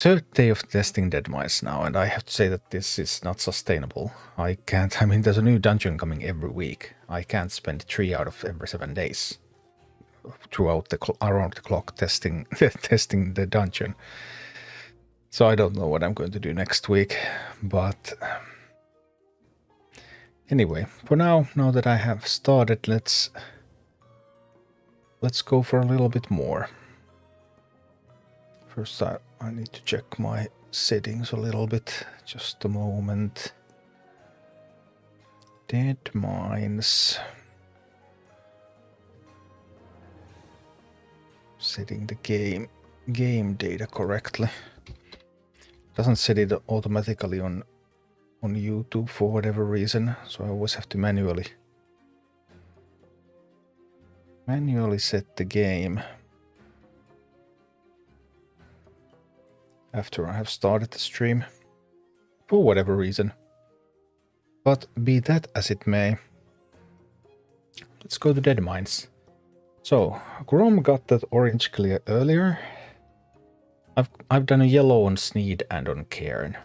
Third day of testing Dead Mines now, and I have to say that this is not sustainable. I can't, I mean, there's a new dungeon coming every week. I can't spend 3 out of every 7 days throughout the around the clock testing testing the dungeon. So I don't know what I'm going to do next week, but anyway, for now that I have started, let's go for a little bit more. First, I need to check my settings a little bit. Just a moment. Dead Mines. Setting the game data correctly. Doesn't set it automatically on YouTube for whatever reason, so I always have to manually set the game after I have started the stream, for whatever reason. But be that as it may, let's go to Dead Mines. So, Grom got that orange clear earlier. I've done a yellow on Sneed and on Cairn.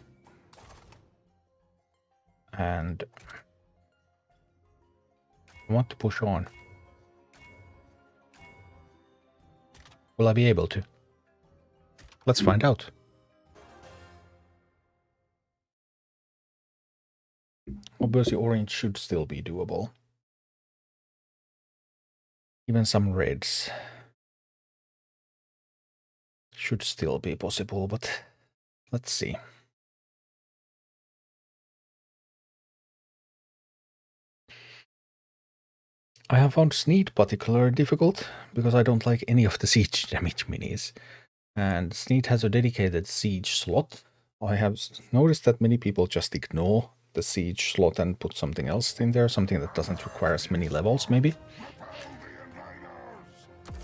And I want to push on. Will I be able to? Let's find out. Obviously, orange should still be doable. Even some reds should still be possible, but let's see. I have found Sneed particularly difficult because I don't like any of the siege damage minis. And Sneed has a dedicated siege slot. I have noticed that many people just ignore the siege slot and put something else in there, something that doesn't require as many levels, maybe.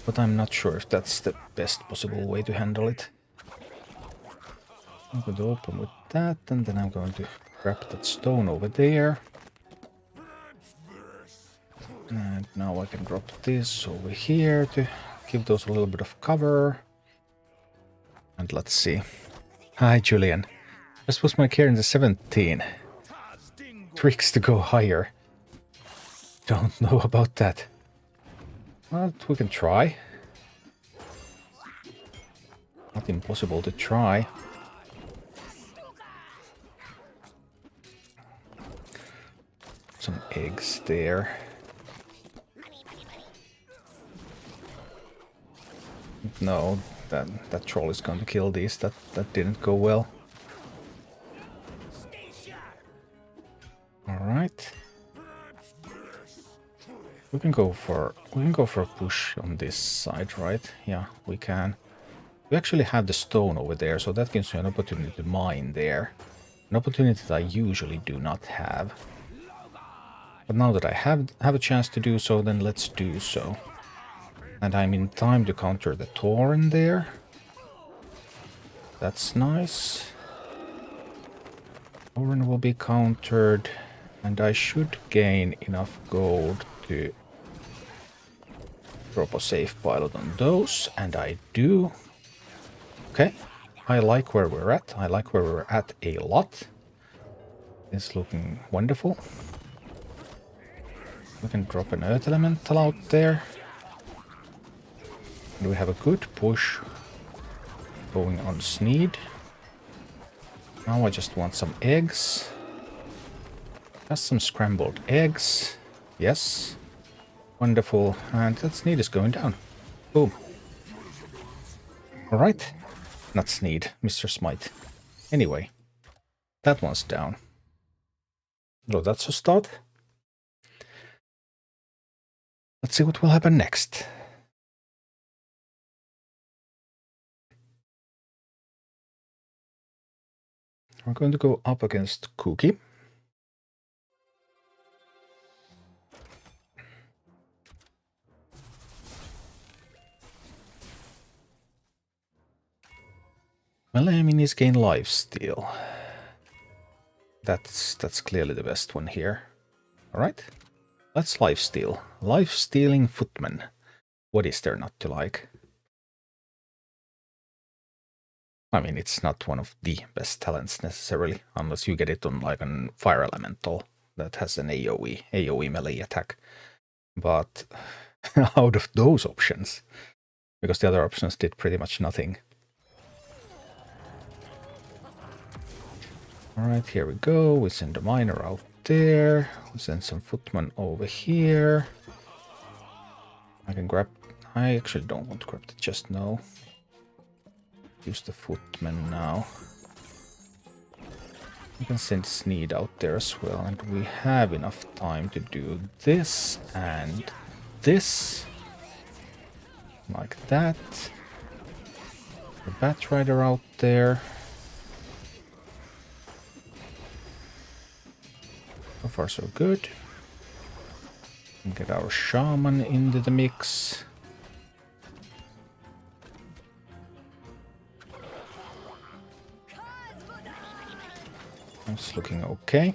But I'm not sure if that's the best possible way to handle it. I'm going to open with that, and then I'm going to grab that stone over there. And now I can drop this over here to give those a little bit of cover. And let's see. Hi, Julian. I suppose my Cairn is 17. Tricks to go higher. Don't know about that. Well, we can try. Not impossible to try. Some eggs there. No, that troll is going to kill these. That didn't go well. All right. We can go for a push on this side, right? Yeah, we can. We actually have the stone over there, so that gives you an opportunity to mine there. An opportunity that I usually do not have. But now that I have a chance to do so, then let's do so. And I'm in time to counter the Tauren there. That's nice. Tauren will be countered, and I should gain enough gold to drop a safe pilot on those, and I do. Okay, I like where we're at. I like where we're at a lot. It's looking wonderful. We can drop an Earth Elemental out there. And we have a good push going on Sneed. Now I just want some eggs. Just some scrambled eggs. Yes. Wonderful. And that Sneed is going down. Boom. Alright. Not Sneed, Mr. Smite. Anyway. That one's down. So that's a start. Let's see what will happen next. We're going to go up against Cookie. Melee minis gain lifesteal. That's clearly the best one here. Alright. Let's lifesteal. Life-stealing footman. What is there not to like? I mean, it's not one of the best talents necessarily, unless you get it on like a fire elemental that has an AoE melee attack. But out of those options, because the other options did pretty much nothing. Alright, here we go. We send a miner out there. We send some footmen over here. I can grab... I actually don't want to grab the chest now. Use the footmen now. We can send Sneed out there as well, and we have enough time to do this and this. Like that. The Bat Rider out there. So far so good. And get our Shaman into the mix. It's looking okay.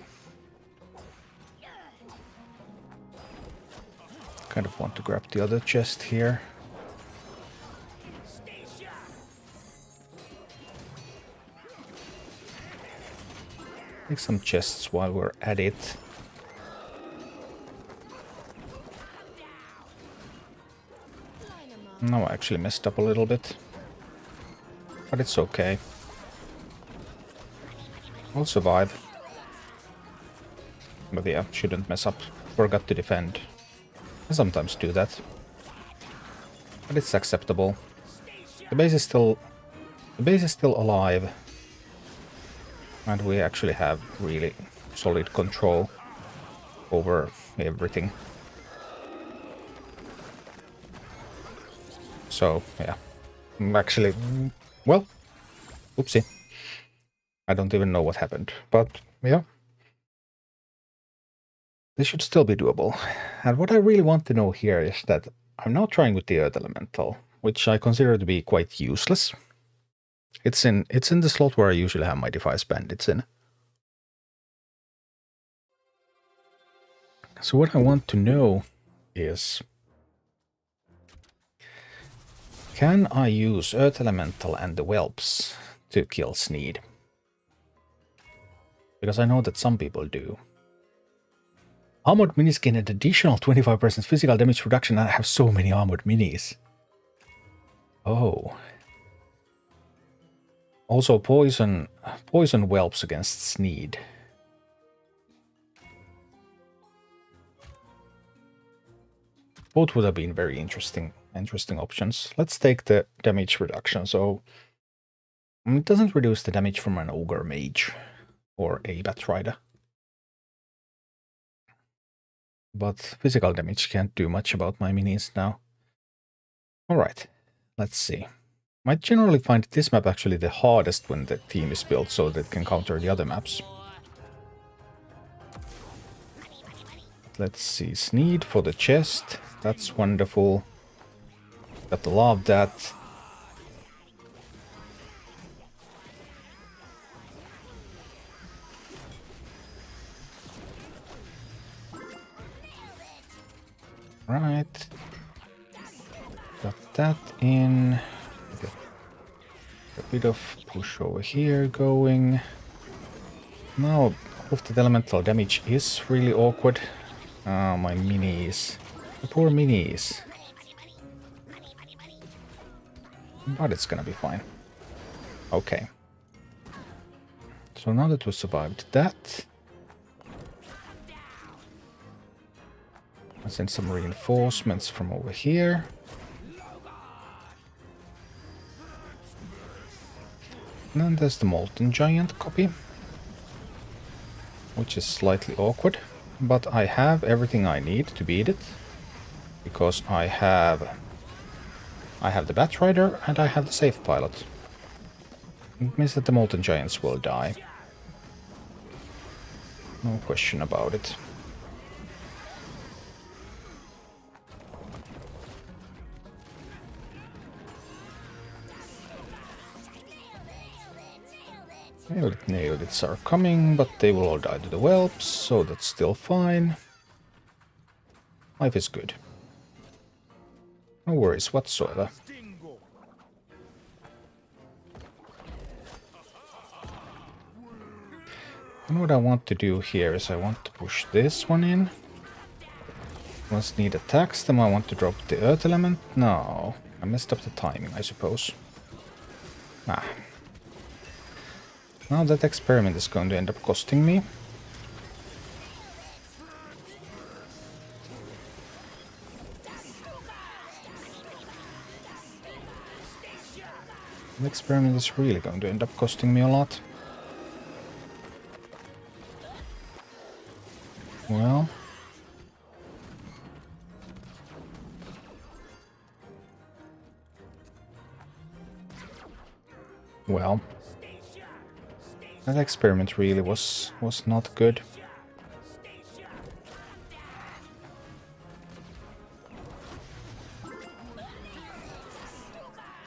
Kind of want to grab the other chest here. Take some chests while we're at it. No, I actually messed up a little bit. But it's okay. We'll survive. But yeah, shouldn't mess up. Forgot to defend. I sometimes do that. But it's acceptable. The base is still alive. And we actually have really solid control over everything. So, yeah. Actually, well, oopsie. I don't even know what happened, but yeah. This should still be doable. And what I really want to know here is that I'm now trying with the Earth Elemental, which I consider to be quite useless. It's in the slot where I usually have my Defiance Bandits in. So what I want to know is, can I use Earth Elemental and the Whelps to kill Sneed? Because I know that some people do. Armored minis gain an additional 25% physical damage reduction, and I have so many armored minis. Oh. Also poison whelps against Sneed. Both would have been very interesting options. Let's take the damage reduction. So it doesn't reduce the damage from an ogre mage or a bat rider. But physical damage can't do much about my minis now. Alright, let's see. I generally find this map actually the hardest when the team is built so that it can counter the other maps. Let's see, Sneed for the chest. That's wonderful. Gotta love that. Right. Got that in. Get a bit of push over here going. Now, all of the elemental damage is really awkward. Oh, my minis. The poor minis. But it's gonna be fine. Okay. So now that we survived that, I send some reinforcements from over here. And then there's the Molten Giant copy, which is slightly awkward, but I have everything I need to beat it, because I have the Bat Rider and I have the Safe Pilot. It means that the Molten Giants will die. No question about it. Nailed it's are coming, but they will all die to the whelps, so that's still fine. Life is good. No worries whatsoever. And what I want to do here is I want to push this one in. Once need attacks them, I want to drop the earth element. No, I messed up the timing, I suppose. Ah. Now that experiment is going to end up costing me. The experiment is really going to end up costing me a lot. Well. Well. That experiment really was not good.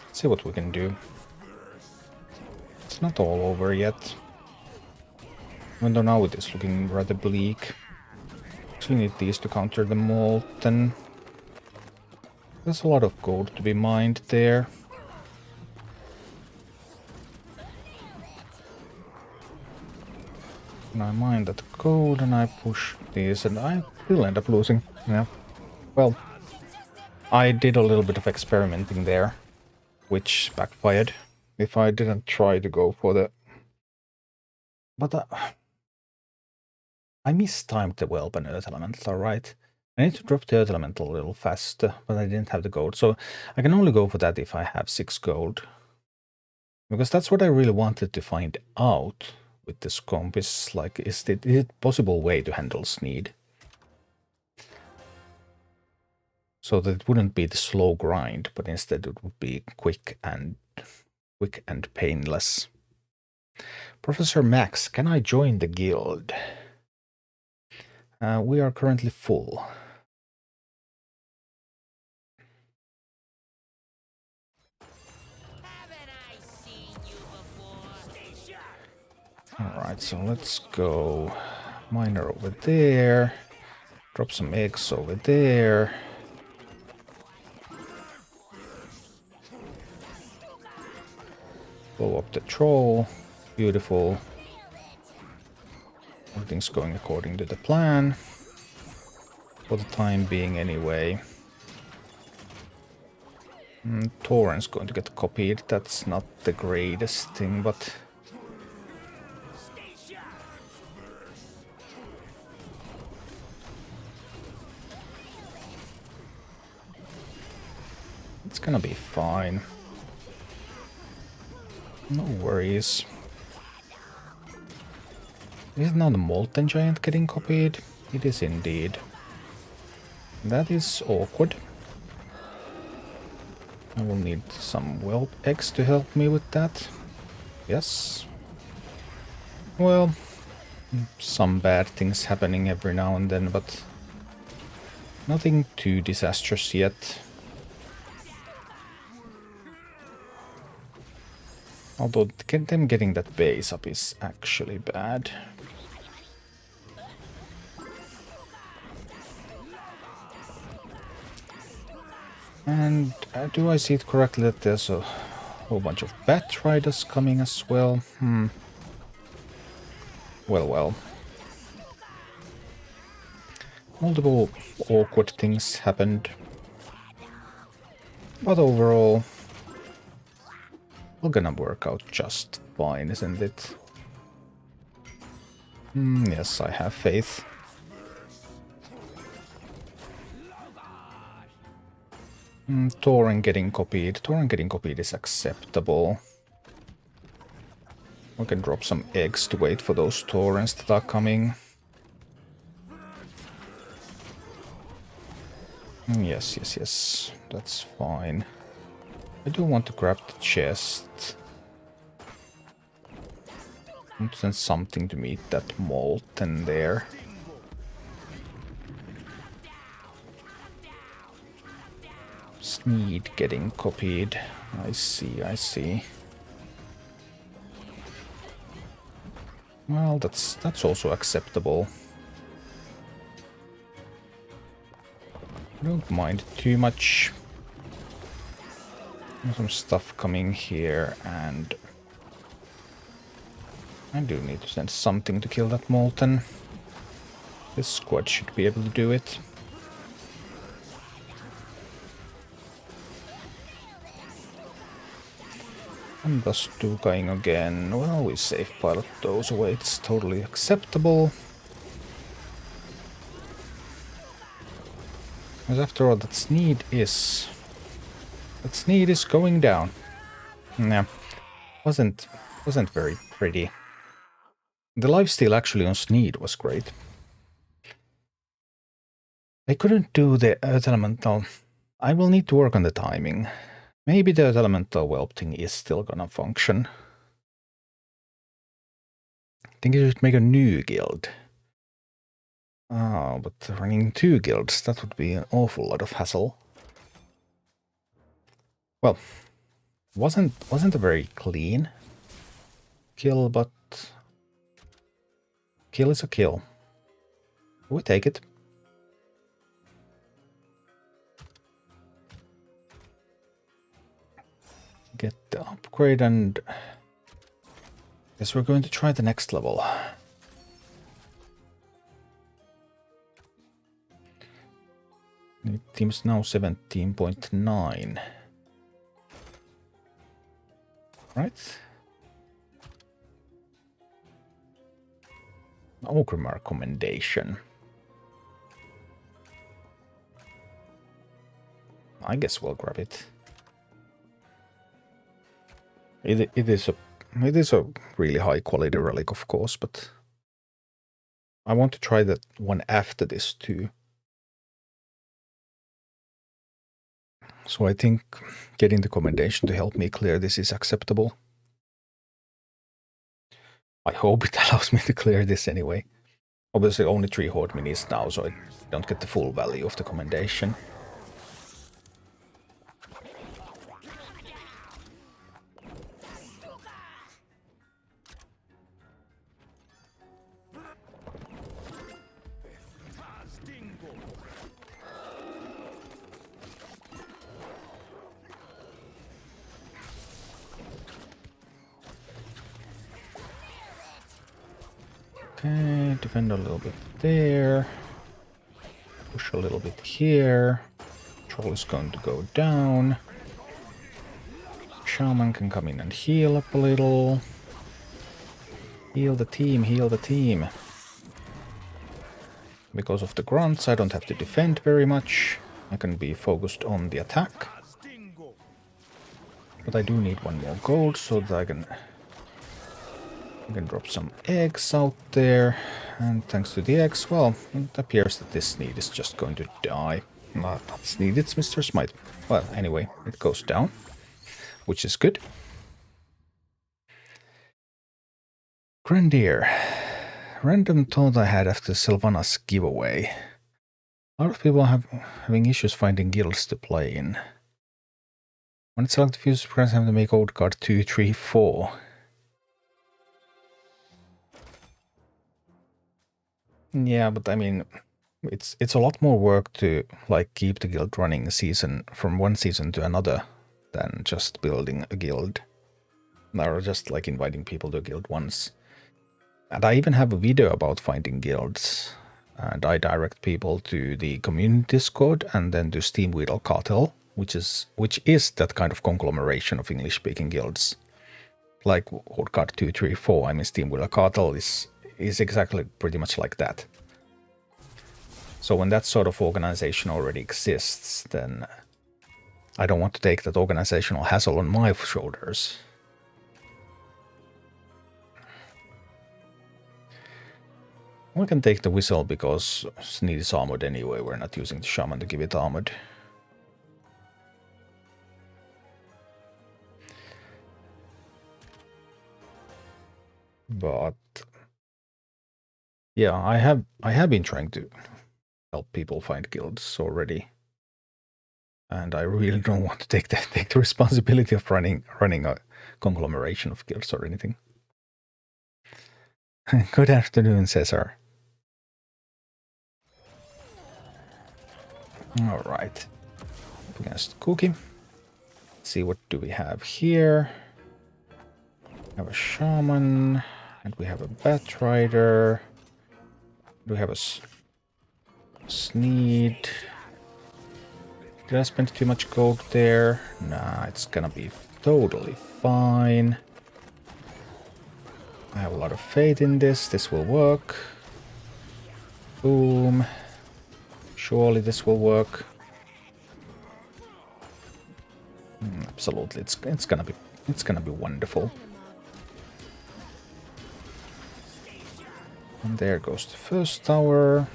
Let's see what we can do. It's not all over yet. Even though now it is looking rather bleak. Actually need these to counter the molten. There's a lot of gold to be mined there. And I mine that gold and I push these and I will end up losing. Yeah. Well, I did a little bit of experimenting there, which backfired. If I didn't try to go for the... But I mistimed the Whelp and Earth Elemental, right? I need to drop the Earth Elemental a little faster, but I didn't have the gold. So I can only go for that if I have 6 gold. Because that's what I really wanted to find out with this comp is like, is it possible way to handle Sneed? So that it wouldn't be the slow grind, but instead it would be quick and painless. Professor Max, can I join the guild? We are currently full. Alright, so let's go miner over there. Drop some eggs over there. Blow up the troll. Beautiful. Everything's going according to the plan. For the time being anyway. Torrent's going to get copied. That's not the greatest thing, but... it's gonna be fine. No worries. Is now the Molten Giant getting copied? It is indeed. That is awkward. I will need some Whelp eggs to help me with that. Yes. Well, some bad things happening every now and then, but nothing too disastrous yet. Although them getting that base up is actually bad. And do I see it correctly that there's a whole bunch of Bat Riders coming as well? Well. Multiple awkward things happened. But overall, we're gonna work out just fine, isn't it? Yes, I have faith. Torrent getting copied. Torrent getting copied is acceptable. We can drop some eggs to wait for those torrents that are coming. Yes. That's fine. I do want to grab the chest. I want to send something to meet that molten there. Sneed getting copied. I see. Well, that's also acceptable. I don't mind too much. There's some stuff coming here and I do need to send something to kill that Molten. This squad should be able to do it. And thus Dukaing again. Well, we safe pilot those away. It's totally acceptable. Because after all, that Sneed is going down. Yeah, wasn't very pretty. The lifesteal actually on Sneed was great. I couldn't do the Earth Elemental. I will need to work on the timing. Maybe the Earth Elemental Whelp thing is still gonna function. I think you should make a new guild. Oh, but running 2 guilds, that would be an awful lot of hassle. Well, wasn't a very clean kill, but kill is a kill. We take it. Get the upgrade, and guess we're going to try the next level. The team's now 17.9. Right. Ogrimmar commendation. I guess we'll grab it. It is a really high quality relic, of course, but I want to try that one after this too. So I think getting the commendation to help me clear this is acceptable. I hope it allows me to clear this anyway. Obviously only 3 Horde minis now, so I don't get the full value of the commendation. Okay, defend a little bit there. Push a little bit here. Troll is going to go down. Shaman can come in and heal up a little. Heal the team, heal the team. Because of the grunts, I don't have to defend very much. I can be focused on the attack. But I do need 1 more gold so that I can drop some eggs out there. And thanks to the eggs, well, it appears that this Sneed is just going to die. Not Sneed, it's Mr. Smite. Well, anyway, it goes down, which is good. Grandier. Random thought I had after Sylvanas giveaway. A lot of people having issues finding guilds to play in. When it's select a few surprises, have to make old card 2, 3, 4. Yeah, but I mean, it's a lot more work to like keep the guild running season from one season to another than just building a guild. Or just like inviting people to a guild once. And I even have a video about finding guilds. And I direct people to the community Discord and then to Steam Weedle Cartel, which is that kind of conglomeration of English-speaking guilds. Like Hordcard 2, 3, 4, I mean Steam Weedle Cartel is exactly pretty much like that. So when that sort of organization already exists, then I don't want to take that organizational hassle on my shoulders. We can take the whistle because Sneed is armored anyway. We're not using the shaman to give it armored. But yeah, I have been trying to help people find guilds already, and I really don't want to take the responsibility of running a conglomeration of guilds or anything. Good afternoon, Cesar. All right, up against Cookie. Let's see, what do we have here? We have a shaman. And we have a Bat Rider. Do we have a Sneed? Did I spend too much gold there? Nah, it's gonna be totally fine. I have a lot of faith in this. This will work. Boom. Surely this will work. Absolutely, it's gonna be wonderful. And there goes the first tower.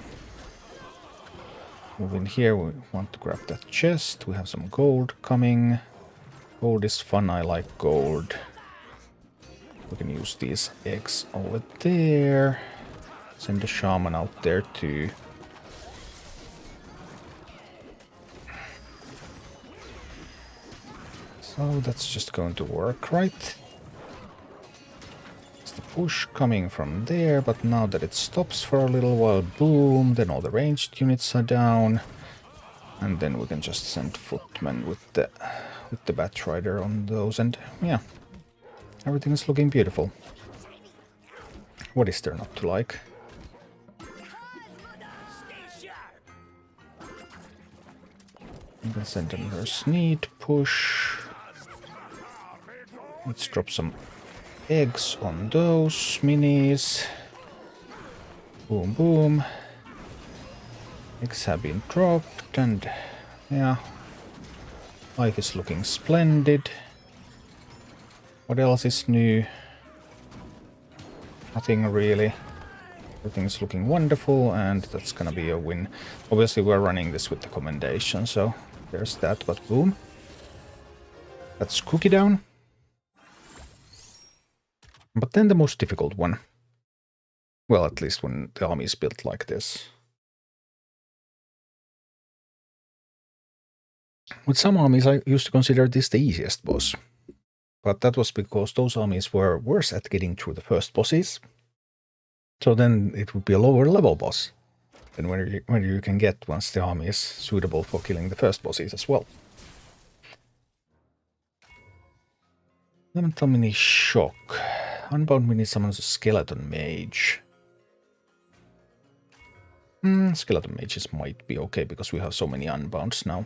Move in here, we want to grab that chest. We have some gold coming. Gold is fun, I like gold. We can use these eggs over there. Send the shaman out there too. So that's just going to work, right? It's the push coming from there, but now that it stops for a little while, boom, then all the ranged units are down. And then we can just send footmen with the Bat Rider on those, and yeah, everything is looking beautiful. What is there not to like? We can send another Sneed push. Let's drop some eggs on those minis. Boom, boom. Eggs have been dropped, and yeah, life is looking splendid. What else is new? Nothing really. Everything's looking wonderful, and that's gonna be a win. Obviously, we're running this with the commendation, so there's that, but boom. That's cookie down. But then the most difficult one. Well, at least when the army is built like this. With some armies, I used to consider this the easiest boss. But that was because those armies were worse at getting through the first bosses. So then it would be a lower level boss than when you can get once the army is suitable for killing the first bosses as well. Elemental Mini Shock. Unbound Mini summons a Skeleton Mage. Skeleton Mages might be okay because we have so many unbounds now.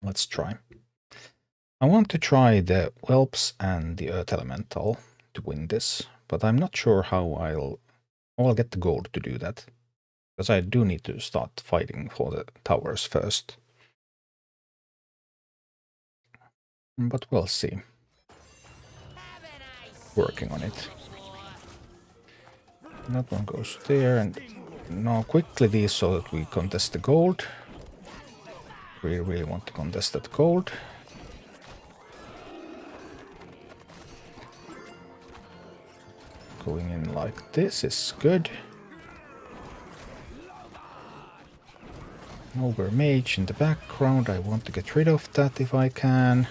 Let's try. I want to try the Whelps and the Earth Elemental to win this, but I'm not sure how I'll get the gold to do that. Because I do need to start fighting for the towers first. But we'll see. Working on it. That one goes there, and now quickly these so that we contest the gold. We really want to contest that gold. Going in like this is good. Ogre Mage in the background. I want to get rid of that if I can.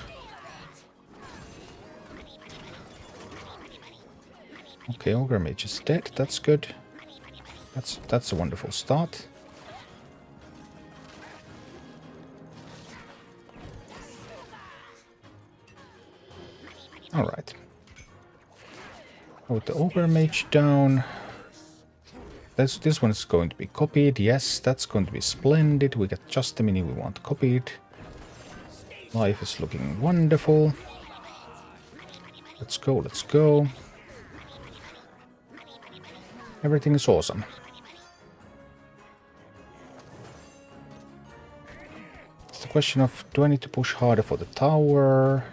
Okay, Ogre Mage is dead. That's good. That's a wonderful start. All right. With the Ogre Mage down. This one is going to be copied. Yes, that's going to be splendid. We get just the mini we want copied. Life is looking wonderful. Let's go, let's go. Everything is awesome. It's the question of, do I need to push harder for the tower?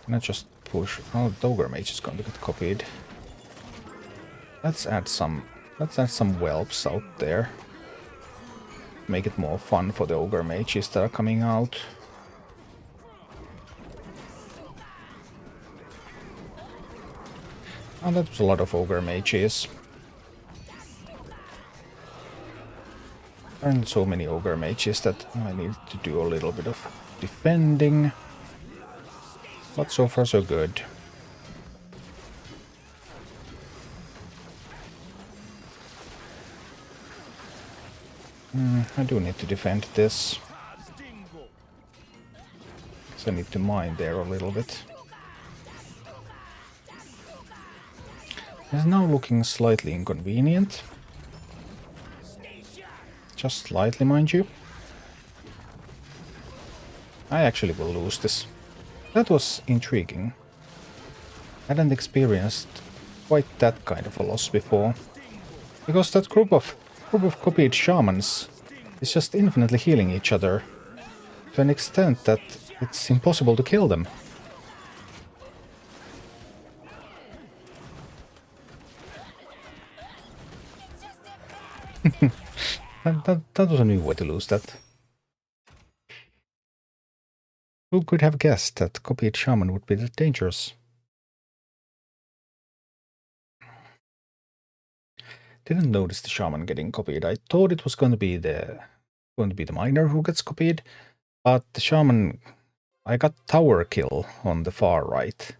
Can I just push? Oh, the Ogre Mage is going to get copied. Let's add some whelps out there. Make it more fun for the Ogre Mages that are coming out. Oh, that was a lot of Ogre Mages. And so many Ogre Mages that I need to do a little bit of defending. But so far so good. I do need to defend this. So I need to mine there a little bit. It's now looking slightly inconvenient. Just slightly, mind you. I actually will lose this. That was intriguing. I hadn't experienced quite that kind of a loss before. Because that group of copied shamans is just infinitely healing each other to an extent that it's impossible to kill them. that was a new way to lose that. Who could have guessed that copied shaman would be that dangerous? Didn't notice the shaman getting copied. I thought it was going to be the miner who gets copied, but the shaman, I got tower kill on the far right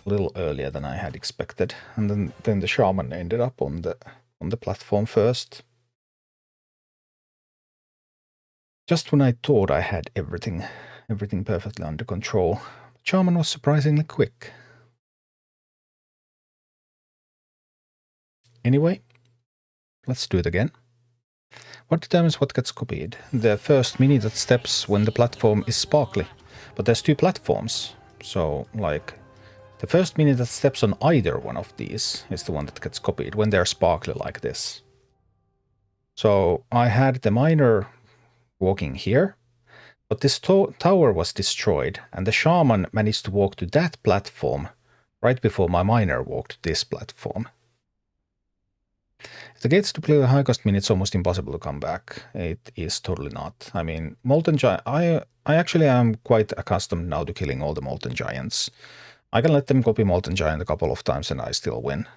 a little earlier than I had expected, and then the shaman ended up on the platform first. Just when I thought I had everything perfectly under control, shaman was surprisingly quick. Anyway, let's do it again. What determines what gets copied? The first mini that steps when the platform is sparkly. But there's two platforms, so like the first mini that steps on either one of these is the one that gets copied when they're sparkly like this. So I had the miner walking here, but this tower was destroyed, and the shaman managed to walk to that platform right before my miner walked to this platform. If the gates to play the high cost mini, it's almost impossible to come back. It is totally not. I mean, Molten Giant, I actually am quite accustomed now to killing all the Molten Giants. I can let them copy Molten Giant a couple of times and I still win.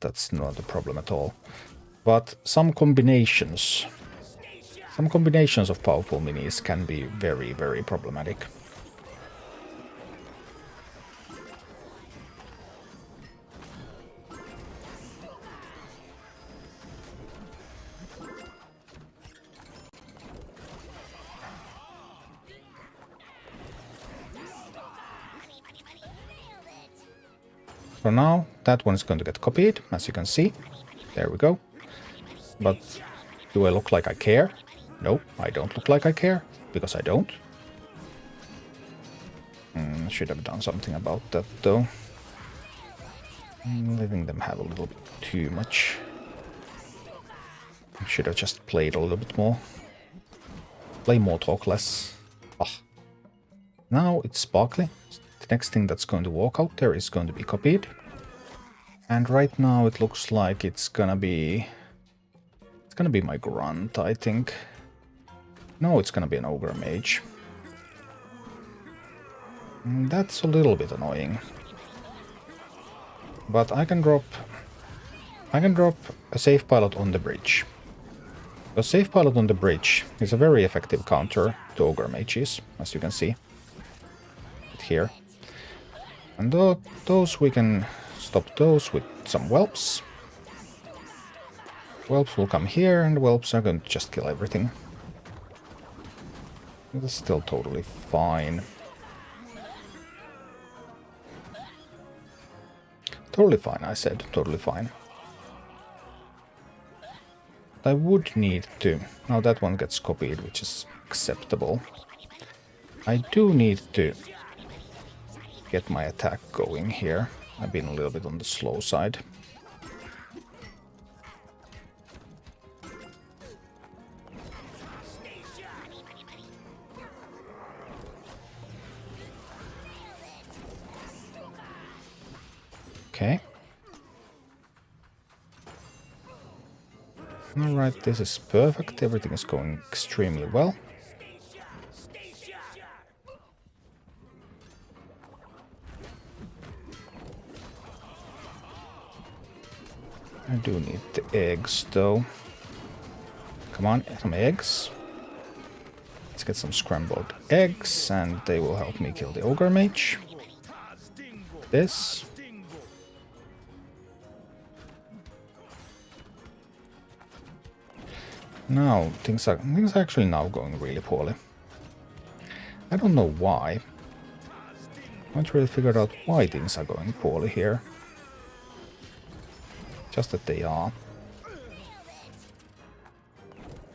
That's not a problem at all. But some combinations of powerful minis can be very, very problematic. So now that one is going to get copied, as you can see. There we go. But do I look like I care? No, I don't look like I care, because I don't. Should have done something about that, though. Letting them have a little bit too much. Should have just played a little bit more. Play more, talk less. Ah. Now it's sparkly. The next thing that's going to walk out there is going to be copied. And right now it looks like it's gonna be my grunt, I think. No, it's gonna be an ogre mage. That's a little bit annoying. But I can drop a safe pilot on the bridge. A safe pilot on the bridge is a very effective counter to ogre mages, as you can see. Here. And those we can stop those with some whelps. Whelps will come here, and whelps are going to just kill everything. That's still totally fine. Totally fine, I said. Totally fine. I would need to... Now that one gets copied, which is acceptable. I do need to get my attack going here. I've been a little bit on the slow side. Okay. Alright, this is perfect. Everything is going extremely well. I do need the eggs, though. Come on, some eggs. Let's get some scrambled eggs, and they will help me kill the ogre mage. This. Now, things are actually now going really poorly. I don't know why. Haven't really figured out why things are going poorly here. Just that they are.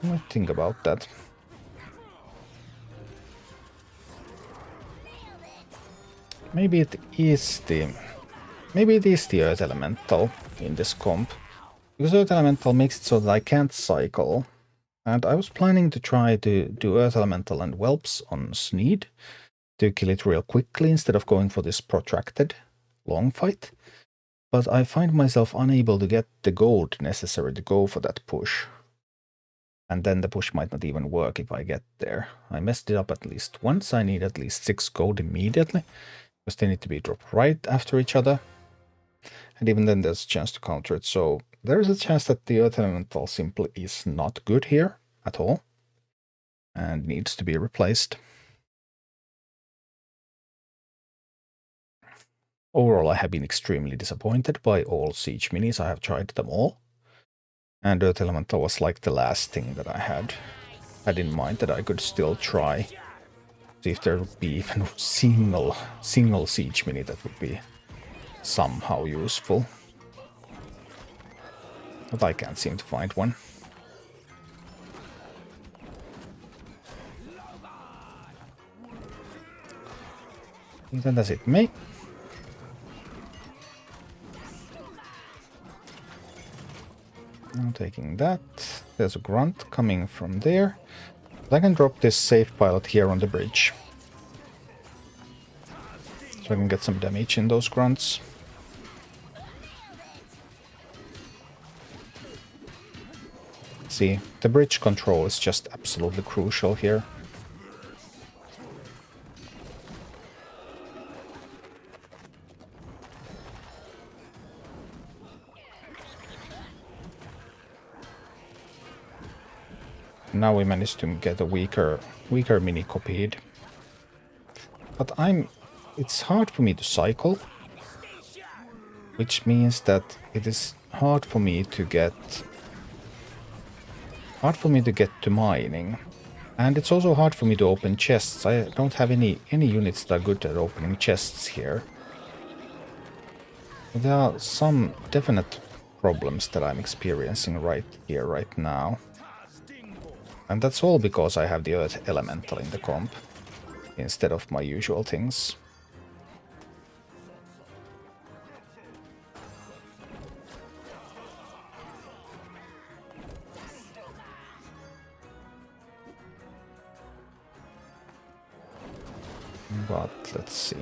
I might think about that. Maybe it is the Earth Elemental in this comp. Because Earth Elemental makes it so that I can't cycle. And I was planning to try to do Earth Elemental and Whelps on Sneed to kill it real quickly instead of going for this protracted long fight. But I find myself unable to get the gold necessary to go for that push. And then the push might not even work if I get there. I messed it up at least once. I need at least 6 gold immediately, because they need to be dropped right after each other. And even then there's a chance to counter it. So there is a chance that the Earth Elemental simply is not good here at all. And needs to be replaced. Overall, I have been extremely disappointed by all Siege Minis. I have tried them all. And Earth Elemental was like the last thing that I had in mind that I could still try. See if there would be even a single Siege Mini that would be somehow useful. But I can't seem to find one. And then that's it, me. I'm taking that. There's a grunt coming from there. But I can drop this safe pilot here on the bridge. So I can get some damage in those grunts. See, the bridge control is just absolutely crucial here. Now we managed to get a weaker mini copied. But it's hard for me to cycle, which means that it is hard for me to get to mining. And it's also hard for me to open chests. I don't have any units that are good at opening chests here. There are some definite problems that I'm experiencing right here, right now. And that's all because I have the Earth Elemental in the comp, instead of my usual things. But let's see.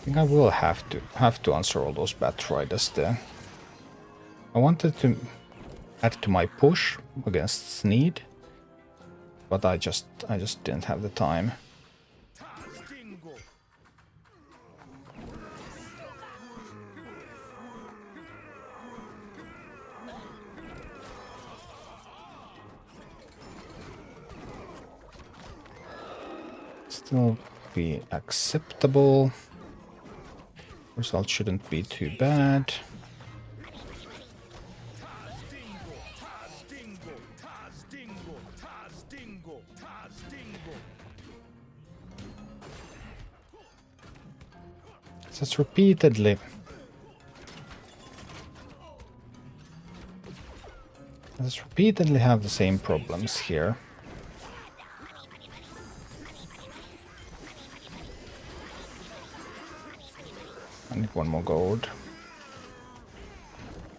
I think I will have to answer all those Bat Riders there. I wanted to add to my push against Sneed, but I just didn't have the time. Still be acceptable. Result shouldn't be too bad. Let's repeatedly have the same problems here. I need one more gold.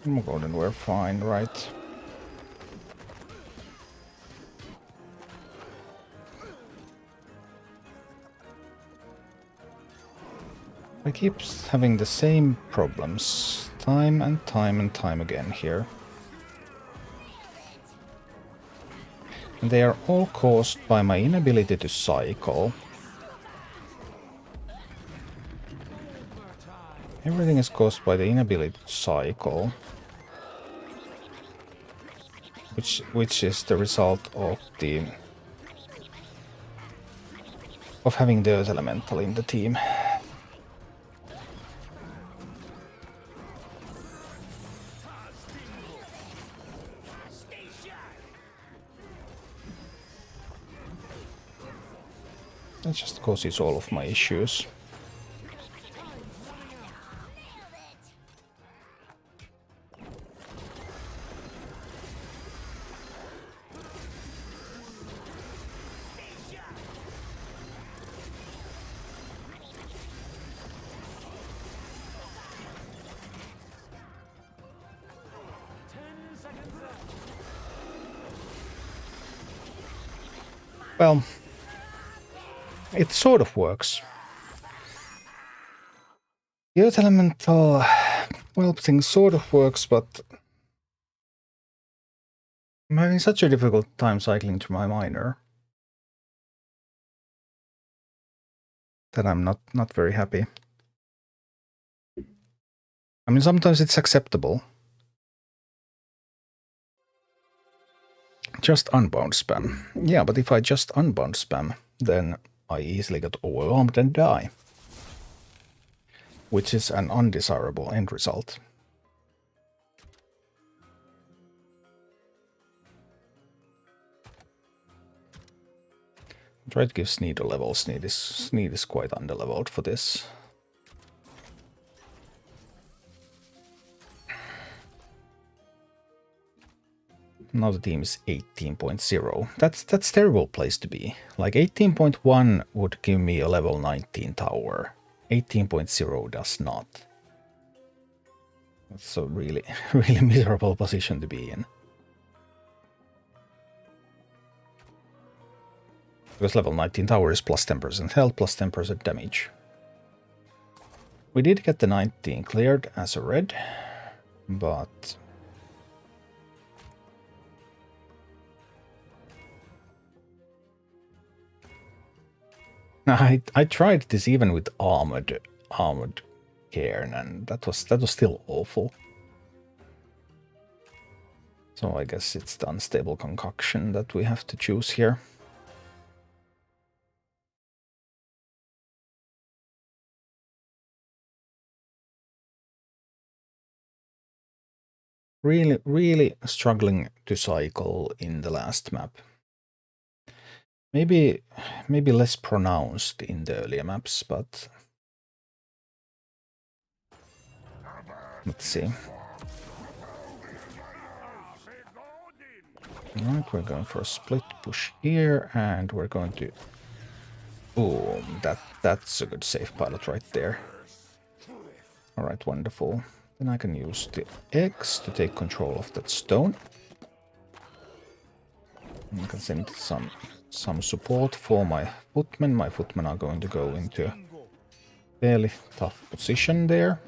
One more gold and we're fine, right? I keep having the same problems time and time again here. And they are all caused by my inability to cycle. Everything is caused by the inability to cycle. Which is the result of having the Earth Elemental in the team. That just causes all of my issues. Well, it sort of works. The Earth Elemental, well, thing sort of works, but I'm having such a difficult time cycling to my miner that I'm not very happy. I mean, sometimes it's acceptable. Just unbound spam. Yeah, but if I just unbound spam, then I easily get overwhelmed and die. Which is an undesirable end result. Try to give Sneed a level. Sneed is quite underleveled for this. Now the team is 18.0. That's terrible place to be. Like 18.1 would give me a level 19 tower. 18.0 does not. That's a really, really miserable position to be in. Because level 19 tower is plus 10% health, plus 10% damage. We did get the 19 cleared as a red, but... I tried this even with armored cairn, and that was still awful. So I guess it's the unstable concoction that we have to choose here. Really struggling to cycle in the last map. Maybe less pronounced in the earlier maps, but let's see. Alright, we're going for a split push here, and we're going to... Boom, that's a good safe pilot right there. Alright, wonderful. Then I can use the X to take control of that stone. And I can send some support for my footmen. My footmen are going to go into a fairly tough position there.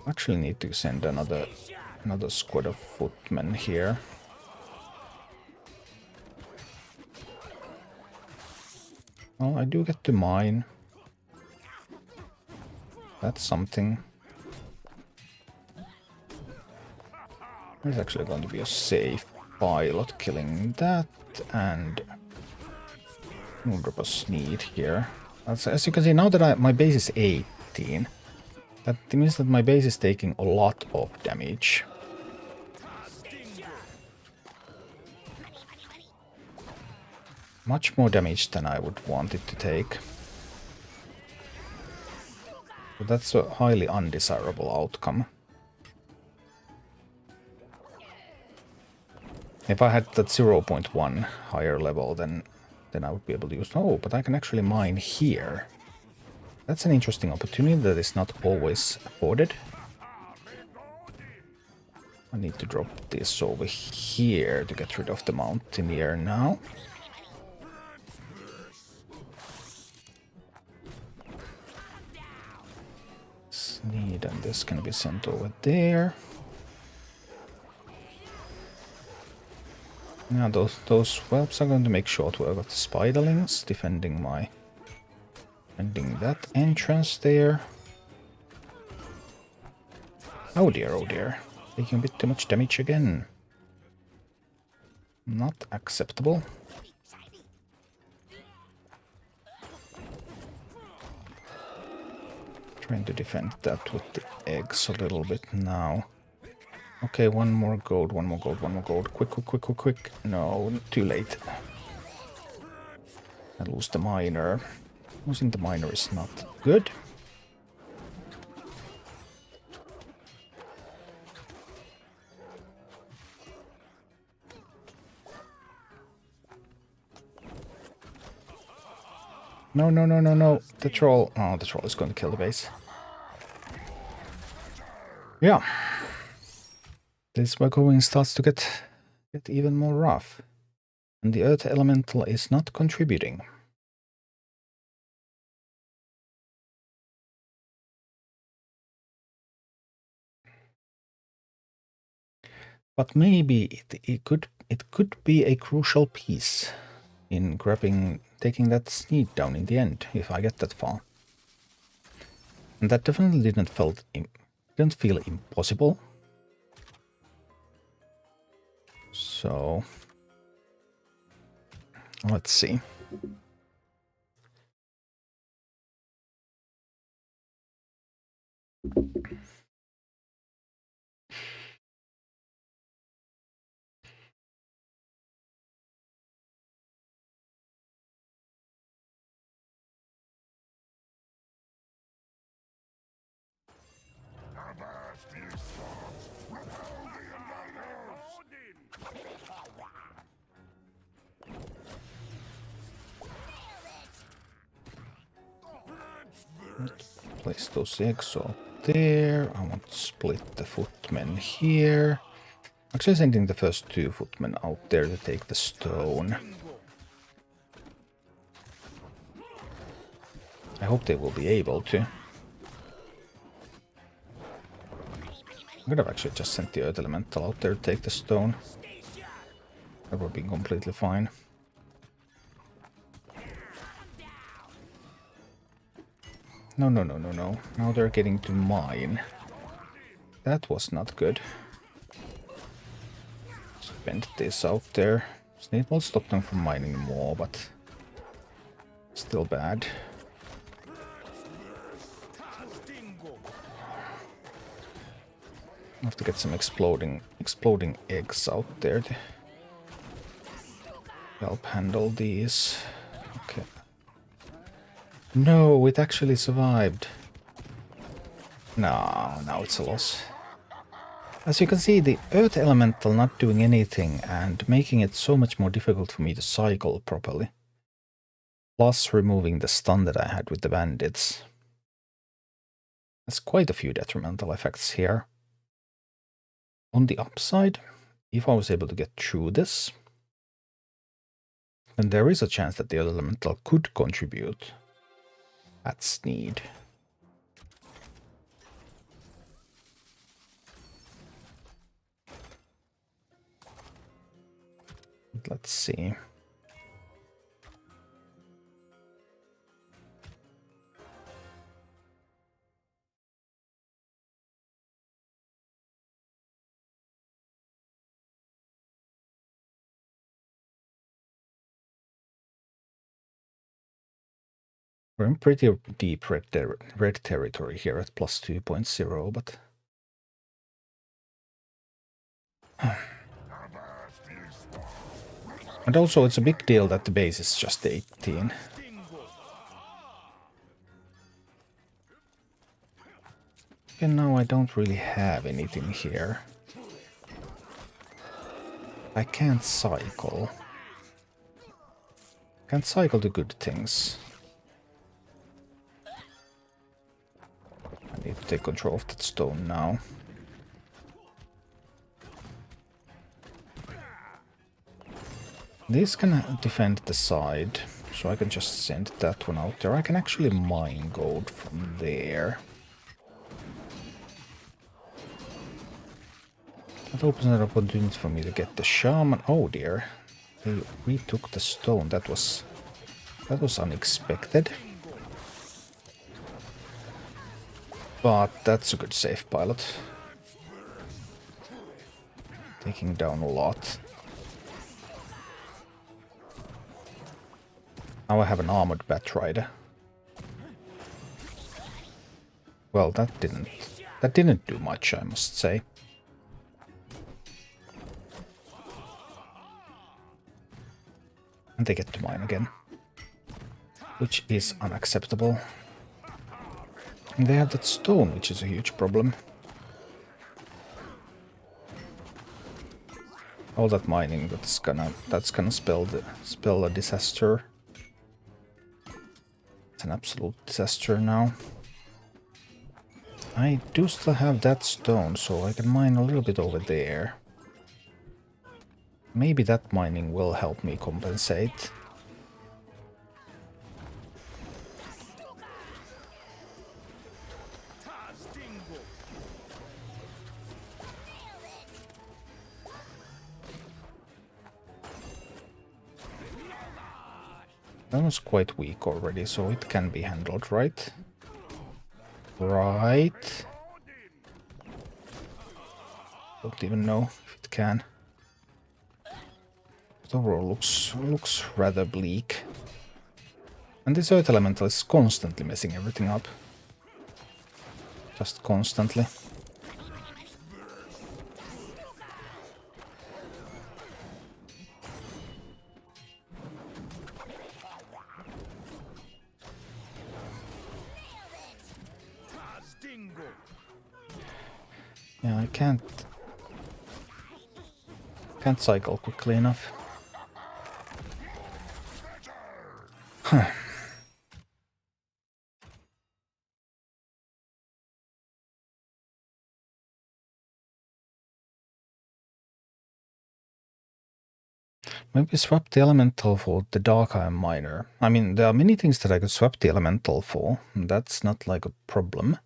Actually need to send another squad of footmen here. Well, I do get to mine. That's something. There's actually going to be a safe pilot killing that, and we'll drop a Sneed here. As you can see, now that my base is 18, that means that my base is taking a lot of damage. Much more damage than I would want it to take. But that's a highly undesirable outcome. If I had that 0.1 higher level, then I would be able to use... Oh, but I can actually mine here. That's an interesting opportunity that is not always afforded. I need to drop this over here to get rid of the Mountaineer now. Sneed, and this can be sent over there. Now those whelps are going to make short work of the spiderlings, defending that entrance there. Oh dear, taking a bit too much damage again. Not acceptable. Trying to defend that with the eggs a little bit now. Okay, one more gold, one more gold, one more gold. Quick, quick, quick, quick, quick. No, too late. I lose the miner. Losing the miner is not good. No, no, no, no, no. The troll. Oh, the troll is going to kill the base. Yeah. This is where going starts to get even more rough. And the earth elemental is not contributing. But maybe it could be a crucial piece in taking that sneak down in the end, if I get that far. And that definitely didn't feel impossible. So let's see. Let's place those eggs out there. I want to split the footmen here. Actually sending the first 2 footmen out there to take the stone. I hope they will be able to. I could have actually just sent the earth elemental out there to take the stone. That would be completely fine. No, no, no, no, no. Now they're getting to mine. That was not good. Spend this out there. It will stop them from mining more, but still bad. I have to get some exploding eggs out there to help handle these. Okay. No, it actually survived. No, now it's a loss. As you can see, the earth elemental not doing anything and making it so much more difficult for me to cycle properly. Plus removing the stun that I had with the bandits. There's quite a few detrimental effects here. On the upside, if I was able to get through this, then there is a chance that the earth elemental could contribute at need. Let's see. We're in pretty deep red territory here at plus 2.0, but... And also it's a big deal that the base is just 18. And now I don't really have anything here. I can't cycle. Can't cycle to good things. I need to take control of that stone now. This can defend the side, so I can just send that one out there. I can actually mine gold from there. That opens an opportunity for me to get the shaman. Oh dear, they retook the stone. That was unexpected. But that's a good safe pilot. Taking down a lot. Now I have an armored bat rider. Well, that didn't do much, I must say. And they get to mine again. Which is unacceptable. And they have that stone, which is a huge problem. All that mining, that's gonna spell a disaster. It's an absolute disaster now. I do still have that stone, so I can mine a little bit over there. Maybe that mining will help me compensate. That was quite weak already, so it can be handled, right? Right. Don't even know if it can. But overall looks rather bleak. And this Earth Elemental is constantly messing everything up. Just constantly. Yeah, I can't cycle quickly enough. Huh. Maybe swap the elemental for the Dark Iron Miner. I mean, there are many things that I could swap the elemental for. That's not like a problem.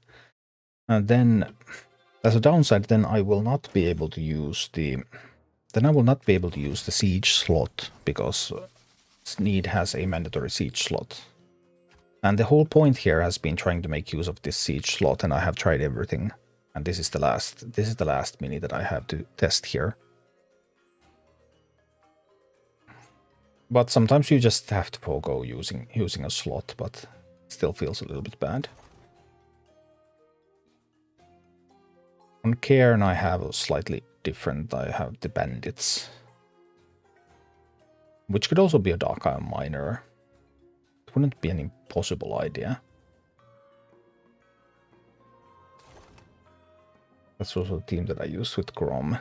And then, as a downside, then I will not be able to use the... Then I will not be able to use the siege slot, because Sneed has a mandatory siege slot. And the whole point here has been trying to make use of this siege slot, and I have tried everything. And this is the last mini that I have to test here. But sometimes you just have to forego using a slot, but it still feels a little bit bad. On Cairn I have a slightly different, I have the Bandits. Which could also be a Dark Iron Miner. It wouldn't be an impossible idea. That's also a team that I used with Grom.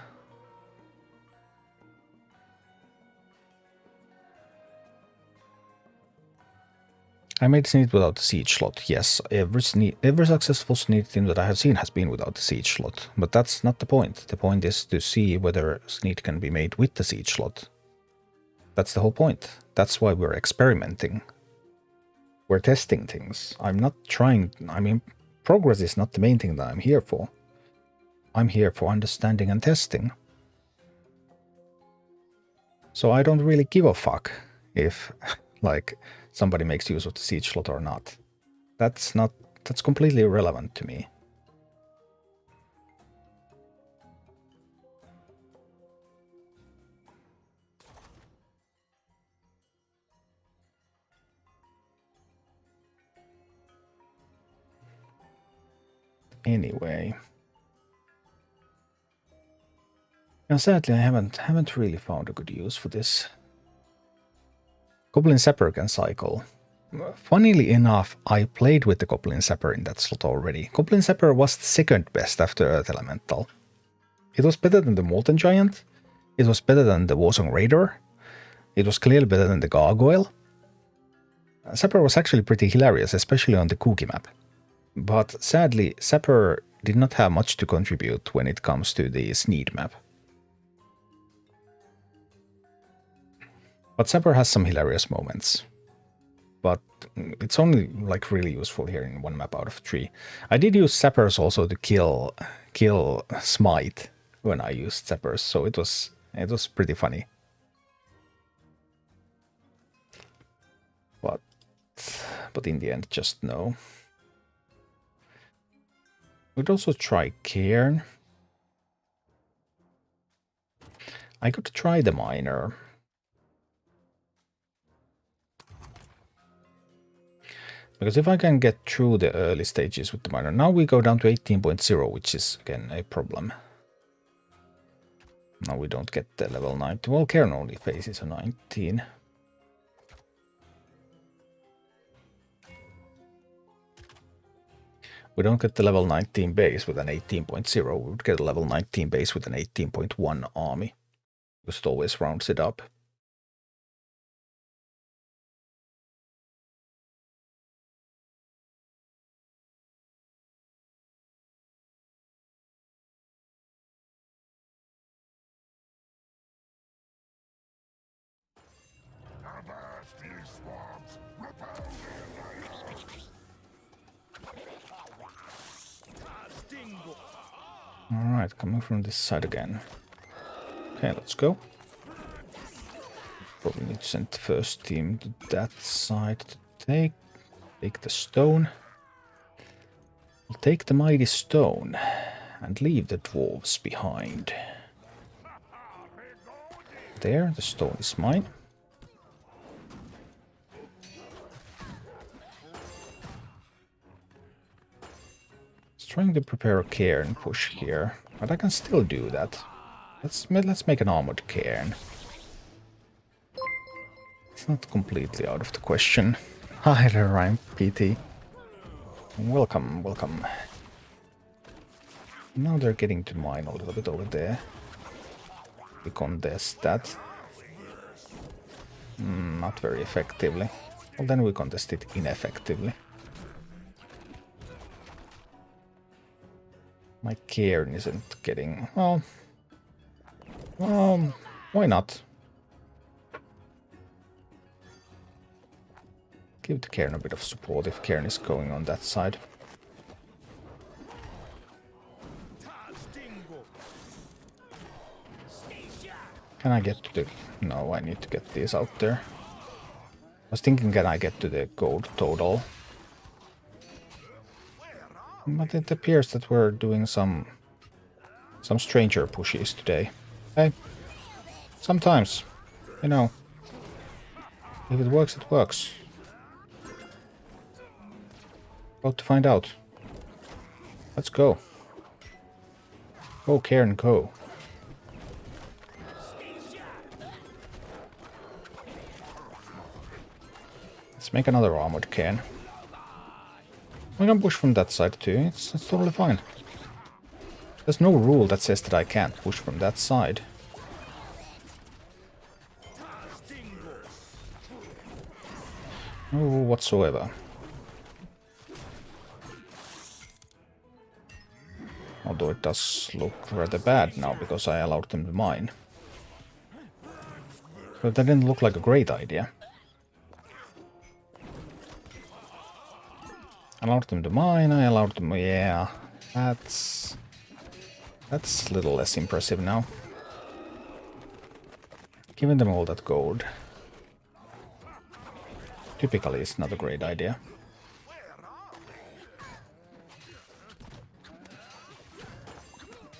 I made Sneed without the siege slot. Yes, every successful Sneed team that I have seen has been without the siege slot. But that's not the point. The point is to see whether Sneed can be made with the siege slot. That's the whole point. That's why we're experimenting. We're testing things. I'm not trying... I mean, progress is not the main thing that I'm here for. I'm here for understanding and testing. So I don't really give a fuck if, like... somebody makes use of the siege slot or not. That's completely irrelevant to me. Anyway. Now sadly I haven't really found a good use for this. Goblin Sapper can cycle. Funnily enough, I played with the Goblin Sapper in that slot already. Goblin Sapper was the second best after Earth Elemental. It was better than the Molten Giant. It was better than the Warsong Raider. It was clearly better than the Gargoyle. Sapper was actually pretty hilarious, especially on the Cookie map. But sadly, Sapper did not have much to contribute when it comes to the Sneed map. But Sapper has some hilarious moments. But it's only like really useful here in one map out of 3. I did use Sappers also to kill Smite when I used Sappers, so it was pretty funny. But in the end, just no. We'd also try Cairn. I could try the Miner. Because if I can get through the early stages with the Miner, now we go down to 18.0, which is again a problem. Now we don't get the level 90. Well, Cairn only faces a 19. We don't get the level 19 base with an 18.0. We would get a level 19 base with an 18.1 army. Because it always rounds it up. Alright, coming from this side again. Okay, let's go. Probably need to send the first team to that side to take the stone. We'll take the mighty stone and leave the dwarves behind. There, the stone is mine. Trying to prepare a cairn push here, but I can still do that. Let's make an armored cairn. It's not completely out of the question. Hi there, I'm PT. Welcome, welcome. Now they're getting to mine a little bit over there. We contest that. Not very effectively. Well, then we contest it ineffectively. My cairn isn't getting... well, why not? Give the cairn a bit of support if cairn is going on that side. Can I get to the... no, I need to get these out there. I was thinking, can I get to the gold total? But it appears that we're doing some stranger pushes today. Hey, sometimes, you know, if it works, it works. About to find out. Let's go. Go, Cairn, go. Let's make another armored cairn. We can push from that side too, it's totally fine. There's no rule that says that I can't push from that side. No rule whatsoever. Although it does look rather bad now because I allowed them to mine. But that didn't look like a great idea. Allowed them to mine, I allowed them... yeah, that's a little less impressive now. Giving them all that gold. Typically it's not a great idea.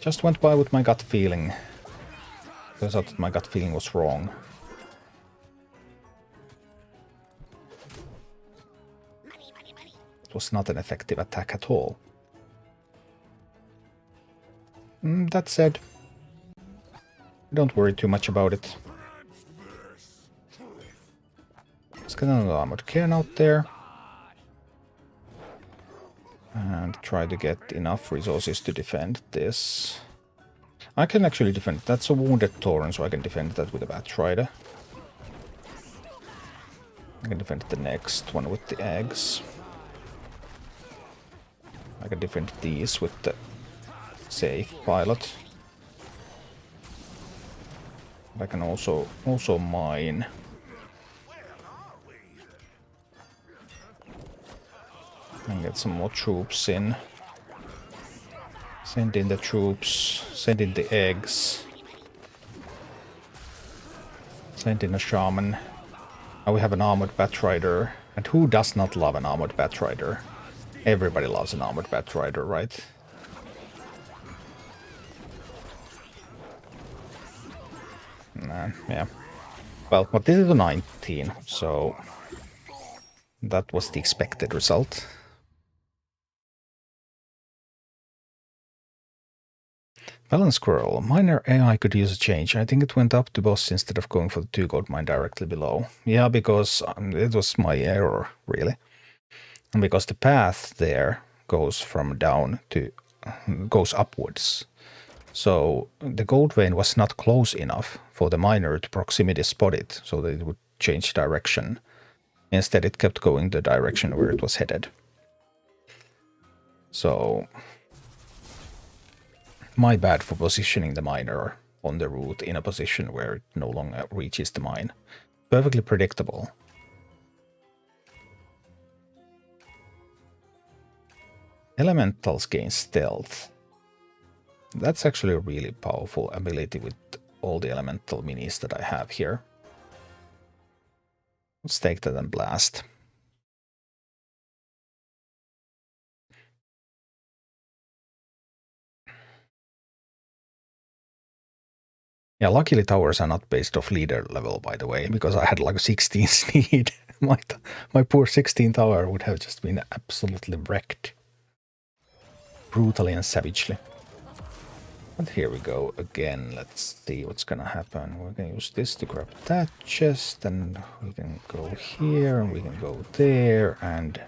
Just went by with my gut feeling. Turns out that my gut feeling was wrong. It was not an effective attack at all. That said, don't worry too much about it. Let's get another armored cairn out there. And try to get enough resources to defend this. I can actually defend it. That's a wounded Tauren, so I can defend that with a Batrider. I can defend the next one with the eggs. I can defend these with the safe pilot. I can also mine. And get some more troops in. Send in the troops, send in the eggs. Send in a shaman. Now we have an armored Batrider. And who does not love an armored Batrider? Everybody loves an armored Batrider, right? Yeah. Well, but this is a 19, so that was the expected result. Balance Squirrel. Minor AI could use a change. I think it went up to boss instead of going for the 2 gold mine directly below. Yeah, because it was my error, really. And because the path there goes from down to goes upwards. So the gold vein was not close enough for the miner to proximity spot it, so that it would change direction. Instead, it kept going the direction where it was headed. So my bad for positioning the miner on the route in a position where it no longer reaches the mine. Perfectly predictable. Elementals gain stealth. That's actually a really powerful ability with all the elemental minis that I have here. Let's take that and blast. Yeah, luckily towers are not based off leader level, by the way, because I had like 16 speed. my poor 16 tower would have just been absolutely wrecked. Brutally and savagely. But here we go again. Let's see what's gonna happen. We're gonna use this to grab that chest, and we can go here, and we can go there, and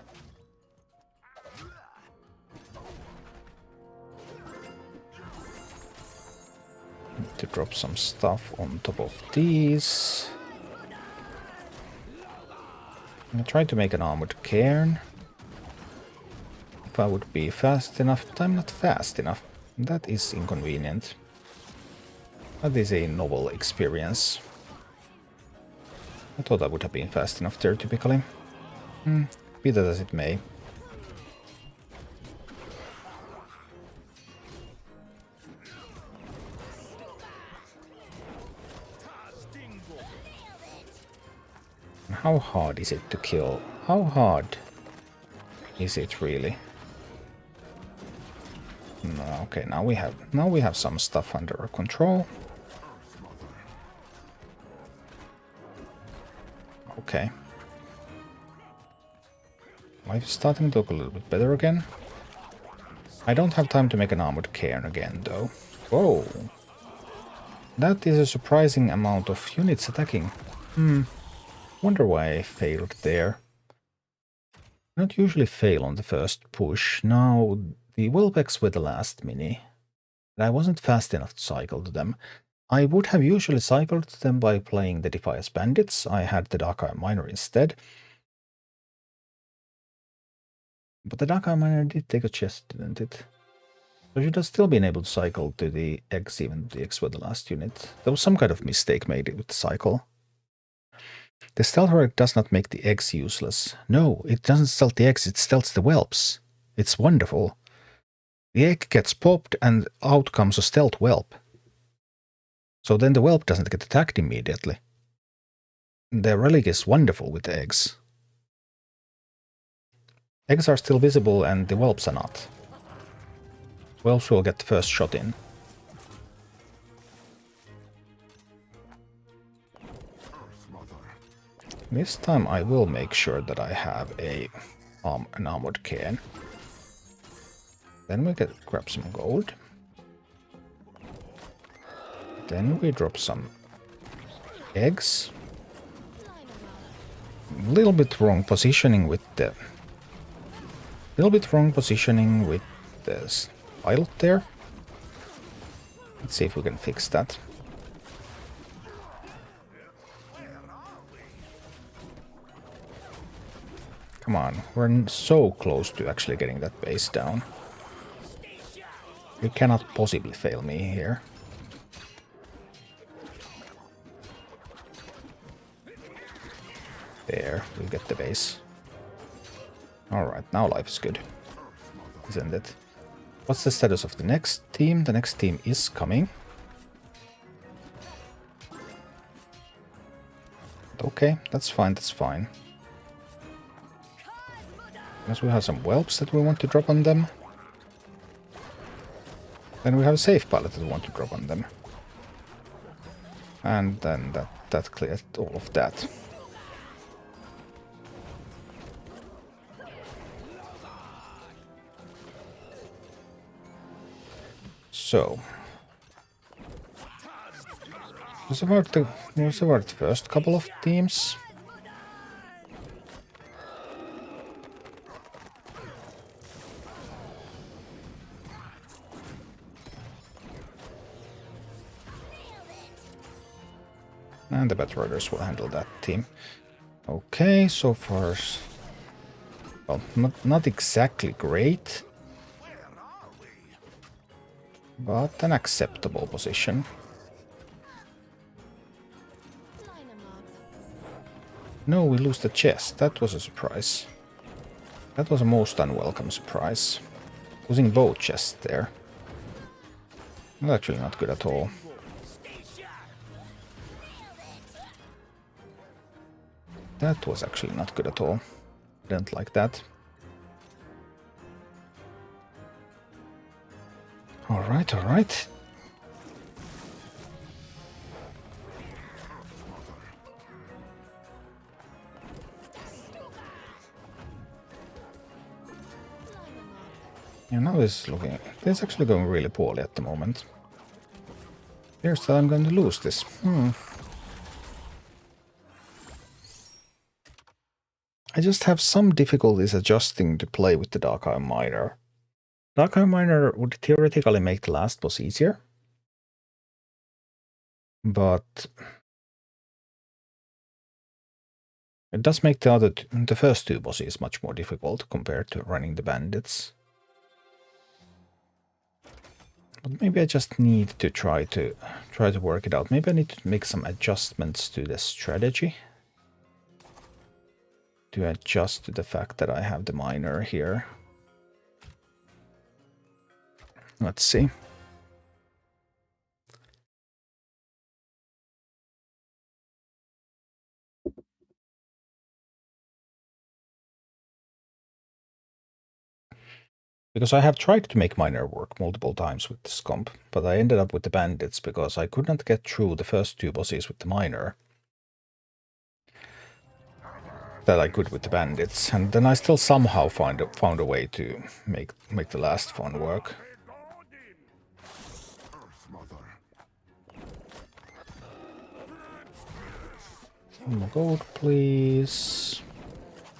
to drop some stuff on top of these. I'm gonna try to make an armored cairn. If I would be fast enough, but I'm not fast enough. That is inconvenient. That is a novel experience. I thought I would have been fast enough there, typically. Be that as it may. How hard is it to kill? How hard is it really? No, okay, now we have some stuff under our control. Okay. Life is starting to look a little bit better again. I don't have time to make an armored cairn again, though. Whoa. That is a surprising amount of units attacking. Wonder why I failed there. I don't usually fail on the first push. Now, the Whelpex were the last mini. And I wasn't fast enough to cycle to them. I would have usually cycled to them by playing the Defias Bandits. I had the Dark Iron Miner instead. But the Dark Iron Miner did take a chest, didn't it? So I should have still been able to cycle to the eggs, even though the eggs were the last unit. There was some kind of mistake made with the cycle. The stealth relic does not make the eggs useless. No, it doesn't stealth the eggs, it stealths the whelps. It's wonderful. The egg gets popped and out comes a stealth whelp. So then the whelp doesn't get attacked immediately. The relic is wonderful with the eggs. Eggs are still visible and the whelps are not. Whelps will get the first shot in. This time I will make sure that I have an armored cairn. Then we can grab some gold. Then we drop some eggs. A little bit wrong positioning with the... this pilot there. Let's see if we can fix that. Come on, we're so close to actually getting that base down. You cannot possibly fail me here. There, we'll get the base. Alright, now life is good. Isn't it? What's the status of the next team? The next team is coming. Okay, that's fine, that's fine. Because we have some whelps that we want to drop on them. Then we have a safe pilot that we want to drop on them. And then that cleared all of that. So, this is about the first couple of teams. And the Batriders will handle that team. Okay, so far... Well, not exactly great. But an acceptable position. No, we lose the chest. That was a surprise. That was a most unwelcome surprise. Losing both chests there. Well, actually not good at all. That was actually not good at all. Didn't like that. Alright, alright. Yeah, now this is looking... This is actually going really poorly at the moment. Here's that I'm going to lose this. I just have some difficulties adjusting to play with the Dark Iron Miner. Dark Iron Miner would theoretically make the last boss easier. But... it does make the first two bosses much more difficult compared to running the bandits. But maybe I just need to try to work it out. Maybe I need to make some adjustments to the strategy. To adjust to the fact that I have the miner here. Let's see. Because I have tried to make miner work multiple times with this comp, but I ended up with the bandits because I could not get through the first two bosses with the miner. That I could with the bandits, and then I still somehow found a way to make the last one work. Some more gold, please.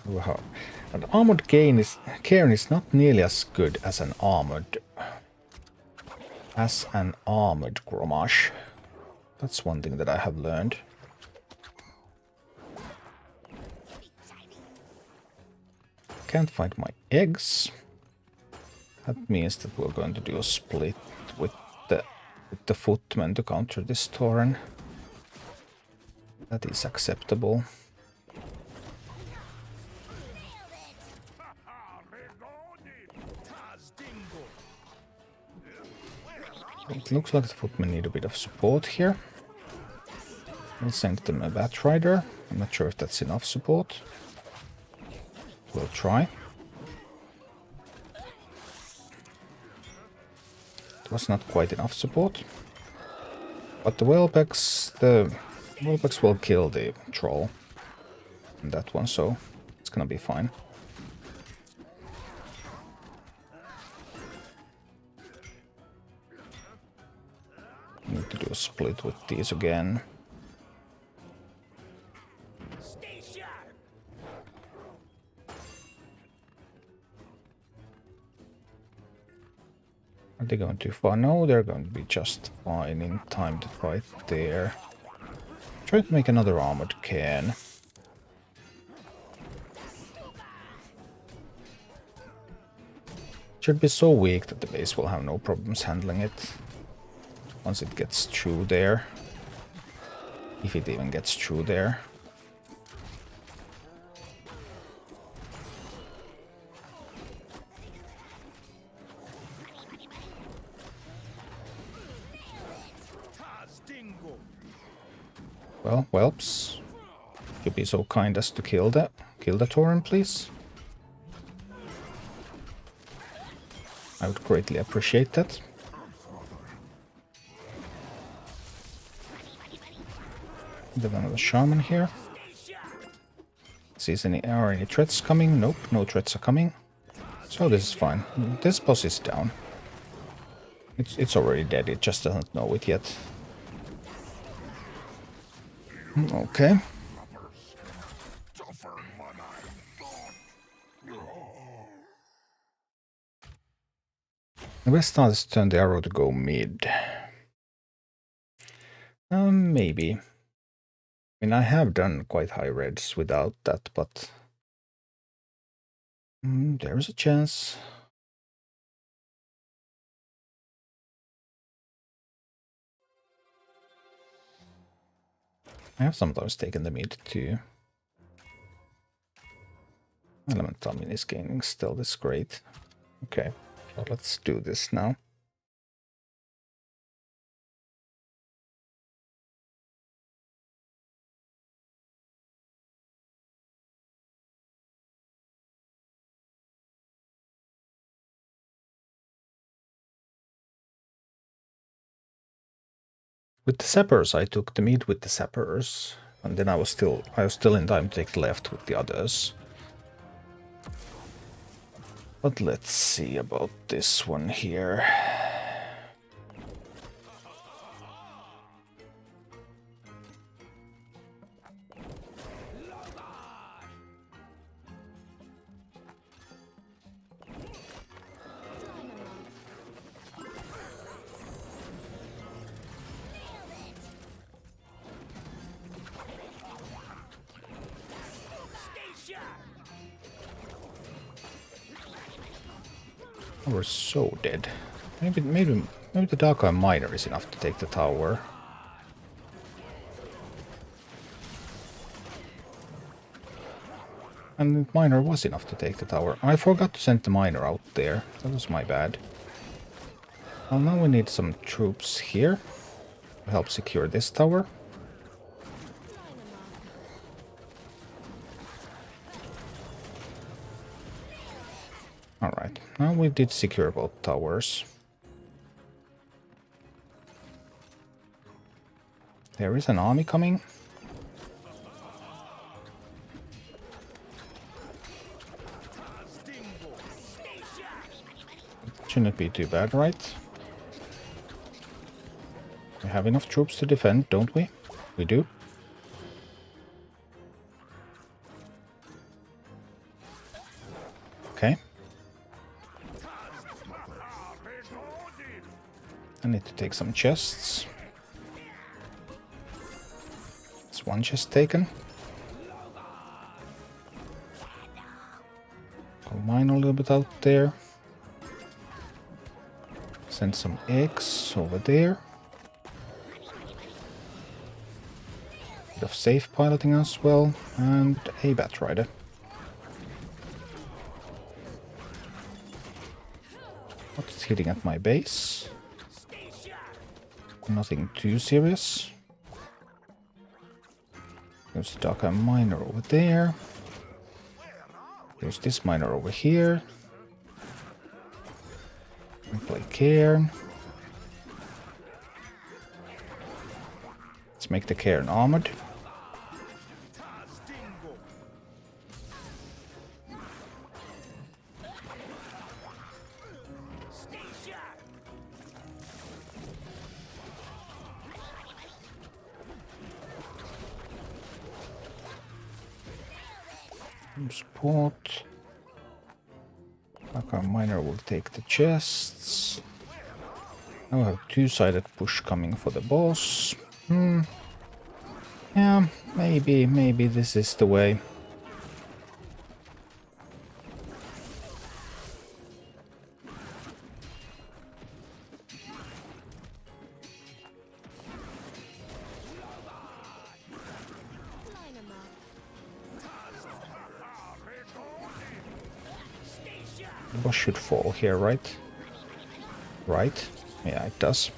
Wow. An armored cairn is not nearly as good as an armored Grommash. That's one thing that I have learned. Can't find my eggs. That means that we're going to do a split with the footmen to counter this Tauren. That is acceptable. It looks like the footmen need a bit of support here. We'll send them a Batrider. I'm not sure if that's enough support. We'll try. It was not quite enough support. But the Whelpeks will kill the troll. And that one, so it's gonna be fine. Need to do a split with these again. Are they going too far? No, they're going to be just fine in time to fight there. Try to make another armored cairn. Should be so weak that the base will have no problems handling it. Once it gets through there. If it even gets through there. Well, whelps. You'd be so kind as to kill the Tauren, please. I would greatly appreciate that. There's another shaman here. Sees any threats coming? Nope, no threats are coming. So this is fine. This boss is down. It's already dead, it just doesn't know it yet. Okay. The best start is to turn the arrow to go mid. Maybe. I mean, I have done quite high reds without that, but there's a chance. I have sometimes taken the mid too. Elemental minis gaining still is great. Okay, so let's do this now. With the sappers, I took the mid with the sappers, and then I was still in time to take the left with the others. But let's see about this one here. We're so dead. Maybe the Dark Eye Miner is enough to take the tower. And the miner was enough to take the tower. I forgot to send the miner out there. That was my bad. Well, now we need some troops here to help secure this tower. Alright, now we did secure both towers. There is an army coming. Shouldn't be too bad, right? We have enough troops to defend, don't we? We do. Okay. I need to take some chests. It's one chest taken. Go mine a little bit out there. Send some eggs over there. Bit of safe piloting as well. And a bat rider. What's hitting at my base? Nothing too serious. There's the Dark Eye Miner over there. There's this miner over here. Play Cairn. Let's make the Cairn armored. Support. Dark Eye Miner will take the chests. Now we have two-sided push coming for the boss. Yeah, maybe this is the way. The boss should fall here, right? Right? Yeah, it does.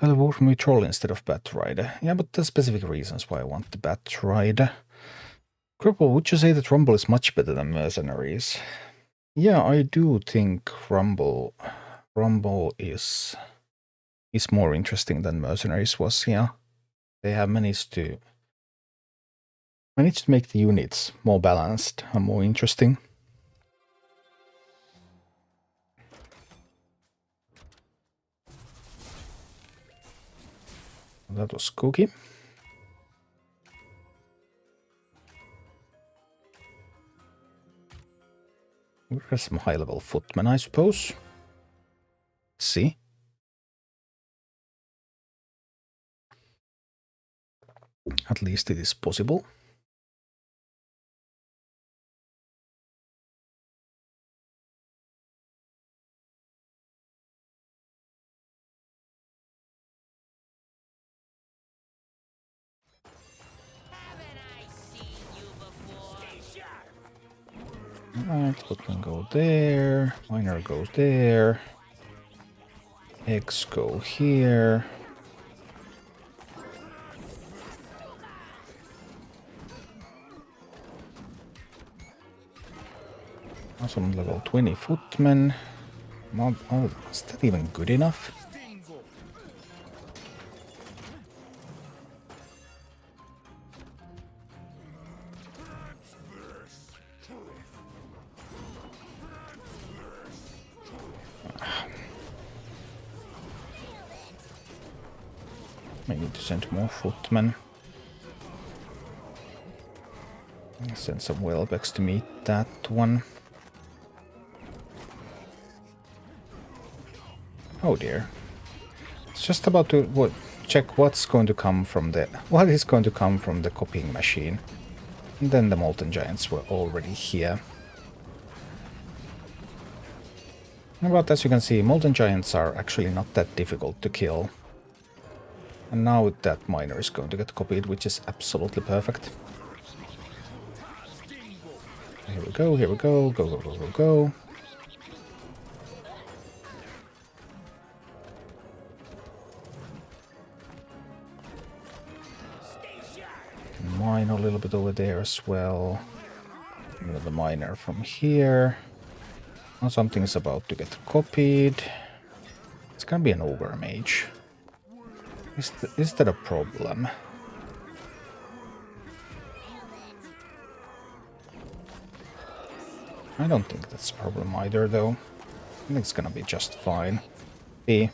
Well, vote for me troll instead of Bat Rider. Yeah, but there's specific reasons why I want the Bat Rider. Cripple, would you say that Rumble is much better than Mercenaries? Yeah, I do think Rumble is more interesting than Mercenaries was, yeah. They have managed to make the units more balanced and more interesting. That was Cookie. We have some high-level footmen, I suppose. Let's see. At least it is possible. Alright, footman go there, miner goes there, eggs go here. Some level 20 footmen. Not, oh, is that even good enough? I need to send more footmen. Send some Welbecks to meet that one. Oh dear. It's just about to check what's going to come from what is going to come from the copying machine. And then the Molten Giants were already here. But as you can see, Molten Giants are actually not that difficult to kill. And now that miner is going to get copied, which is absolutely perfect. Here we go, here we go, go, go, go, go, go. Mine a little bit over there as well. Another miner from here. Now something is about to get copied. It's gonna be an ogre mage. Is that a problem? I don't think that's a problem either, though. I think it's gonna be just fine. See,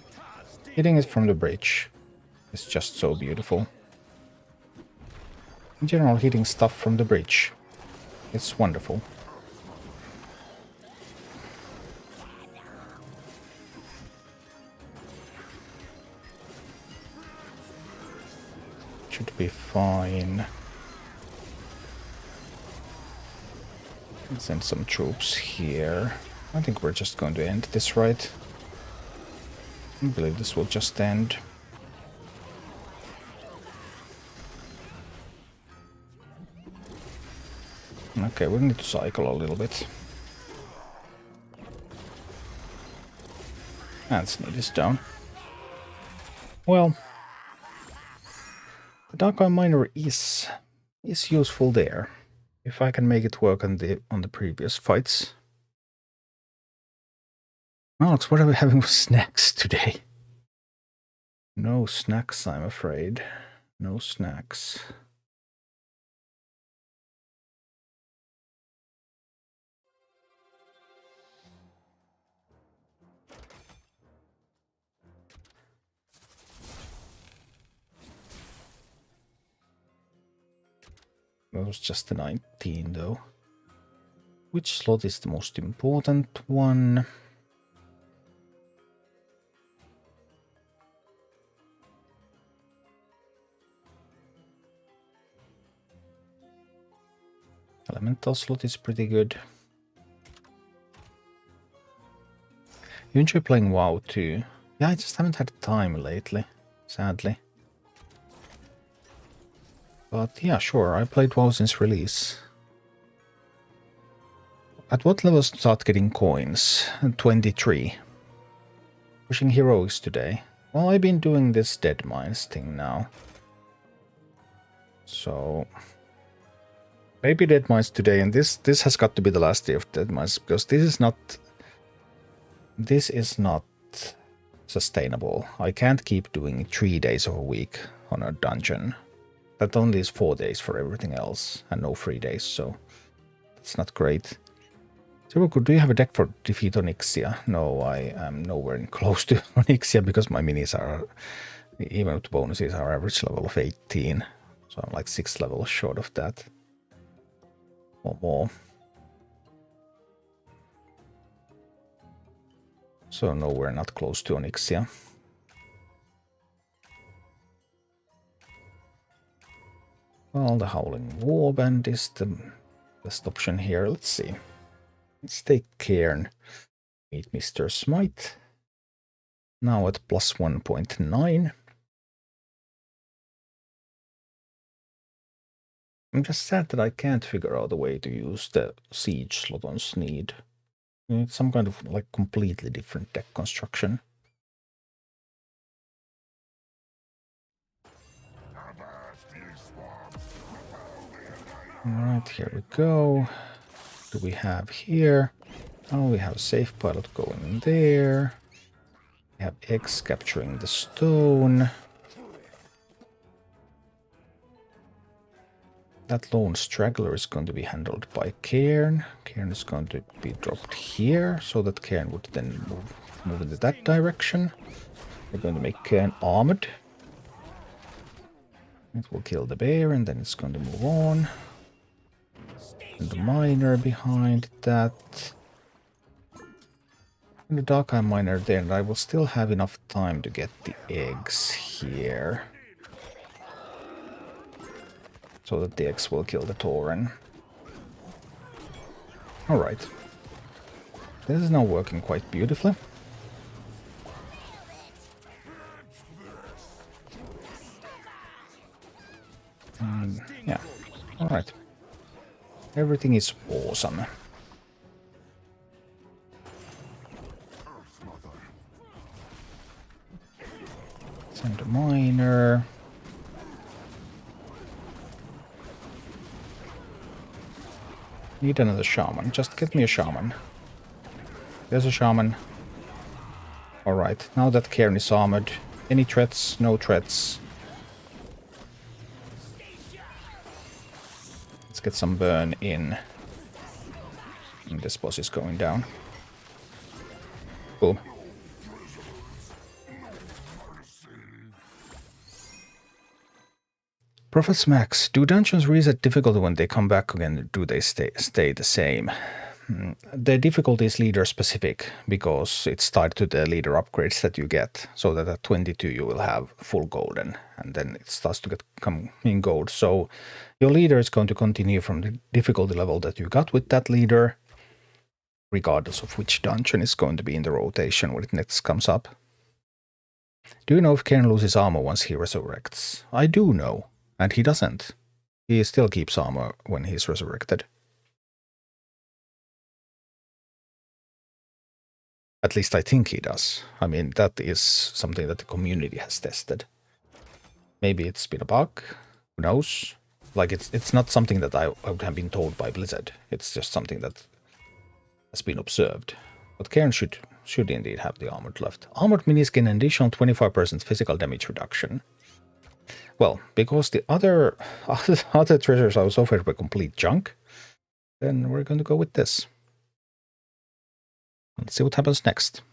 hitting it from the bridge is just so beautiful. In general, hitting stuff from the bridge, it's wonderful. Should be fine. Send some troops here. I think we're just going to end this, right? I believe this will just end. Okay, we need to cycle a little bit. And Sneed is down. Well, the Dark Eye Miner is useful there. If I can make it work on the previous fights. Alex, what are we having for snacks today? No snacks, I'm afraid. No snacks. That was just the 19, though. Which slot is the most important one? Elemental slot is pretty good. You enjoy playing WoW too? Yeah, I just haven't had time lately, sadly. But yeah, sure, I played WoW since release. At what level start getting coins? 23. Pushing heroics today. Well, I've been doing this Dead Mines thing now. So maybe Dead Mines today, and this has got to be the last day of Dead Mines, because this is not sustainable. I can't keep doing 3 days of a week on a dungeon. That only is 4 days for everything else, and no 3 days, so that's not great. Zeroku, do you have a deck for defeat Onyxia? No, I am nowhere close to Onyxia, because my minis are, even with bonuses, are average level of 18. So I'm like 6 levels short of that. Or more. So no, we're not close to Onyxia. Well, the Howling Warband is the best option here. Let's see. Let's take Cairn. Meet Mr. Smite. Now at plus 1.9. I'm just sad that I can't figure out a way to use the siege slot on Sneed. It's some kind of like completely different deck construction. Alright, here we go. What do we have here? Oh, we have Safe Pilot going there. We have X capturing the stone. That lone straggler is going to be handled by Cairn. Cairn is going to be dropped here, so that Cairn would then move into that direction. We're going to make Cairn armored. It will kill the bear, and then it's going to move on. And the miner behind that. And the Dark Eye miner there, and I will still have enough time to get the eggs here. So that the eggs will kill the Tauren. Alright. This is now working quite beautifully. Yeah, alright. Everything is awesome. Send a miner. Need another shaman. Just get me a shaman. There's a shaman. Alright, now that Cairn is armored. Any threats? No threats. Let's get some burn in. And this boss is going down. Boom. Prophet's Max, do dungeons reset difficulty when they come back again, or do they stay the same? The difficulty is leader specific, because it's tied to the leader upgrades that you get, so that at 22 you will have full golden, and then it starts to come in gold. So your leader is going to continue from the difficulty level that you got with that leader, regardless of which dungeon is going to be in the rotation when it next comes up. Do you know if Cairn loses armor once he resurrects? I do know. And he doesn't. He still keeps armor when he's resurrected. At least I think he does. I mean, that is something that the community has tested. Maybe it's been a bug. Who knows? Like, it's not something that I would have been told by Blizzard. It's just something that has been observed. But Cairn should indeed have the armored left. Armored minis gain an additional 25% physical damage reduction. Well, because the other treasures I was offered were complete junk, then we're going to go with this. Let's see what happens next.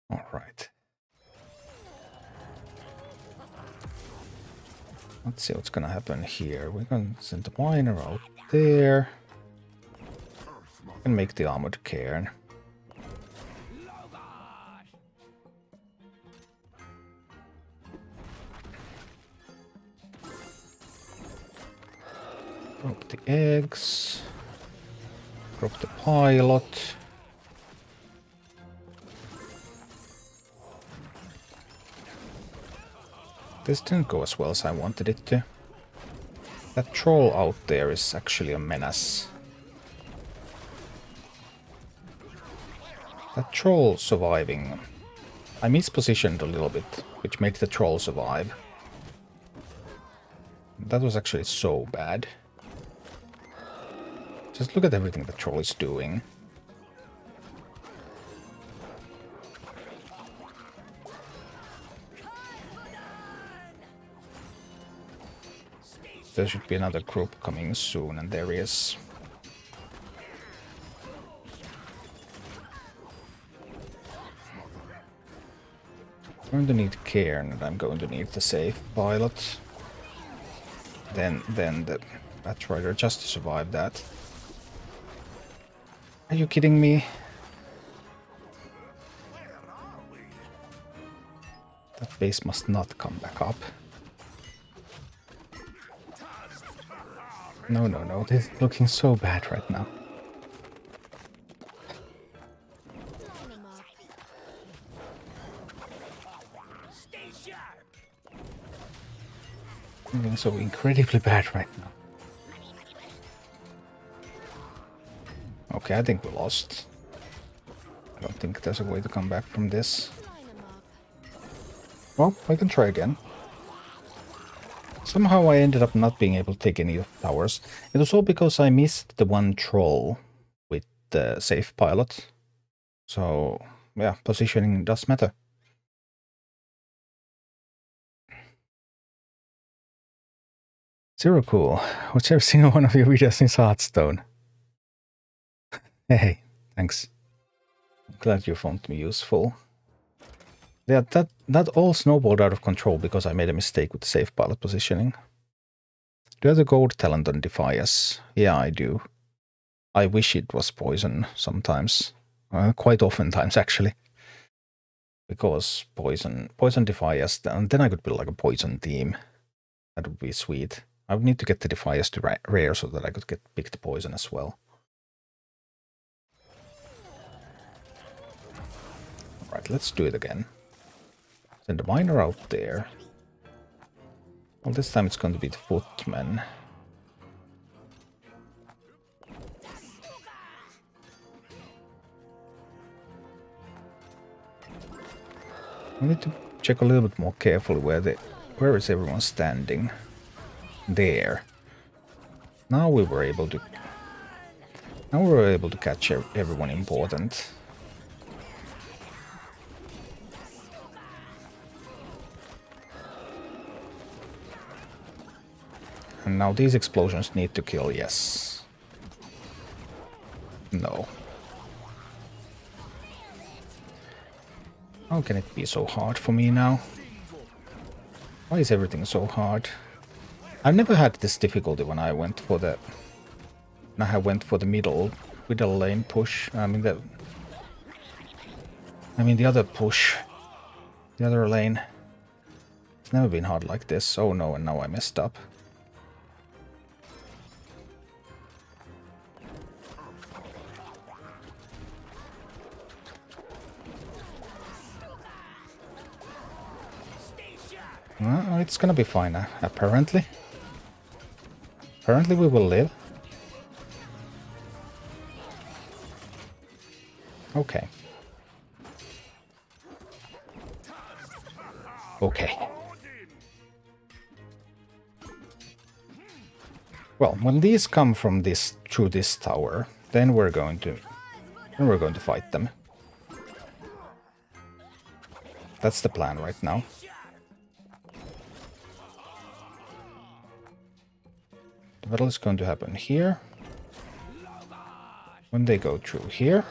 All right. Let's see what's going to happen here. We're going to send the miner out there. And make the armored Cairn. Drop the eggs. Drop the pilot. This didn't go as well as I wanted it to. That troll out there is actually a menace. That troll surviving. I mispositioned a little bit, which made the troll survive. That was actually so bad. Just look at everything the troll is doing. There should be another group coming soon, and there is. I'm going to need Cairn, and I'm going to need the safe pilot. than the Batrider just to survive that. Are you kidding me? That base must not come back up. No, no, no. This is looking so bad right now. Looking so incredibly bad right now. Okay, I think we lost. I don't think there's a way to come back from this. Well, I can try again. Somehow I ended up not being able to take any of the towers. It was all because I missed the one troll with the safe pilot. So, yeah, positioning does matter. Zero Cool. Watch every single one of your videos in Hearthstone. Hey, thanks. I'm glad you found me useful. Yeah, that all snowballed out of control because I made a mistake with the safe pilot positioning. Do you have the gold talent on Defias? Yeah, I do. I wish it was poison sometimes. Quite oftentimes, actually. Because poison Defias, and then I could build like a poison team. That would be sweet. I would need to get the Defias to rare so that I could pick the poison as well. Alright, let's do it again. Send the miner out there. Well, this time it's going to be the footmen. I need to check a little bit more carefully where is everyone standing. There. Now we were able to catch everyone important. And now these explosions need to kill, yes. No. How can it be so hard for me now? Why is everything so hard? I've never had this difficulty when I went for the middle lane push. I mean the other push. The other lane. It's never been hard like this. Oh no, and now I messed up. Well, it's gonna be fine, apparently. Apparently we will live. Okay. Okay. Well, when these come from through this tower, then we're going to fight them. That's the plan right now. The battle is going to happen here. When they go through here.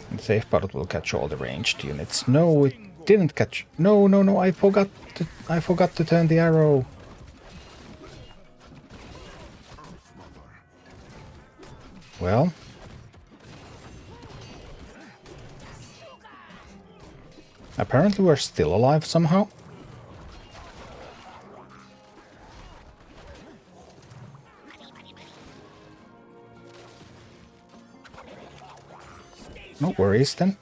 And the safe pilot will catch all the ranged units. No, it didn't catch. No, no, no, I forgot to turn the arrow. Well. Apparently we're still alive somehow. No worries then.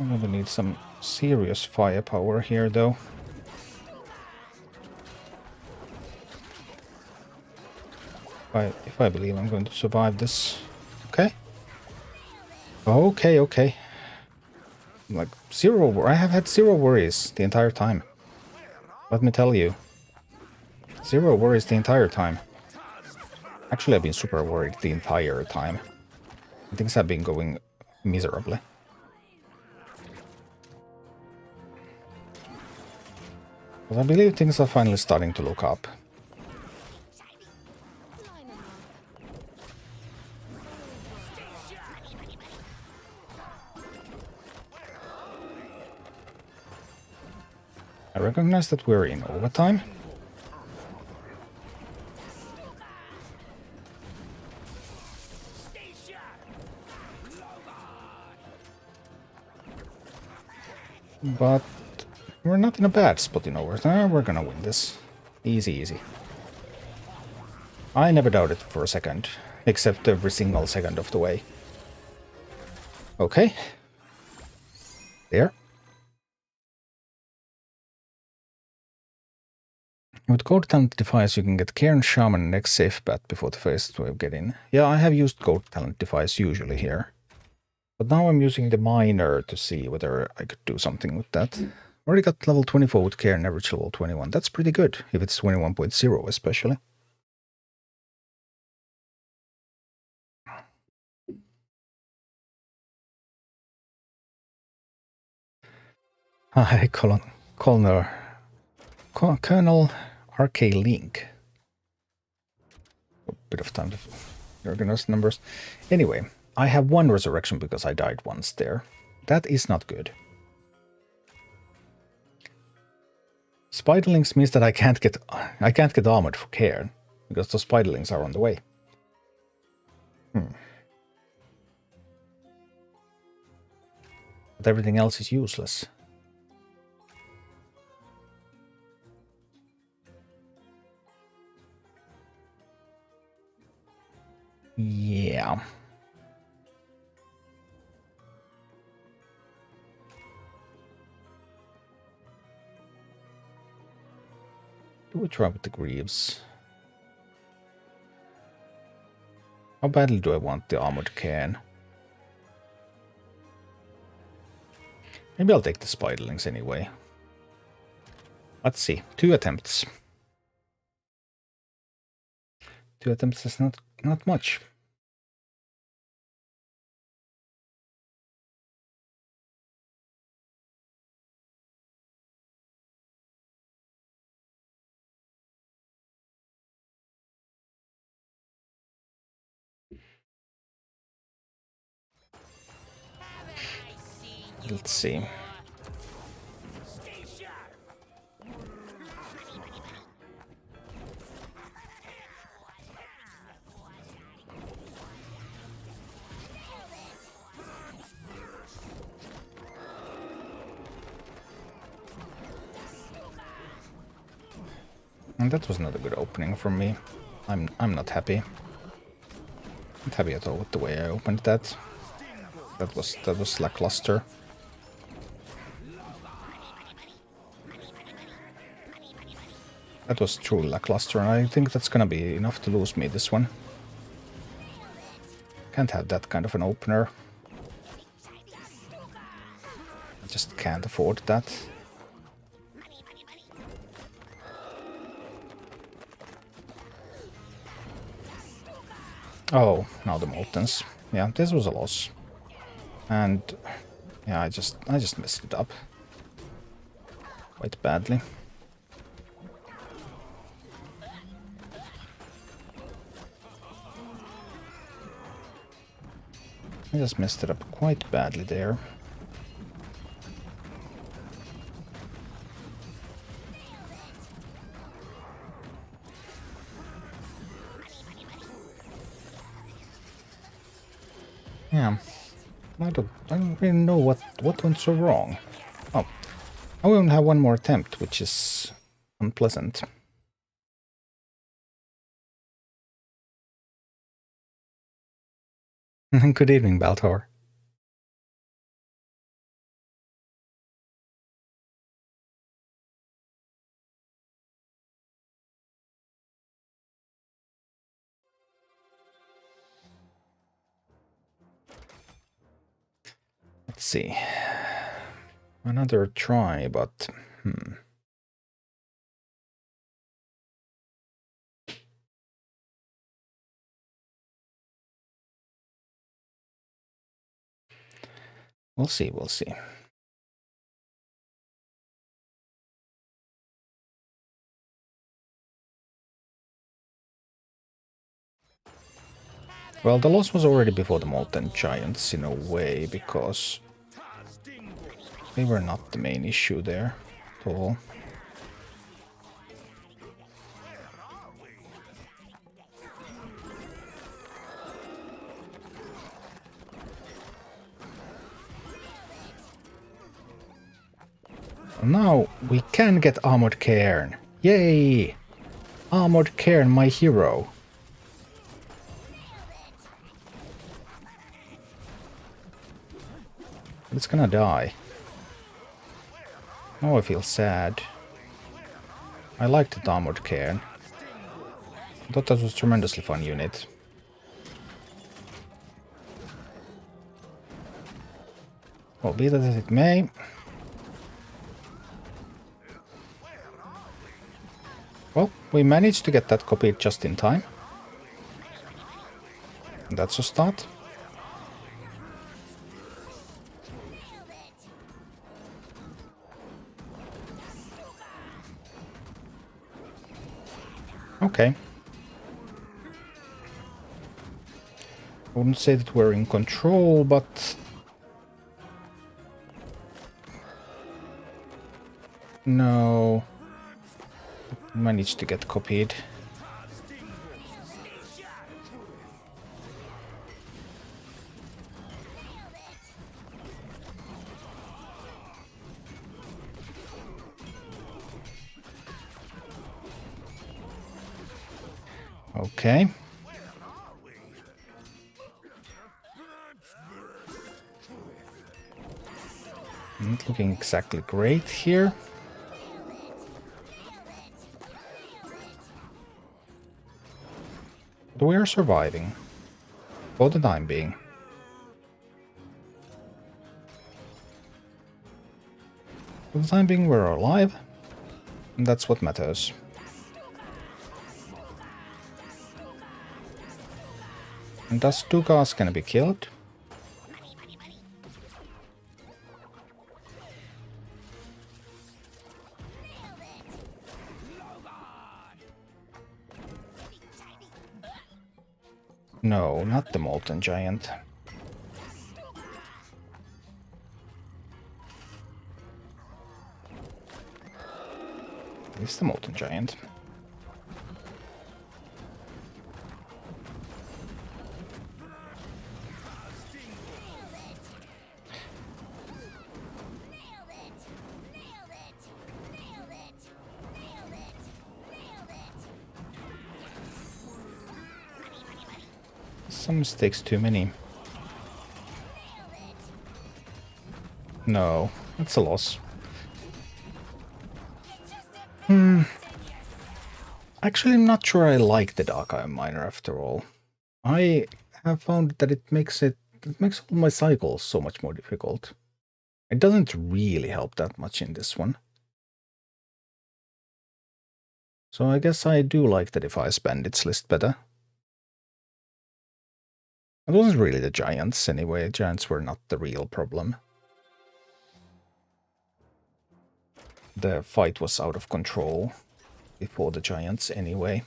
I'm gonna need some serious firepower here though. If I believe I'm going to survive this. Okay. Okay, okay. Like, I have had zero worries the entire time. Let me tell you. Zero worries the entire time. Actually, I've been super worried the entire time. Things have been going miserably. But I believe things are finally starting to look up. I recognize that we're in overtime. But we're not in a bad spot in overtime. We're gonna win this. Easy, easy. I never doubted for a second, except every single second of the way. Okay. There. With Gold Talent Device, you can get Cairn Shaman next safe bet before the first wave get in. Yeah, I have used Gold Talent Device usually here. But now I'm using the Miner to see whether I could do something with that. Already got level 24 with Cairn, average level 21. That's pretty good, if it's 21.0 especially. Hi, Colonel RK Link. A bit of time to organize numbers. Anyway, I have one resurrection because I died once there. That is not good. Spiderlings means that I can't get armored for Cairn because the spiderlings are on the way. But everything else is useless. Yeah. Do we try with the Greaves? How badly do I want the armored Cairn? Maybe I'll take the spiderlings anyway. Let's see. 2 attempts. 2 attempts is not much. Let's see. And that was not a good opening from me. I'm not happy. Not happy at all with the way I opened that. That was lackluster. That was truly lackluster, and I think that's gonna be enough to lose me this one. Can't have that kind of an opener. I just can't afford that. Oh, now the Moltens. Yeah, this was a loss. And yeah, I just messed it up. Quite badly. I just messed it up quite badly there. Yeah. I don't really know what went so wrong. Oh. I will have one more attempt, which is unpleasant. Good evening, Baltor. Let's see. Another try, but we'll see, we'll see. Well, the loss was already before the Molten Giants in a way, because they were not the main issue there at all. Now we can get Armored Cairn. Yay! Armored Cairn, my hero. It's gonna die. Oh, I feel sad. I liked the Armored Cairn. I thought that was a tremendously fun unit. Well, be that as it may. Well, we managed to get that copied just in time. That's a start. Okay. I wouldn't say that we're in control, but... No. Managed to get copied. Okay. Not looking exactly great here. But we are surviving. For the time being. For the time being, we're alive. And that's what matters. And thus Dugas can be killed. No, not the Molten Giant. It's the Molten Giant. Some mistakes too many. No, that's a loss. Actually, I'm not sure I like the Dark Iron Miner after all. I have found that it makes all my cycles so much more difficult. It doesn't really help that much in this one. So I guess I do like the Defiance Bandits list better. It wasn't really the Giants anyway. Giants were not the real problem. The fight was out of control before the Giants anyway.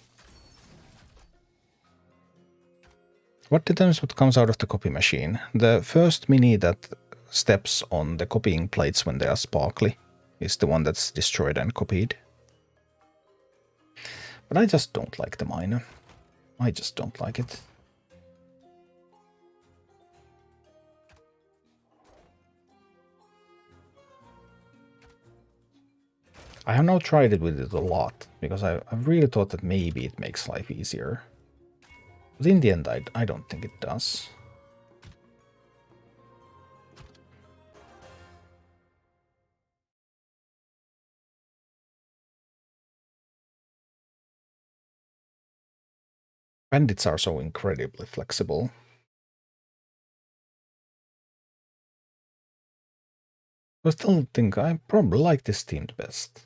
What determines what comes out of the copy machine? The first mini that steps on the copying plates when they are sparkly is the one that's destroyed and copied. But I just don't like the miner. I just don't like it. I have now tried it with it a lot, because I've really thought that maybe it makes life easier. But in the end, I don't think it does. Bandits are so incredibly flexible. I still think I probably like this team the best.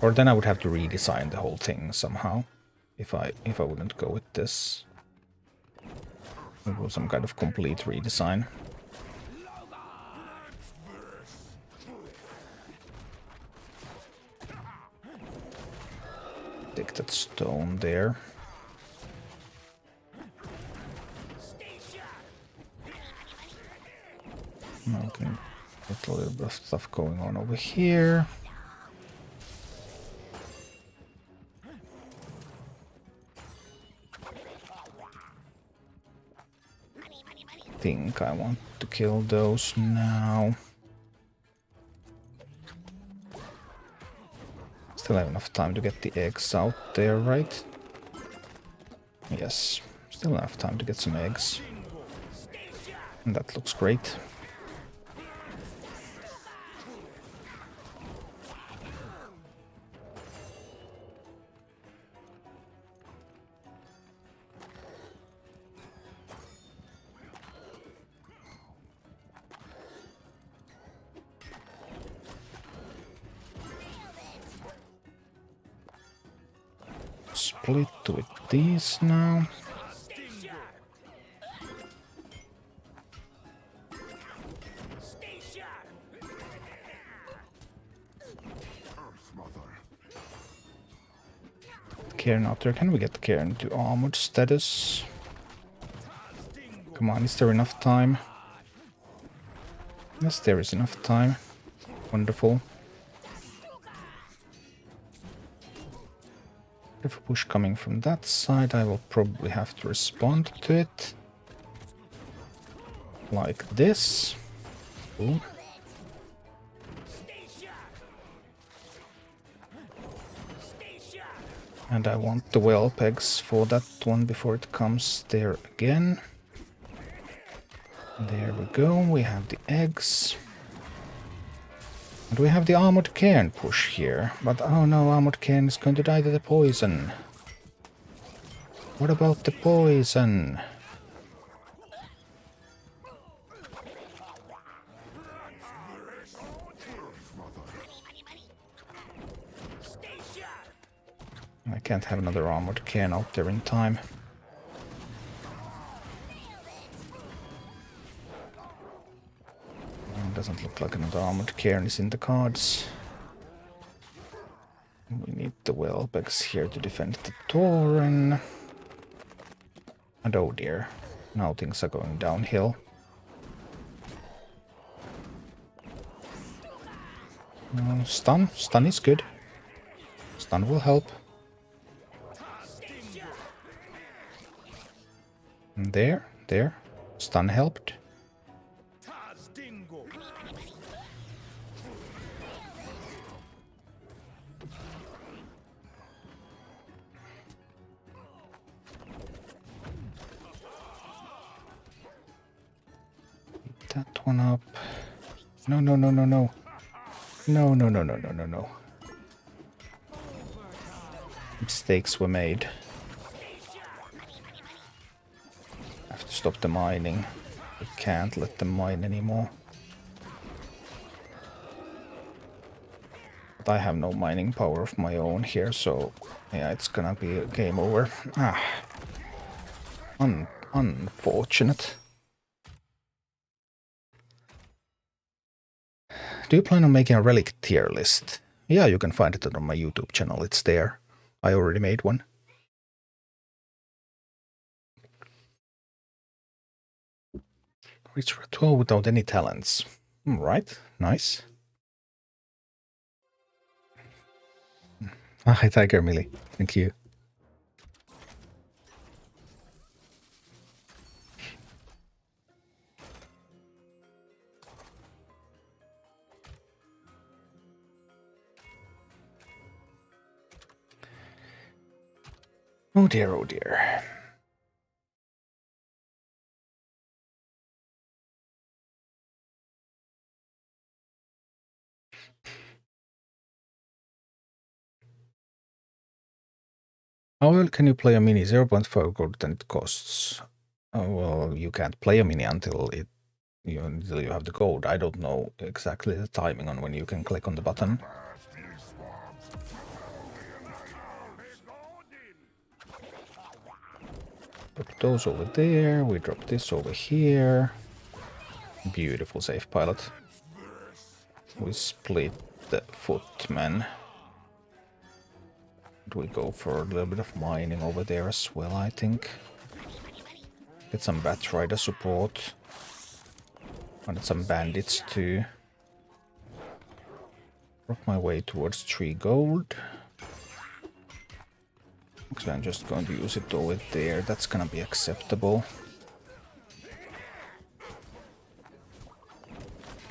Or then I would have to redesign the whole thing somehow, if I wouldn't go with this. It was some kind of complete redesign. Take that stone there. Now we can get a little bit of stuff going on over here. I think I want to kill those now. Still have enough time to get the eggs out there, right? Yes, still enough time to get some eggs. And that looks great. Split with these now. Cairn out there. Can we get the Cairn to armored status? Come on, is there enough time? Yes, there is enough time. Wonderful. If a push coming from that side, I will probably have to respond to it. Like this. Ooh. And I want the well pegs for that one before it comes there again. There we go, we have the eggs. And we have the armored cairn push here. But oh no, armored cairn is going to die to the poison. What about the poison? I can't have another armored cairn out there in time. Doesn't look like another armored cairn is in the cards. We need the wellbacks here to defend the Tauren. And oh dear, now things are going downhill. Stun is good. Stun will help. And there, stun helped. That one up. No. No. Mistakes were made. I have to stop the mining. We can't let them mine anymore. But I have no mining power of my own here, so yeah, it's gonna be a game over. Unfortunate. Do you plan on making a relic tier list? Yeah, you can find it on my YouTube channel, it's there. I already made one. Reach 12 without any talents. Right, nice. Hi, Tiger Millie. Thank you. Oh dear, oh dear. How well can you play a mini? 0.5 gold than it costs. Oh, well, you can't play a mini until you have the gold. I don't know exactly the timing on when you can click on the button. Put those over there. We drop this over here. Beautiful safe pilot. We split the footmen. We go for a little bit of mining over there as well, I think. Get some Bat Rider support. And some bandits too. Work my way towards 3 gold. Actually, I'm just going to use it over there. That's gonna be acceptable.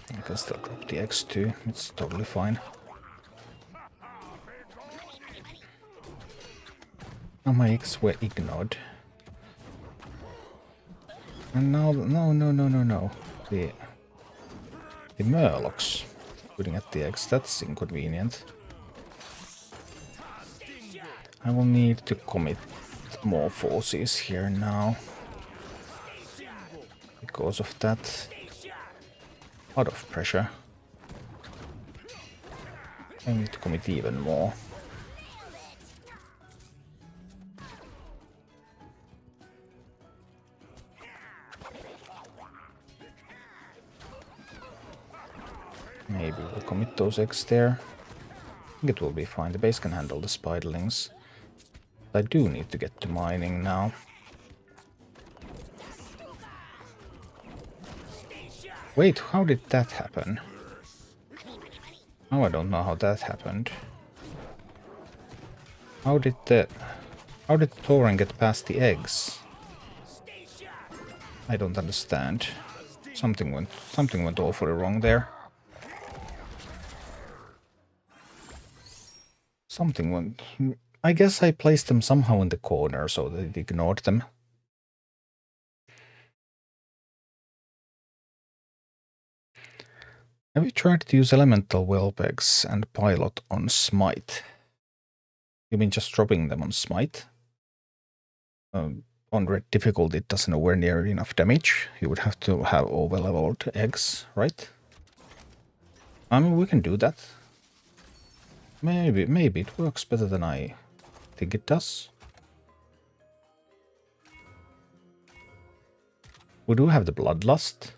I can still drop the eggs too. It's totally fine. Oh, my eggs were ignored. And now, no. The Murlocs shooting at the eggs. That's inconvenient. I will need to commit more forces here now. Because of that. Out of pressure. I need to commit even more. Maybe we'll commit those eggs there. I think it will be fine. The base can handle the spiderlings. I do need to get to mining now. Wait, how did that happen? Now I don't know how that happened. How did the Tauren get past the eggs? I don't understand. Something went awfully wrong there. Something went... I guess I placed them somehow in the corner so that it ignored them. Have you tried to use elemental whelpegs and pilot on smite? You mean just dropping them on smite? On red difficulty it does nowhere near enough damage. You would have to have over-leveled eggs, right? I mean, we can do that. Maybe it works better than I think it does. We do have the Bloodlust.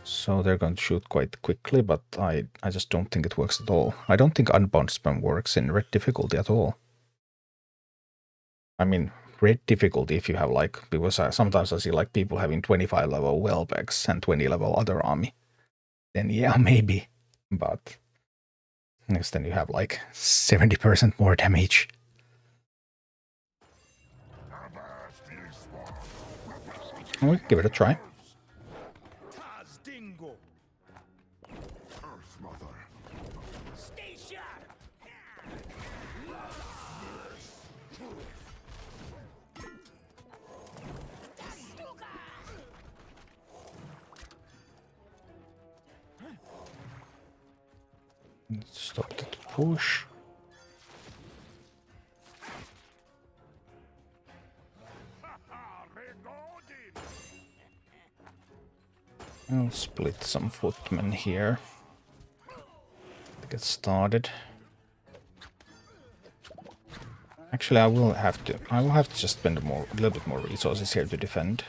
So they're going to shoot quite quickly, but I just don't think it works at all. I don't think Unbound Spam works in red difficulty at all. I mean, red difficulty if you have like, because sometimes I see like people having 25 level Whelpegs and 20 level other army. Then yeah, maybe. But next then you have like 70% more damage. And we can give it a try. Stop that push. I'll split some footmen here to get started. Actually, I will have to just spend a little bit more resources here to defend.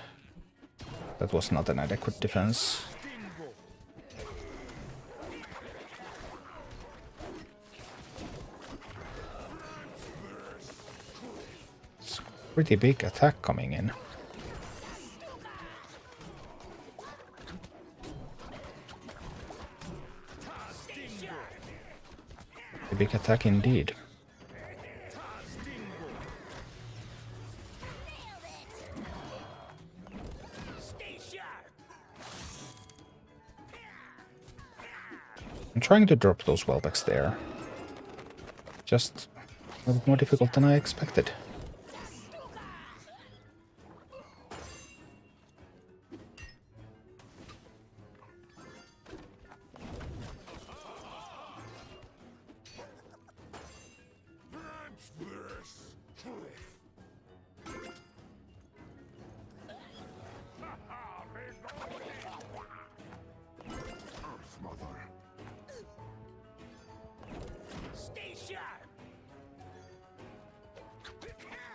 That was not an adequate defense. Pretty big attack coming in. A big attack indeed. I'm trying to drop those wellbacks there. Just a bit more difficult than I expected.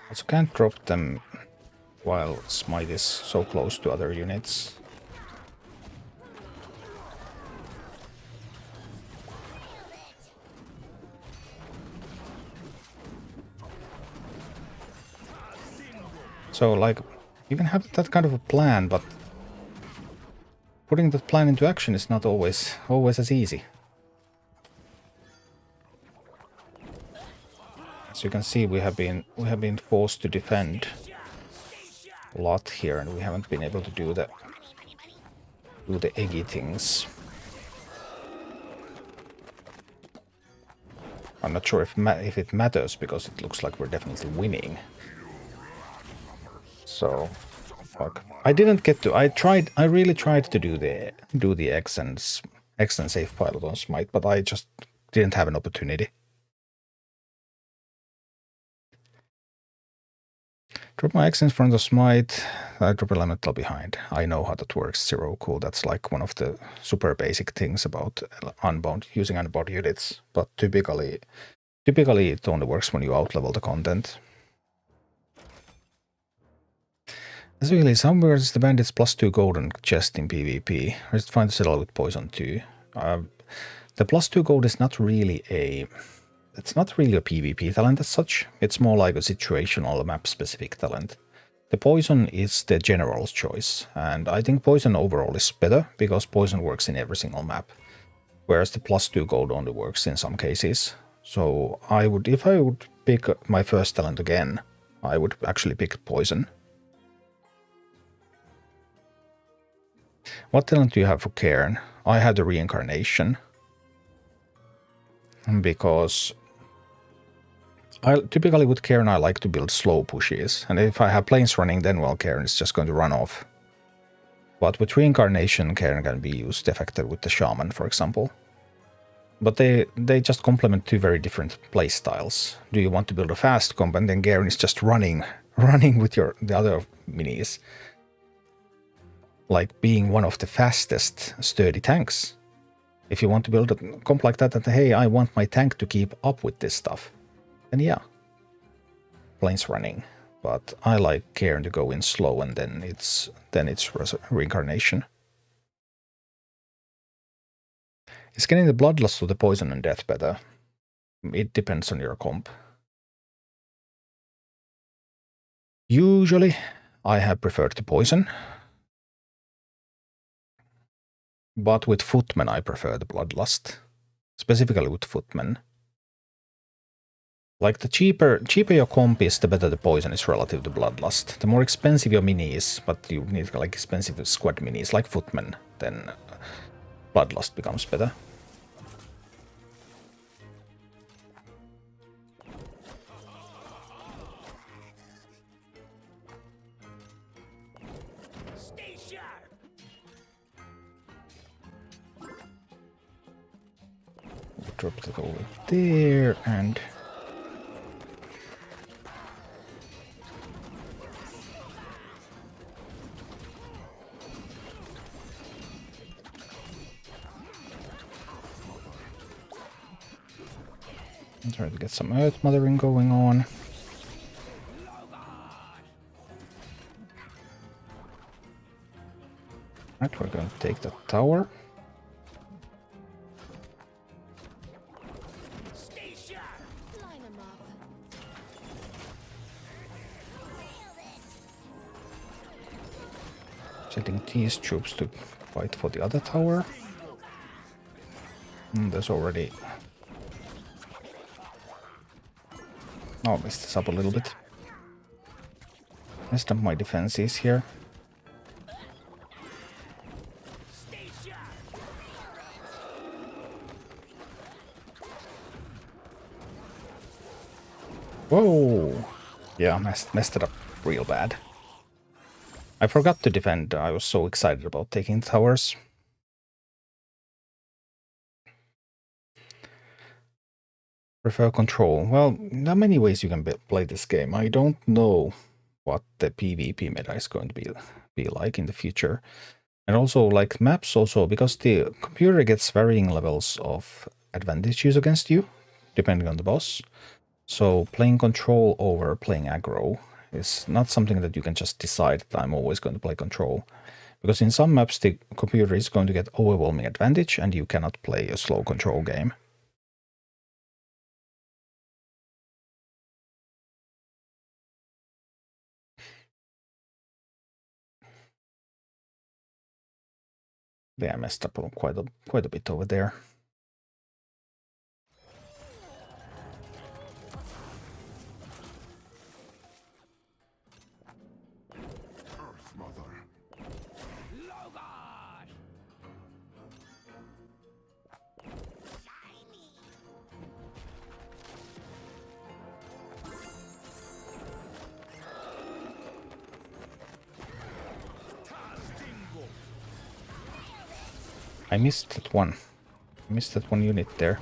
Also can't drop them while Smite is so close to other units. So, like, you can have that kind of a plan, but putting that plan into action is not always as easy. As you can see, we have been forced to defend a lot here, and we haven't been able to do the eggy things. I'm not sure if it matters, because it looks like we're definitely winning. So, fuck. I didn't get to. I really tried to do the X and safe pilot on Smite, but I just didn't have an opportunity. Drop my X in front of Smite. I drop elemental behind. I know how that works. Zero cool. That's like one of the super basic things about using unbound units. But typically it only works when you outlevel the content. As really, somewhere is the bandits +2 golden chest in PvP. I just find to settle with poison too. The +2 gold is not really it's not really a PvP talent as such. It's more like a situational map-specific talent. The poison is the general's choice, and I think poison overall is better because poison works in every single map, whereas the +2 gold only works in some cases. So if I would pick my first talent again, I would actually pick poison. What talent do you have for Cairn? I had the reincarnation, because typically with Cairn I like to build slow pushes, and if I have planes running, then well, Cairn is just going to run off. But with reincarnation, Cairn can be used effectively with the shaman, for example. But they just complement two very different playstyles. Do you want to build a fast comp, and then Cairn is just running with the other minis, like being one of the fastest sturdy tanks. If you want to build a comp like that, hey, I want my tank to keep up with this stuff, then yeah, planes running. But I like Cairn to go in slow, and then it's reincarnation. Is getting the bloodlust to the poison and death better? It depends on your comp. Usually, I have preferred the poison. But with footmen, I prefer the bloodlust. Specifically with footmen. Like, the cheaper your comp is, the better the poison is relative to bloodlust. The more expensive your mini is, but you need like expensive squad minis like footmen, then bloodlust becomes better. Drop that over there, and try to get some earth mothering going on. Right, we're going to take the tower. Setting these troops to fight for the other tower. There's already... Oh, messed this up a little bit. Messed up my defenses here. Whoa! Yeah, messed it up real bad. I forgot to defend. I was so excited about taking the towers. Prefer control. Well, there are many ways you can play this game. I don't know what the PvP meta is going to be like in the future. And also, like, maps also, because the computer gets varying levels of advantages against you, depending on the boss. So playing control over playing aggro is not something that you can just decide that I'm always going to play control. Because in some maps, the computer is going to get overwhelming advantage, and you cannot play a slow control game. Yeah, I messed up quite a bit over there. I missed that one. I missed that one unit there.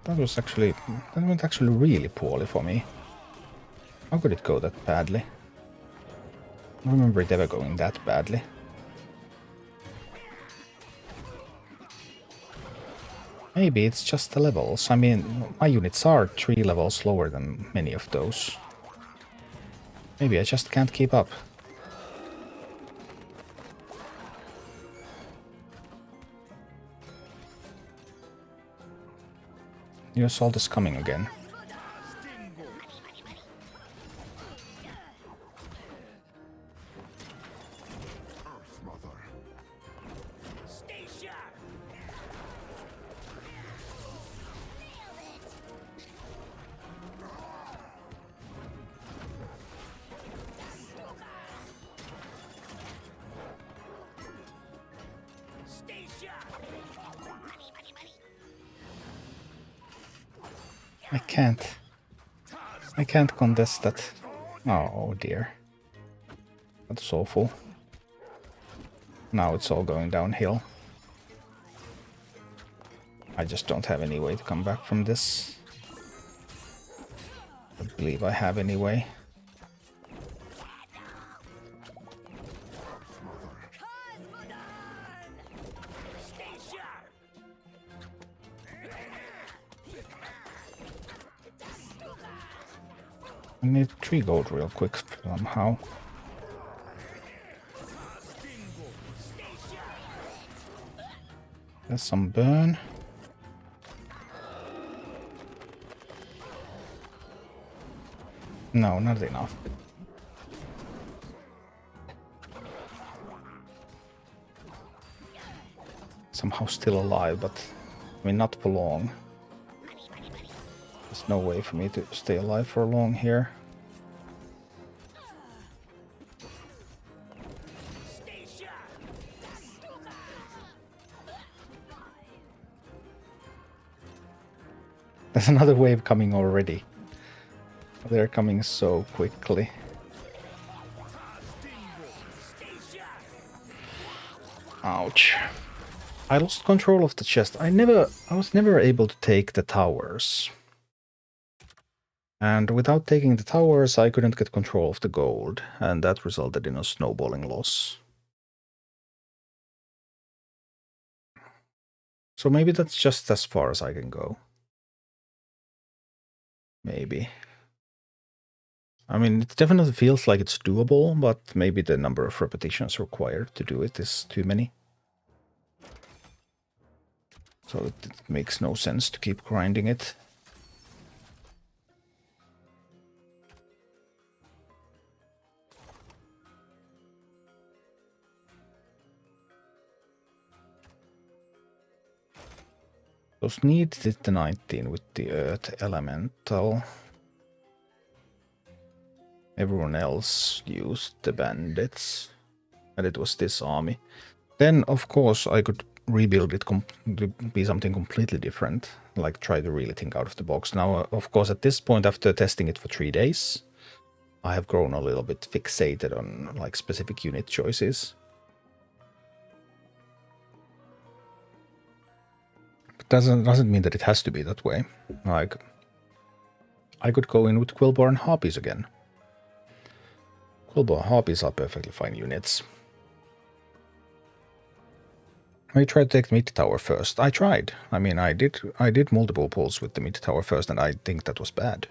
That went actually really poorly for me. How could it go that badly? I don't remember it ever going that badly. Maybe it's just the levels. I mean, my units are 3 levels lower than many of those. Maybe I just can't keep up. New assault is coming again. I can't contest that. Oh dear. That's awful. Now it's all going downhill. I just don't have any way to come back from this. I believe I have any way. I need 3 gold real quick somehow. There's some burn. No, not enough. Somehow still alive, but I mean not for long. There's no way for me to stay alive for long here. There's another wave coming already. They're coming so quickly. Ouch. I lost control of the chest. I was never able to take the towers. And without taking the towers, I couldn't get control of the gold, and that resulted in a snowballing loss. So maybe that's just as far as I can go. Maybe. I mean, it definitely feels like it's doable, but maybe the number of repetitions required to do it is too many. So it makes no sense to keep grinding it. Those needs did the 19 with the Earth Elemental. Everyone else used the bandits. And it was this army. Then, of course, I could rebuild it to be something completely different. Like, try to really think out of the box. Now, of course, at this point, after testing it for 3 days, I have grown a little bit fixated on, like, specific unit choices. Doesn't mean that it has to be that way. Like, I could go in with Quillborn Harpies again. Quillborn Harpies are perfectly fine units. I tried to take the mid tower first. I tried. I mean, I did multiple pulls with the mid tower first, and I think that was bad.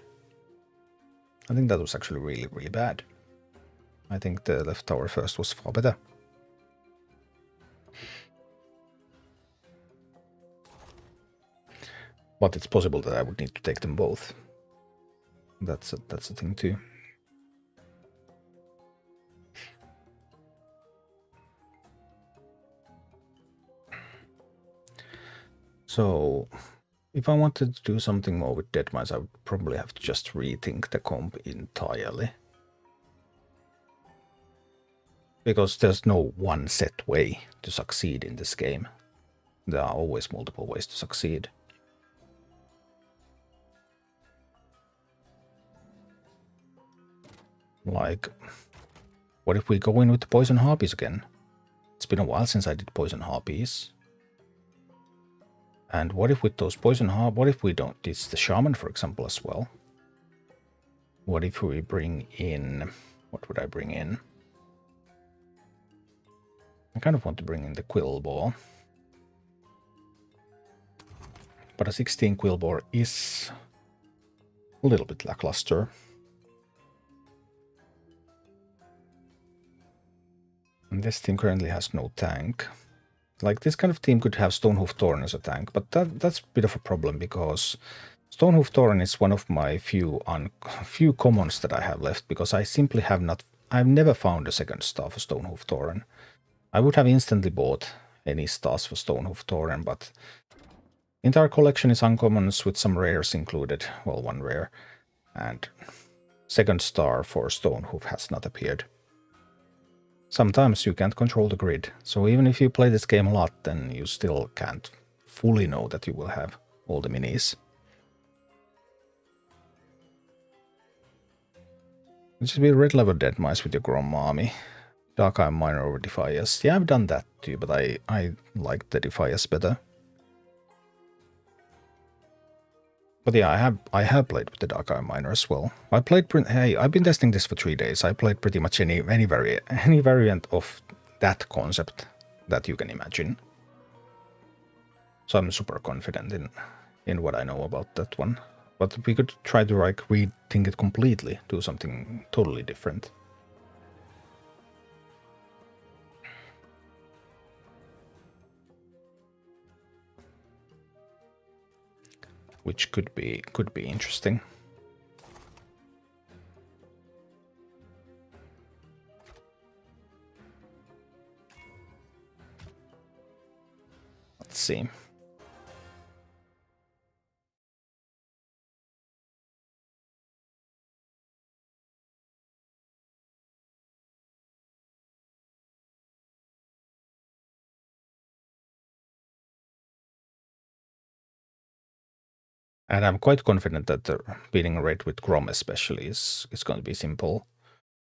I think that was actually really, really bad. I think the left tower first was far better. But it's possible that I would need to take them both. That's a thing too. So if I wanted to do something more with Deadmines, I would probably have to just rethink the comp entirely. Because there's no one set way to succeed in this game. There are always multiple ways to succeed. Like, what if we go in with the Poison Harpies again? It's been a while since I did Poison Harpies. And what if with those what if we don't ditch the Shaman, for example, as well? What if we bring in... What would I bring in? I kind of want to bring in the Quillbore. But a 16 Quillbore is a little bit lackluster. And this team currently has no tank. Like, this kind of team could have Stonehoof Tauren as a tank, but that's a bit of a problem because Stonehoof Tauren is one of my few commons that I have left, because I simply have not... I've never found a second star for Stonehoof Tauren. I would have instantly bought any stars for Stonehoof Tauren, but entire collection is uncommons with some rares included. Well, one rare. And second star for Stonehoof has not appeared. Sometimes you can't control the grid, so even if you play this game a lot, then you still can't fully know that you will have all the minis. Just be red level Deadmines with your Grom army. Dark Eye Miner over Defias. Yeah, I've done that too, but I like the Defias better. But yeah, I have played with the Dark Eye Miner as well. I've been testing this for 3 days. I played pretty much any variant of that concept that you can imagine. So I'm super confident in what I know about that one. But we could try to like rethink it completely, do something totally different. Which could be interesting. Let's see. And I'm quite confident that the beating red with Grom especially is going to be simple.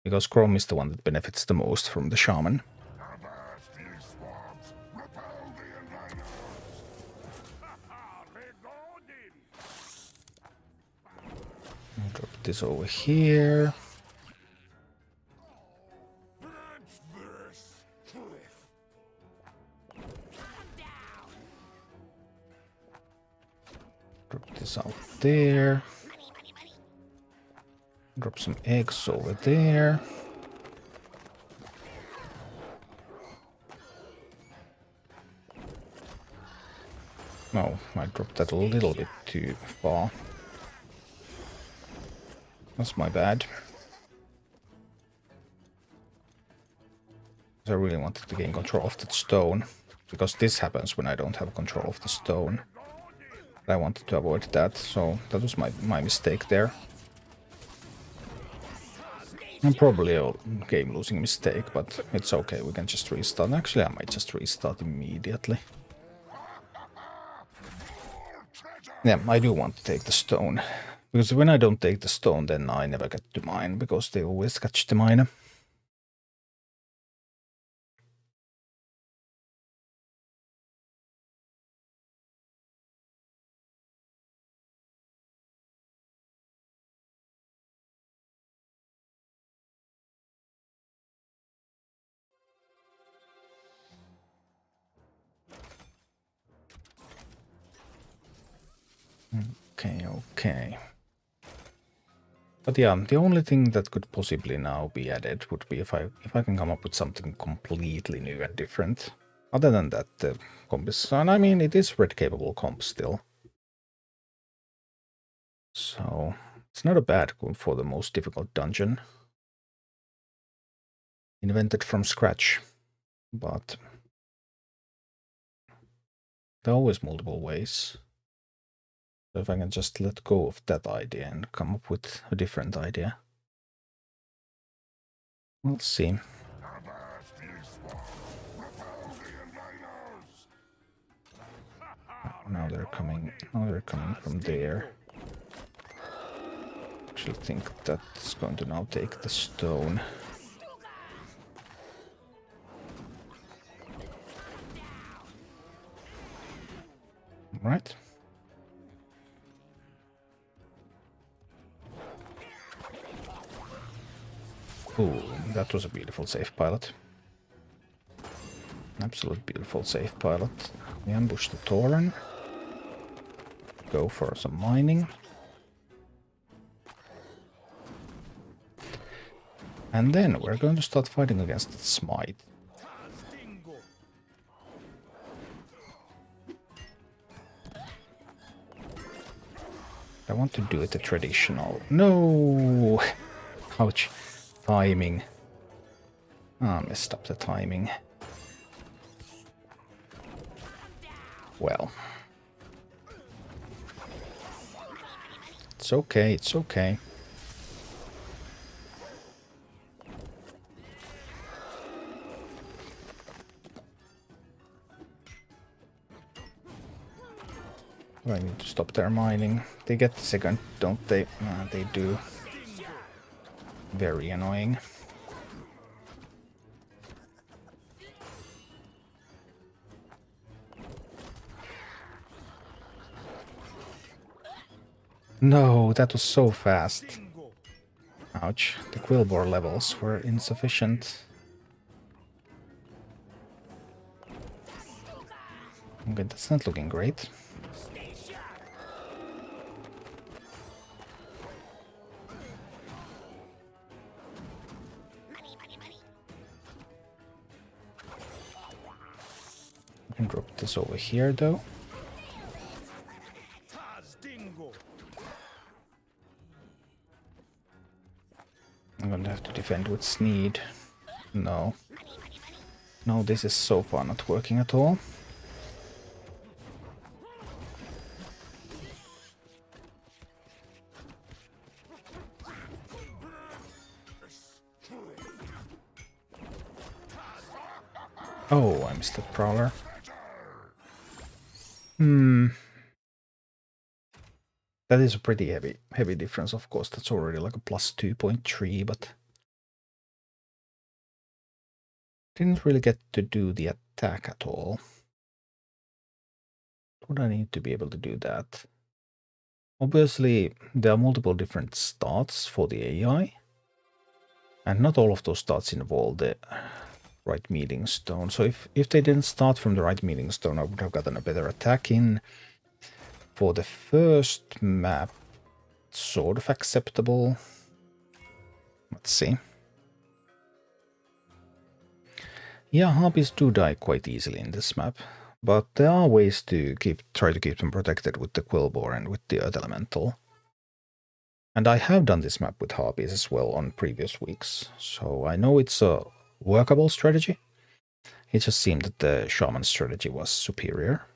Because Grom is the one that benefits the most from the Shaman. Drop this over here. Drop this out there. Drop some eggs over there. No, I dropped that a little bit too far. That's my bad. I really wanted to gain control of that stone, because this happens when I don't have control of the stone. I wanted to avoid that, so that was my mistake there. And probably a game-losing mistake, but it's okay, we can just restart. Actually, I might just restart immediately. Yeah, I do want to take the stone. Because when I don't take the stone, then I never get to mine, because they always catch the mine. Okay. But yeah, the only thing that could possibly now be added would be if I can come up with something completely new and different. Other than that, the comp is, and I mean, it is red capable comp still. So it's not a bad comp for the most difficult dungeon. Invented from scratch, but There are always multiple ways. So if I can just let go of that idea and come up with a different idea. Let's see. Now they're coming from there. Actually think that's going to now take the stone. Right. Ooh, that was a beautiful safe pilot. Absolute beautiful safe pilot. We ambush the Tauren. Go for some mining. And then we're going to start fighting against the Smite. I want to do it the traditional. No! Ouch. Timing. Ah, messed up the timing. Well. It's okay, it's okay. I need to stop their mining. They get the second, don't they? They do. Very annoying. No, that was so fast. Ouch. The Quillbore levels were insufficient. Okay, that's not looking great. I can drop this over here, though. I'm gonna have to defend with Sneed. No. No, this is so far not working at all. Oh, I missed the Prowler. That is a pretty heavy difference, of course. That's already like a plus 2.3, but didn't really get to do the attack at all. Would I need to be able to do that? Obviously, there are multiple different stats for the AI, and not all of those stats involve the right meeting stone. So if they didn't start from the right meeting stone, I would have gotten a better attack in. For the first map, sort of acceptable. Let's see. Yeah, harpies do die quite easily in this map, but there are ways to try to keep them protected with the Quillbore and with the Earth Elemental. And I have done this map with harpies as well on previous weeks, so I know it's a workable strategy. It just seemed that the Shaman strategy was superior.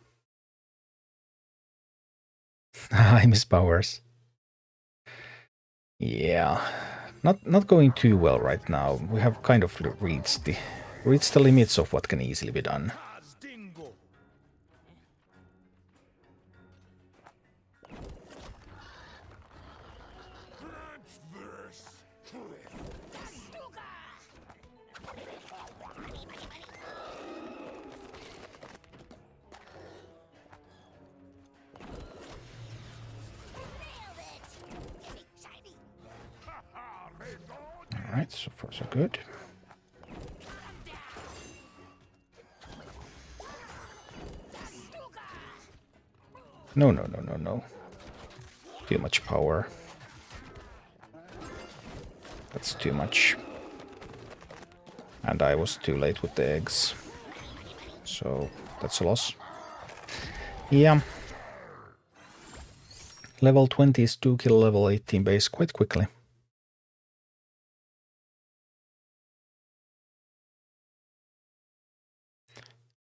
I miss powers. Yeah, not going too well right now. We have kind of reached the limits of what can easily be done. Alright, so far so good. No. Too much power. That's too much. And I was too late with the eggs. So that's a loss. Yeah. Level 20 is 2 kill level 18 base quite quickly.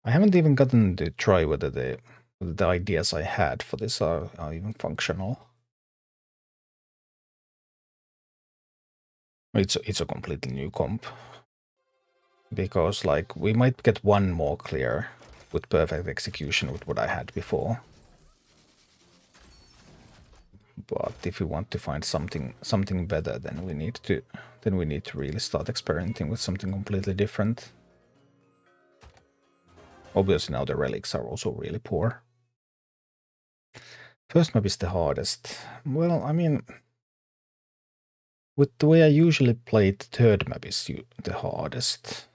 I haven't even gotten to try whether the the ideas I had for this are even functional. It's a completely new comp. Because, like, we might get one more clear with perfect execution with what I had before. But if we want to find something better, then we need to really start experimenting with something completely different. Obviously now the relics are also really poor. First map is the hardest. Well, I mean, with the way I usually play it, third map is the hardest.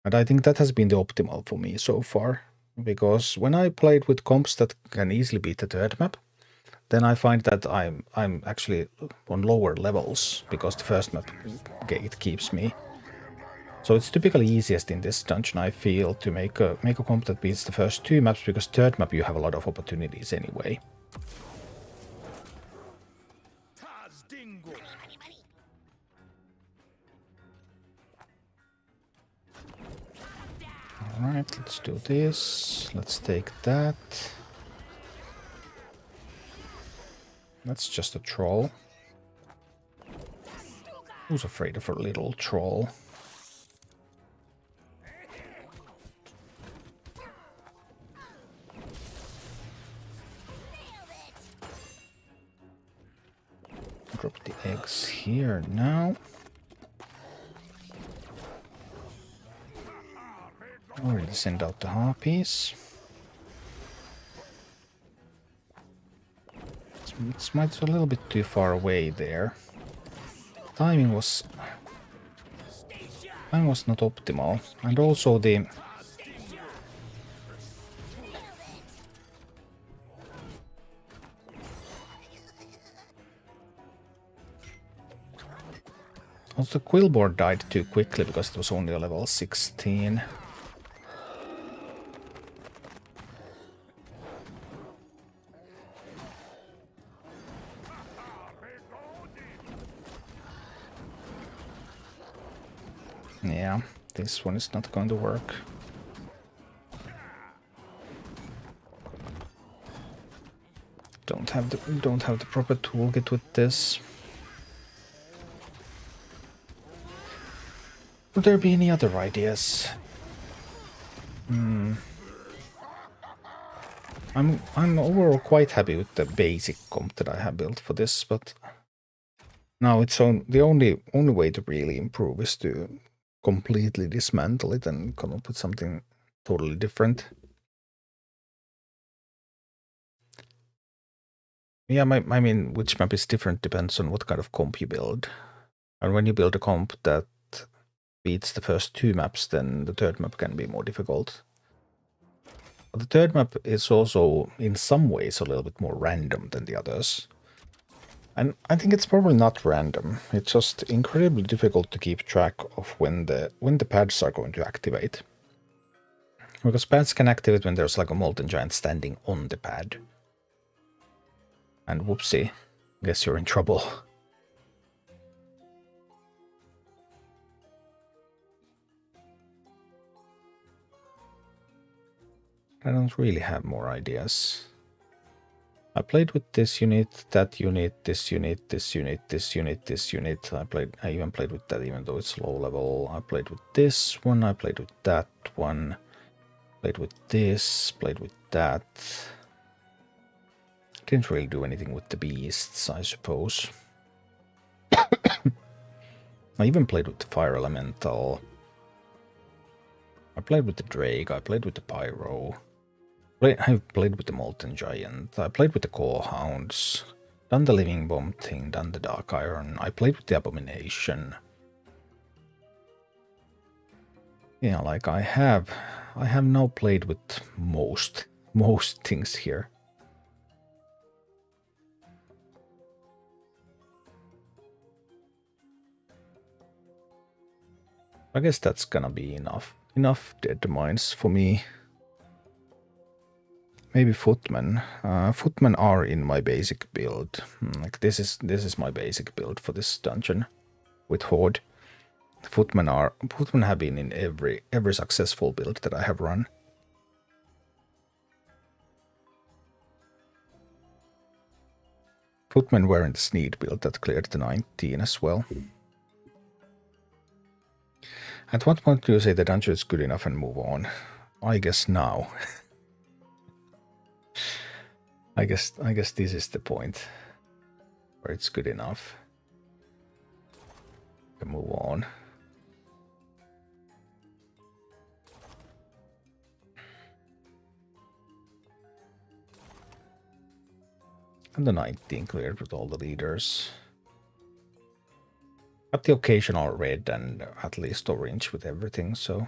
And I think that has been the optimal for me so far. Because when I played with comps that can easily beat the third map, then I find that I'm actually on lower levels because the first map gate keeps me. So it's typically easiest in this dungeon, I feel, to make a comp that beats the first two maps, because third map you have a lot of opportunities anyway. Alright, let's do this. Let's take that. That's just a troll. Who's afraid of a little troll? Drop the eggs here now. Already send out the harpies. It's a little bit too far away there. Timing was not optimal, and also the Quillboard died too quickly because it was only a level 16. Yeah, this one is not going to work. Don't have the proper toolkit with this. Would there be any other ideas? I'm overall quite happy with the basic comp that I have built for this, but now the only way to really improve is to completely dismantle it and come up with something totally different. Yeah, I mean, which map is different depends on what kind of comp you build. And when you build a comp that beats the first two maps, then the third map can be more difficult. But the third map is also, in some ways, a little bit more random than the others. And I think it's probably not random. It's just incredibly difficult to keep track of when the pads are going to activate. Because pads can activate when there's like a molten giant standing on the pad. And whoopsie, guess you're in trouble. I don't really have more ideas. I played with this unit, that unit, this unit, this unit, this unit, this unit. I even played with that even though it's low level. I played with this one, I played with that one. Played with this, played with that. Didn't really do anything with the beasts, I suppose. I even played with the fire elemental. I played with the drake, I played with the pyro. I played with the molten giant, I played with the core hounds, done the living bomb thing, done the dark iron, I played with the abomination. Yeah, like I have now played with most things here. I guess that's gonna be enough dead mines for me. Maybe footmen. Footmen are in my basic build. Like this is my basic build for this dungeon with Horde. Footmen have been in every successful build that I have run. Footmen were in the Sneed build that cleared the 19 as well. At what point do you say the dungeon is good enough and move on? I guess now. I guess this is the point where it's good enough. We can move on. And the 19 cleared with all the leaders. Got the occasional red and at least orange with everything, so...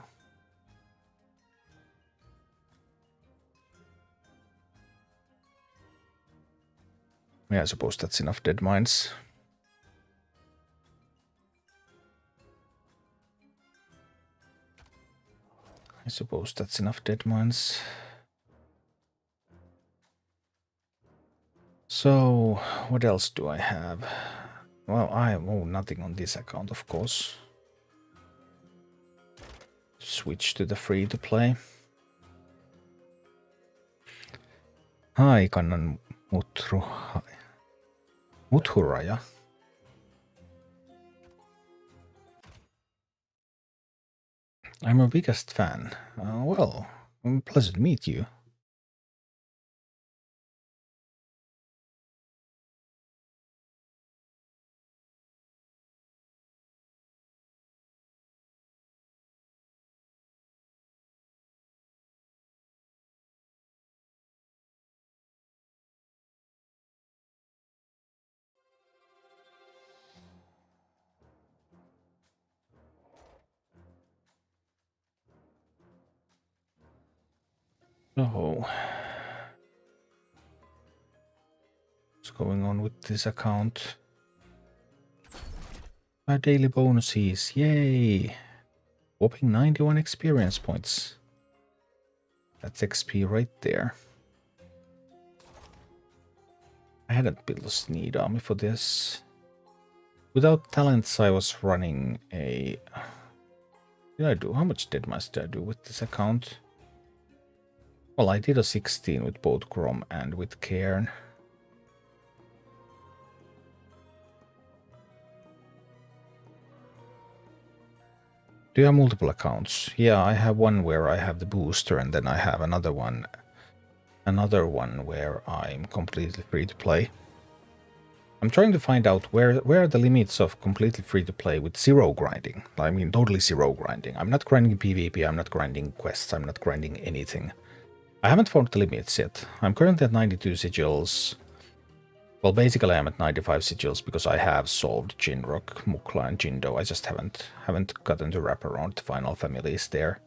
Yeah, I suppose that's enough dead mines. I suppose that's enough dead mines. So, what else do I have? Well, I owe nothing on this account, of course. Switch to the free-to-play. Hi, kannan Muthuraja. I'm your biggest fan. Well, pleasure to meet you. So, what's going on with this account? My daily bonuses, yay! Whopping 91 experience points. That's XP right there. I hadn't built a Sneed army for this. Without talents, I was running a... What did I do? How much dead mice did I do with this account? Well, I did a 16 with both Grom and with Cairn. Do you have multiple accounts? Yeah, I have one where I have the booster, and then I have another one where I'm completely free to play. I'm trying to find out where are the limits of completely free to play with zero grinding. I mean, totally zero grinding. I'm not grinding PvP, I'm not grinding quests, I'm not grinding anything. I haven't found the limits yet. I'm currently at 92 sigils. Well, basically I'm at 95 sigils because I have solved Jinrock, Mukla, and Jindo. I just haven't gotten to wrap around the final families there.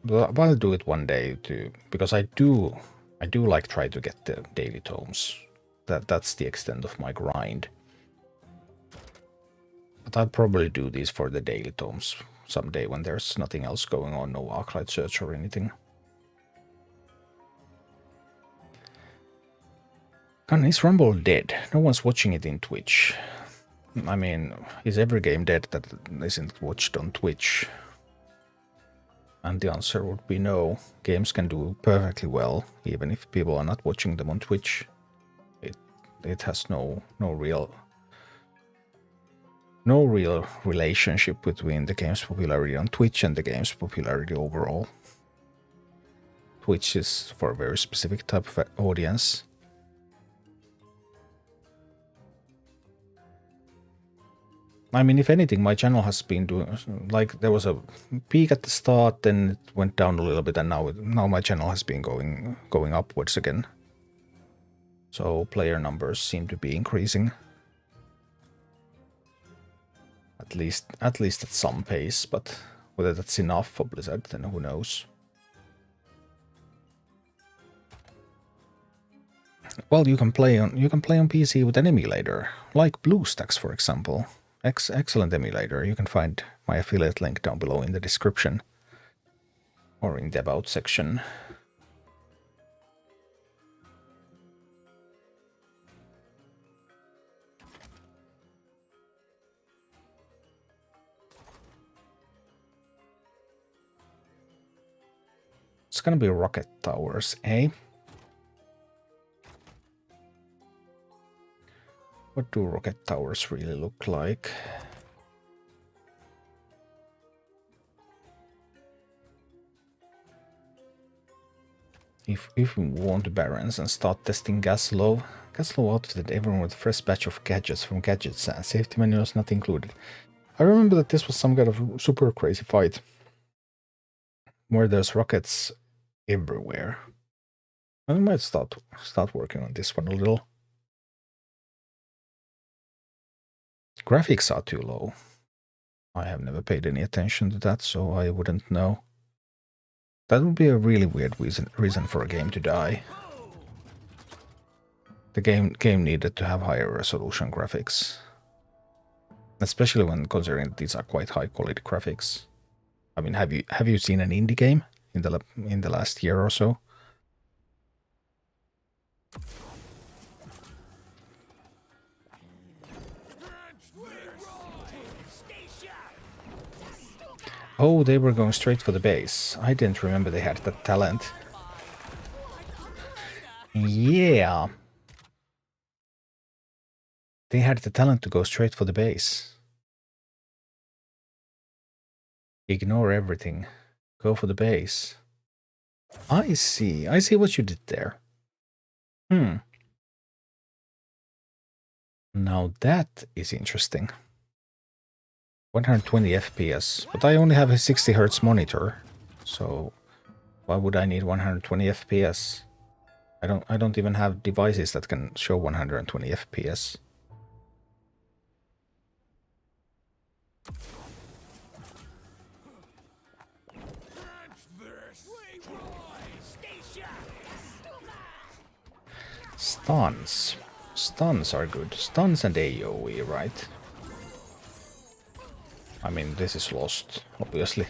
But I'll do it one day too, because I do like try to get the daily tomes. That's the extent of my grind. But I'll probably do these for the daily tomes someday when there's nothing else going on, no Arclight search or anything. Is Rumble dead? No one's watching it in Twitch. I mean, is every game dead that isn't watched on Twitch? And the answer would be no. Games can do perfectly well, even if people are not watching them on Twitch. It has no real relationship between the game's popularity on Twitch and the game's popularity overall. Twitch is for a very specific type of audience. I mean, if anything, my channel has been doing, like, there was a peak at the start, then it went down a little bit, and now my channel has been going upwards again. So player numbers seem to be increasing. At least at some pace, but whether that's enough for Blizzard, then who knows. Well, you can play on PC with an emulator, like BlueStacks, for example. Excellent emulator. You can find my affiliate link down below in the description or in the About section. It's gonna be rocket towers, eh? What do rocket towers really look like? If we want the Barons and start testing Gazlowe, Gazlowe outfitted everyone with a fresh batch of gadgets from Gadget Sand, safety manuals not included. I remember that this was some kind of super crazy fight, where there's rockets everywhere. I might start working on this one a little. Graphics are too low. I have never paid any attention to that, so I wouldn't know. That would be a really weird reason for a game to die. The game needed to have higher resolution graphics. Especially when considering these are quite high quality graphics. I mean, have you seen an indie game in the last year or so? Oh, they were going straight for the base. I didn't remember they had that talent. Yeah. They had the talent to go straight for the base. Ignore everything. Go for the base. I see. I see what you did there. Now that is interesting. 120 FPS, but I only have a 60 Hz monitor, so why would I need 120 FPS? I don't even have devices that can show 120 FPS. Stuns. Stuns are good. Stuns and AoE, right? I mean, this is lost, obviously.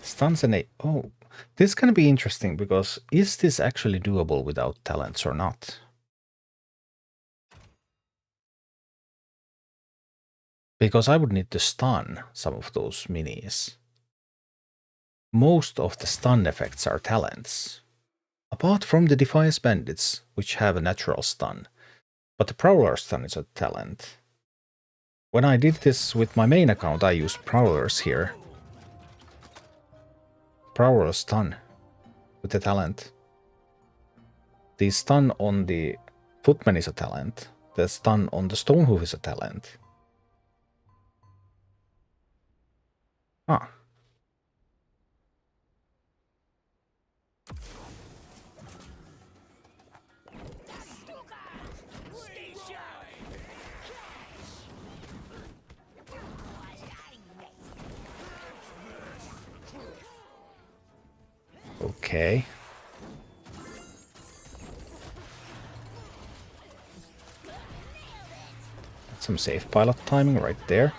Stuns and oh, this is gonna be interesting because is this actually doable without talents or not? Because I would need to stun some of those minis. Most of the stun effects are talents. Apart from the Defiance Bandits, which have a natural stun. But the Prowler stun is a talent. When I did this with my main account, I used Prowlers here. Prowler stun with the talent. The stun on the Footman is a talent. The stun on the Stonehoof is a talent. Ah. Okay. That's some safe pilot timing right there.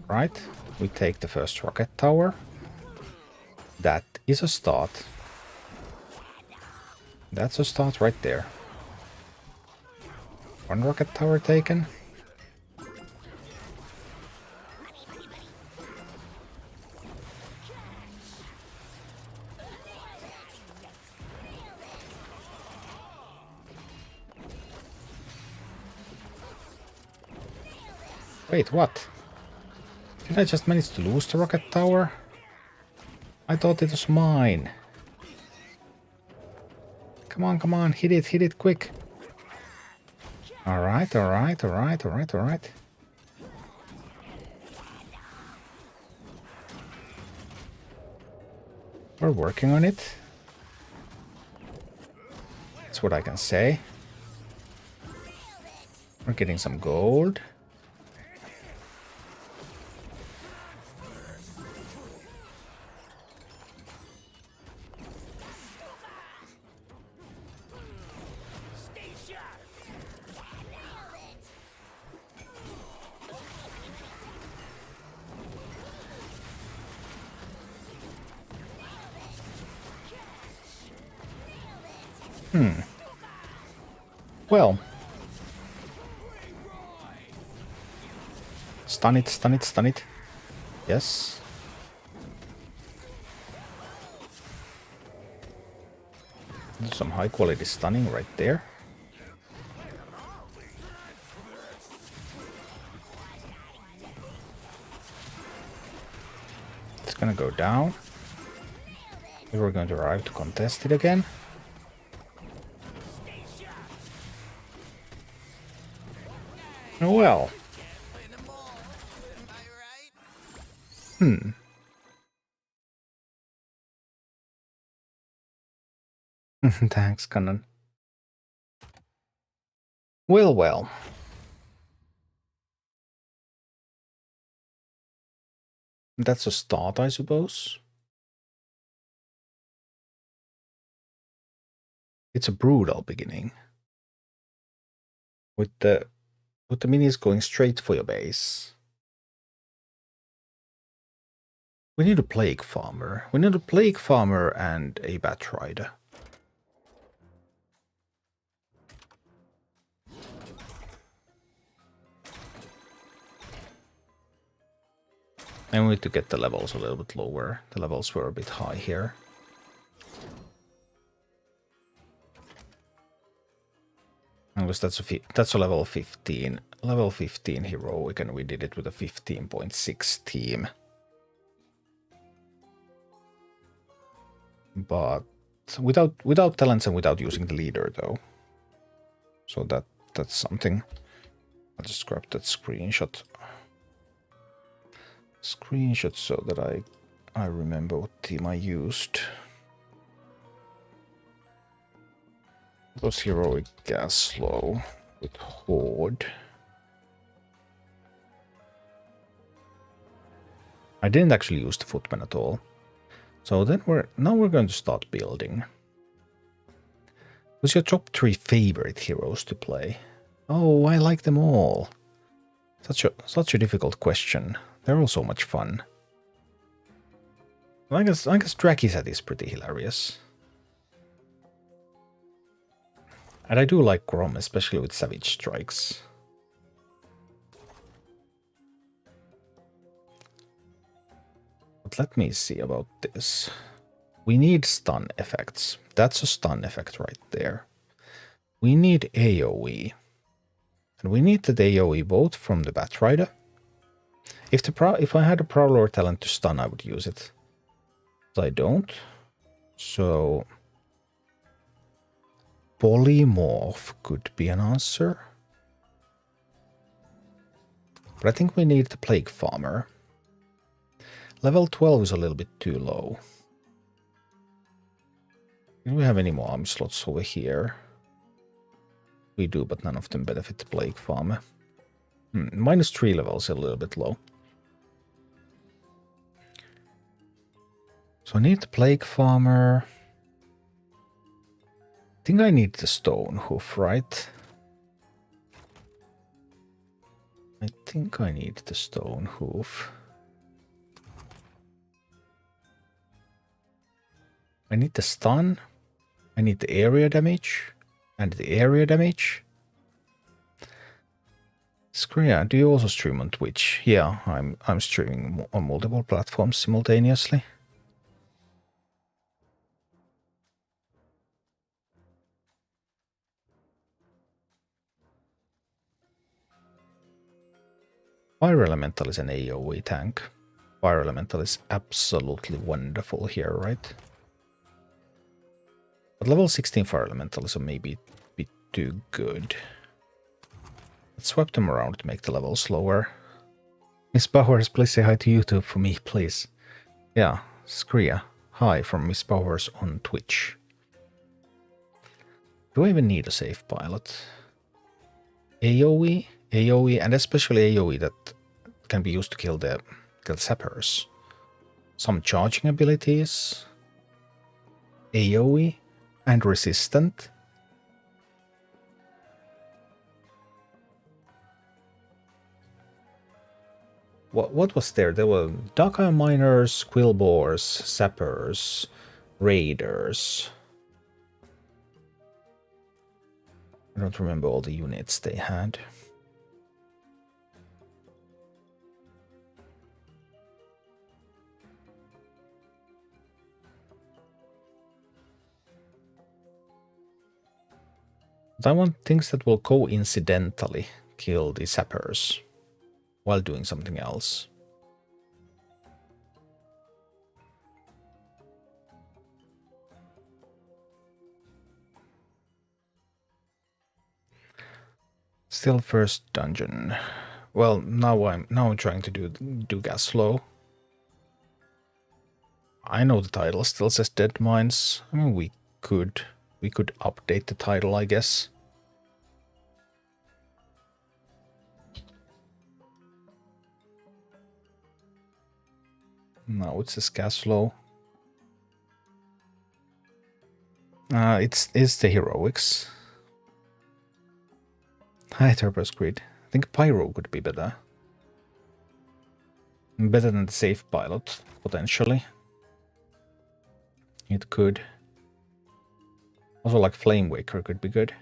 Right, we take the first rocket tower. That is a start. That's a start right there. One rocket tower taken. Wait, what? Did I just manage to lose the rocket tower? I thought it was mine. Come on, hit it quick. Alright. We're working on it. That's what I can say. We're getting some gold. Well. Stun it. Yes. Some high quality stunning right there. It's gonna go down. We're going to arrive to contest it again. Well. Thanks, Cannon. Well, well. That's a start, I suppose. It's a brutal beginning. With the minis going straight for your base. We need a plague farmer. We need a plague farmer and a bat rider. And we need to get the levels a little bit lower. The levels were a bit high here. Because that's a level 15. Level 15 heroic, and we did it with a 15.6 team. But without talents and without using the leader though. So that's something. I'll just grab that screenshot. So that I remember what team I used. It was heroic Gazlowe with Horde. I didn't actually use the footman at all. So then now we're going to start building. Who's your top 3 favorite heroes to play? Oh, I like them all. Such a difficult question. They're all so much fun. I guess Drakizat is pretty hilarious. And I do like Grom, especially with Savage Strikes. But let me see about this. We need stun effects. That's a stun effect right there. We need AoE. And we need that AoE both from the Batrider. If I had a Prowler talent to stun, I would use it. But I don't. So Polymorph could be an answer. But I think we need the Plague Farmer. Level 12 is a little bit too low. Do we have any more arm slots over here? We do, but none of them benefit the Plague Farmer. -3 levels a little bit low. So I need the Plague Farmer. I think I need the Stone Hoof, right? I think I need the Stone Hoof. I need the stun. I need the area damage. And the area damage. Skria, do you also stream on Twitch? Yeah, I'm streaming on multiple platforms simultaneously. Fire Elemental is an AoE tank. Fire Elemental is absolutely wonderful here, right? But level 16 Fire Elemental is maybe a bit too good. Let's swap them around to make the level slower. Miss Bowers, please say hi to YouTube for me, please. Yeah, Skria. Hi from Miss Bowers on Twitch. Do I even need a safe pilot? AoE, and especially AoE that can be used to kill the sappers. Some charging abilities. AoE and resistant. What was there? There were Daka miners, Quillboars, sappers, raiders. I don't remember all the units they had. But I want things that will coincidentally kill the sappers while doing something else. Still first dungeon. Well, now I'm trying to do Gazlowe. I know the title still says Dead Mines. I mean, we could update the title, I guess. No, it says Gazlowe. It's the heroics. Hi, Turbo's Grid. I think Pyro could be better. Better than the safe pilot, potentially. It could. Also, like Flame Waker could be good.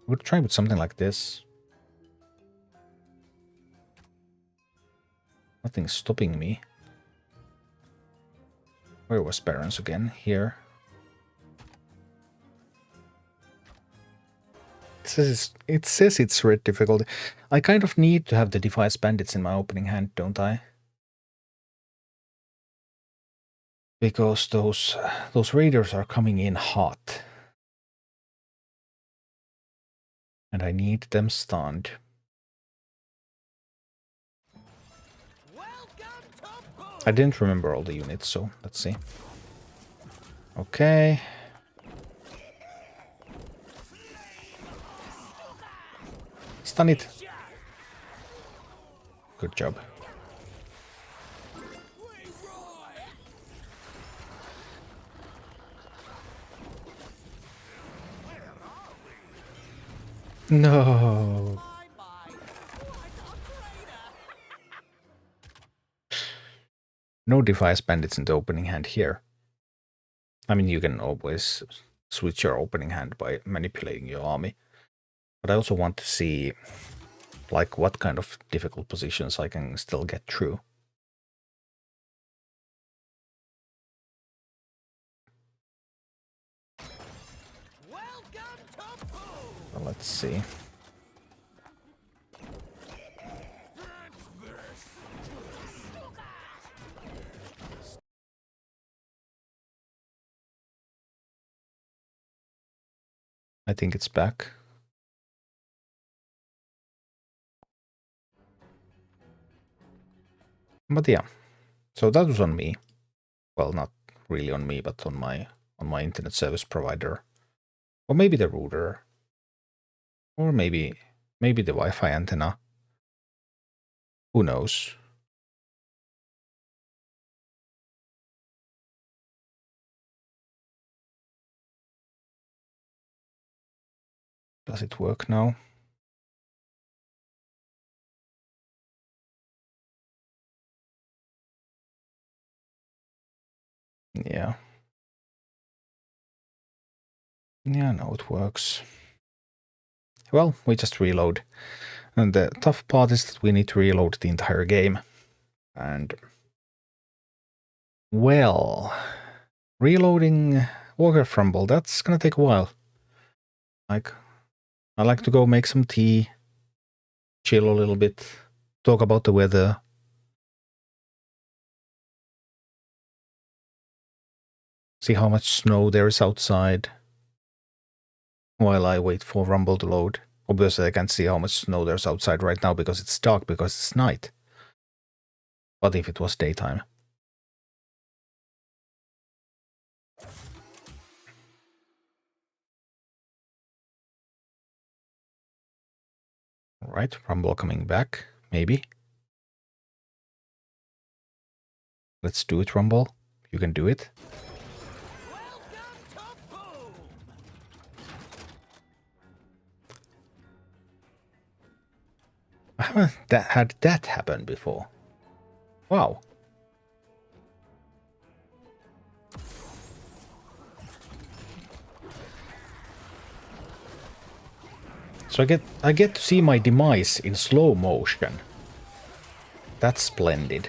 We could try with something like this. Nothing's stopping me. Where was Barons again? Here. It says it's red difficulty. I kind of need to have the Defiance Bandits in my opening hand, don't I? Because those raiders are coming in hot. And I need them stunned. I didn't remember all the units, so let's see. Okay. Stun it. Good job. No. No Defiance Bandits in the opening hand here. I mean, you can always switch your opening hand by manipulating your army. But I also want to see, like, what kind of difficult positions I can still get through. Well, let's see. I think it's back. But yeah, so that was on me. Well, not really on me, but on my internet service provider, or maybe the router, or maybe the Wi-Fi antenna. Who knows? Does it work now? Yeah. Yeah, no, it works. Well, we just reload. And the tough part is that we need to reload the entire game. And, well, reloading Warcraft Rumble, that's gonna take a while. Like, I like to go make some tea, chill a little bit, talk about the weather. See how much snow there is outside while I wait for Rumble to load. Obviously, I can't see how much snow there's outside right now because it's dark, because it's night. But if it was daytime. Alright, Rumble coming back, maybe. Let's do it, Rumble. You can do it. I haven't had that happen before. Wow. So I get to see my demise in slow motion. That's splendid.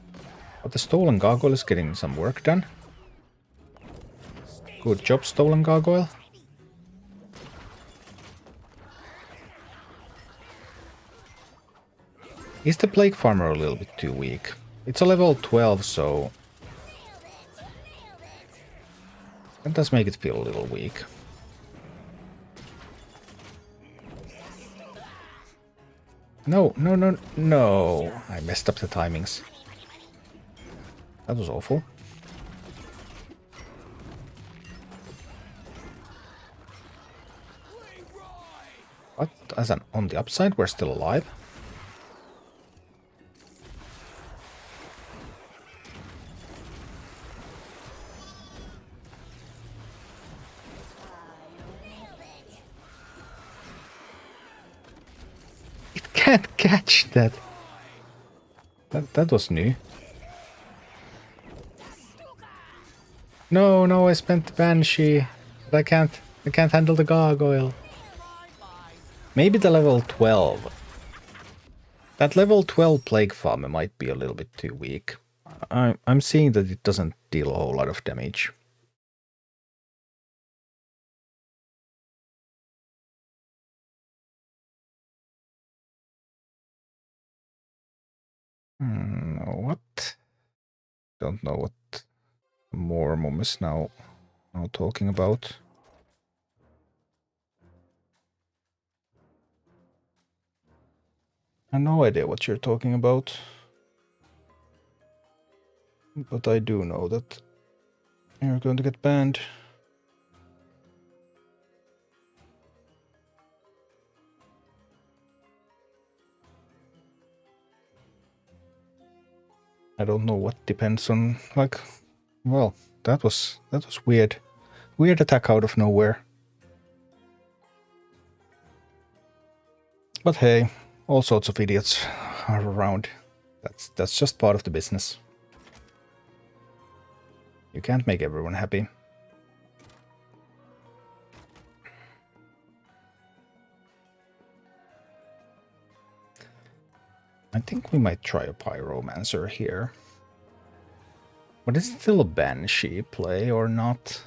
But the stolen gargoyle is getting some work done. Good job, stolen gargoyle. Is the plague farmer a little bit too weak? It's a level 12, so that does make it feel a little weak. No, no, no, no. I messed up the timings. That was awful. But on the upside, we're still alive. It can't catch that. That was new. No, no, I spent the Banshee. But I can't handle the gargoyle. Maybe the level 12. That level 12 plague farmer might be a little bit too weak. I'm seeing that it doesn't deal a whole lot of damage. What? Don't know what more Mom is now talking about. I have no idea what you're talking about. But I do know that you're going to get banned. I don't know what depends on, like, well, that was weird. Weird attack out of nowhere. But hey, all sorts of idiots are around. That's just part of the business. You can't make everyone happy. I think we might try a Pyromancer here. But is it still a Banshee play or not?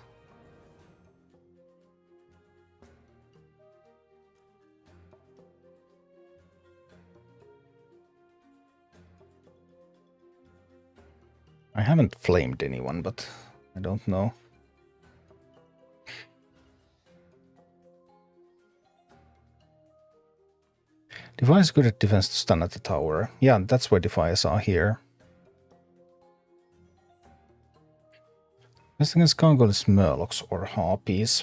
I haven't flamed anyone, but I don't know. Defy is good at defense to stun at the tower. Yeah, that's why Defias are here. Best against gargoyle is Murlocs or Harpies.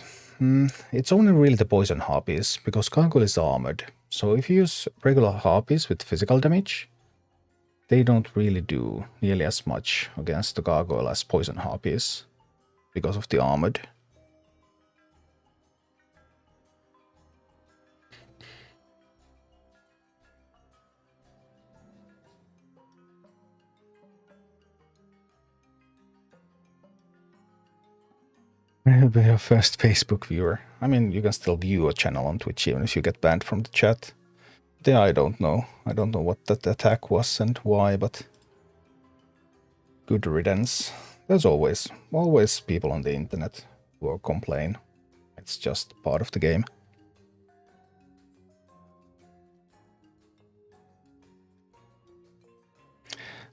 It's only really the poison Harpies, because gargoyle is armored. So if you use regular Harpies with physical damage, they don't really do nearly as much against the gargoyle as poison Harpies, because of the armored. I'll be your first Facebook viewer. I mean, you can still view a channel on Twitch even if you get banned from the chat. Yeah, I don't know. I don't know what that attack was and why, but good riddance. There's always people on the internet who will complain. It's just part of the game.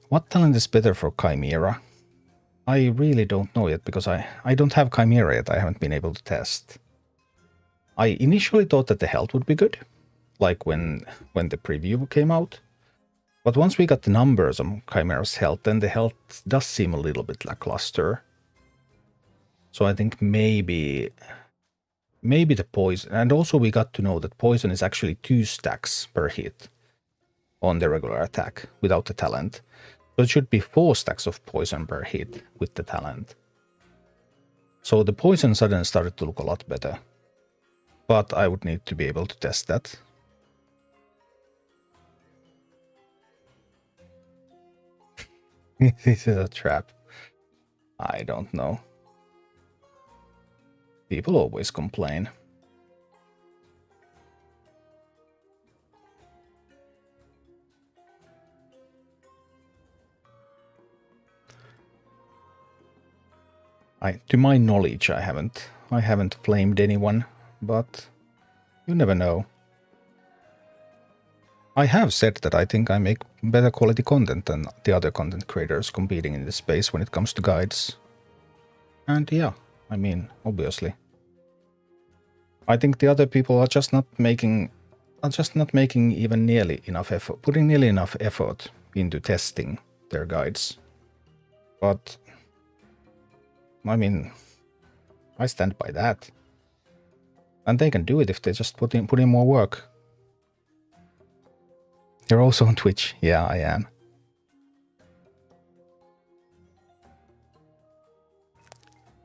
What talent is better for Chimera? I really don't know yet, because I don't have Chimera yet. I haven't been able to test. I initially thought that the health would be good, like when the preview came out. But once we got the numbers on Chimera's health, then the health does seem a little bit lackluster. So I think maybe the poison, and also we got to know that poison is actually 2 stacks per hit on the regular attack without the talent. So it should be 4 stacks of poison per hit with the talent. So the poison suddenly started to look a lot better. But I would need to be able to test that. This is a trap. I don't know. People always complain. To my knowledge, I haven't flamed anyone, but you never know. I have said that I think I make better quality content than the other content creators competing in this space when it comes to guides. And yeah, I mean, obviously. I think the other people are just not making even nearly enough effort, putting nearly enough effort into testing their guides. But I mean, I stand by that. And they can do it if they just put in more work. You're also on Twitch. Yeah, I am.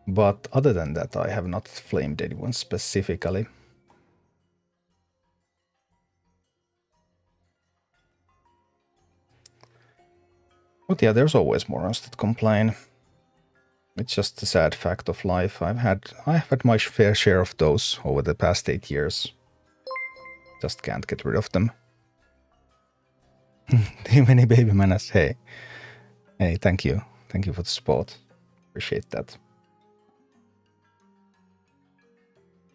But other than that, I have not flamed anyone specifically. But yeah, there's always morons that complain. It's just a sad fact of life. I've had my fair share of those over the past 8 years. Just can't get rid of them. Too many baby manas. Hey, thank you. Thank you for the support. Appreciate that.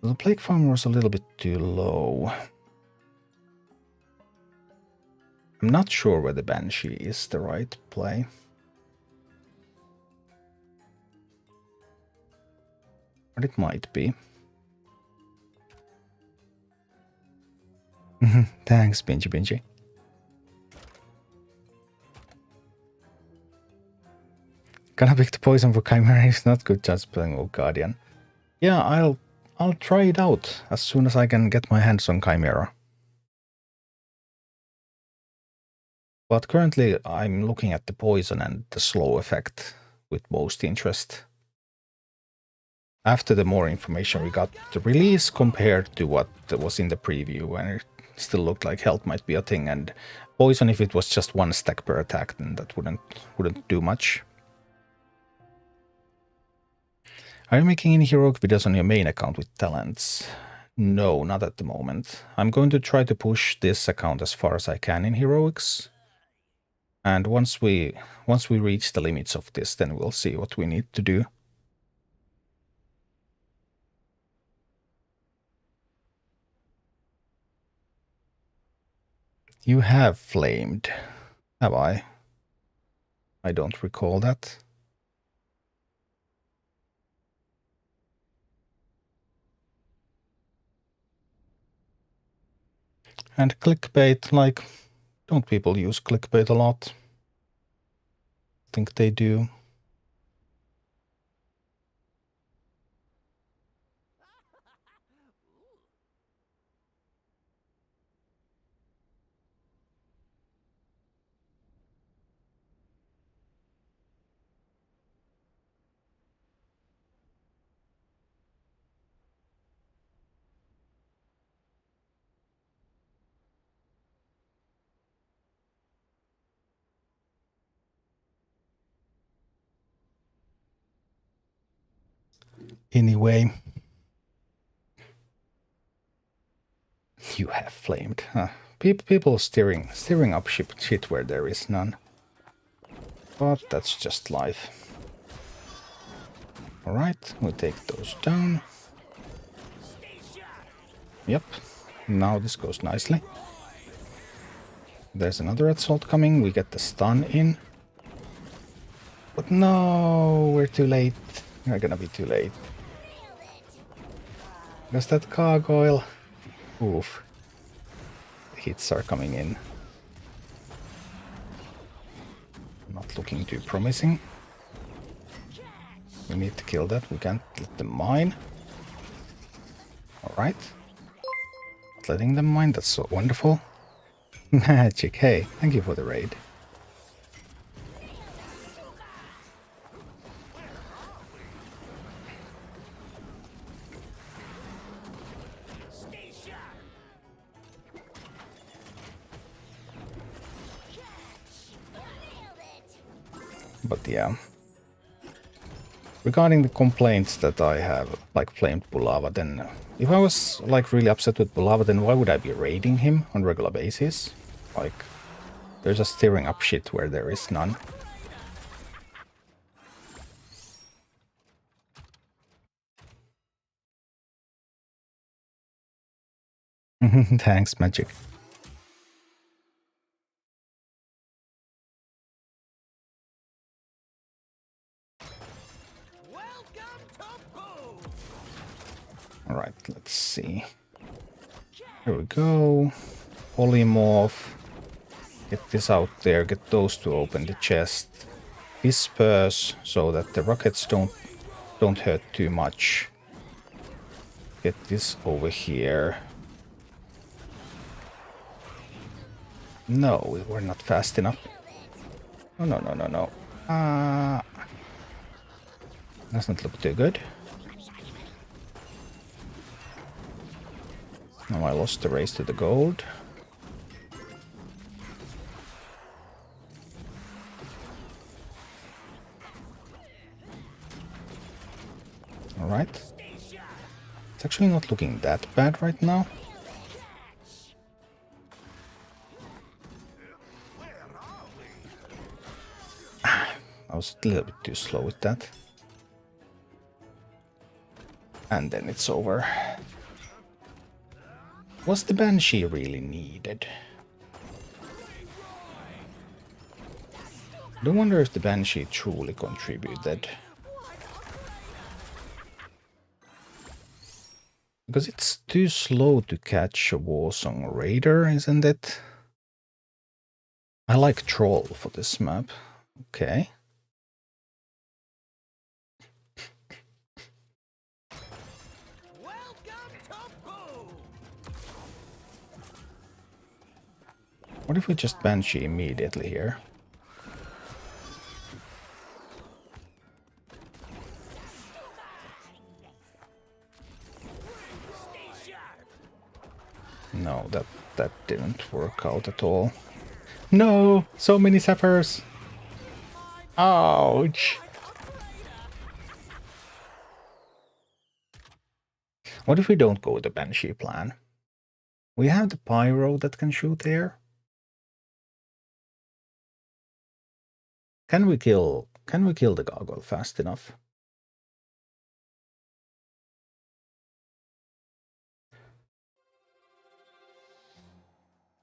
The plague farmer was a little bit too low. I'm not sure whether Banshee is the right play. But it might be. Thanks, Bingy. Gonna pick the poison for Chimera. It's not good just playing Old Guardian. Yeah, I'll try it out as soon as I can get my hands on Chimera. But currently I'm looking at the poison and the slow effect with most interest. After the more information we got the release compared to what was in the preview, and it still looked like health might be a thing, and poison, if it was just 1 stack per attack, then that wouldn't do much. Are you making any heroic videos on your main account with talents? No, not at the moment. I'm going to try to push this account as far as I can in heroics. And once we reach the limits of this, then we'll see what we need to do. You have flamed. Have I? I don't recall that. And clickbait, like, don't people use clickbait a lot? I think they do. Anyway, you have flamed. People steering up shit where there is none. But that's just life. Alright, we'll take those down. Yep, now this goes nicely. There's another assault coming, we get the stun in. But no, we're too late. We're gonna be too late. There's that gargoyle. Oof. The hits are coming in. Not looking too promising. We need to kill that. We can't let them mine. Alright. Not letting them mine. That's so wonderful. Magic. Hey, thank you for the raid. But yeah. Regarding the complaints that I have, like flamed Bulava, then if I was like really upset with Bulava, then why would I be raiding him on regular basis? Like, they're just stirring up shit where there is none. Thanks, Magic. Alright, let's see. Here we go. Polymorph. Get this out there. Get those to open the chest. Disperse so that the rockets don't hurt too much. Get this over here. No, we were not fast enough. Oh, no, no, no, no. Doesn't look too good. Now I lost the race to the gold. Alright. It's actually not looking that bad right now. I was a little bit too slow with that. And then it's over. Was the Banshee really needed? I do wonder if the Banshee truly contributed. Because it's too slow to catch a Warsong Raider, isn't it? I like Troll for this map. Okay. What if we just Banshee immediately here? No, that didn't work out at all. No! So many sappers! Ouch! What if we don't go with the Banshee plan? We have the Pyro that can shoot air. Can we kill the Gargoyle fast enough?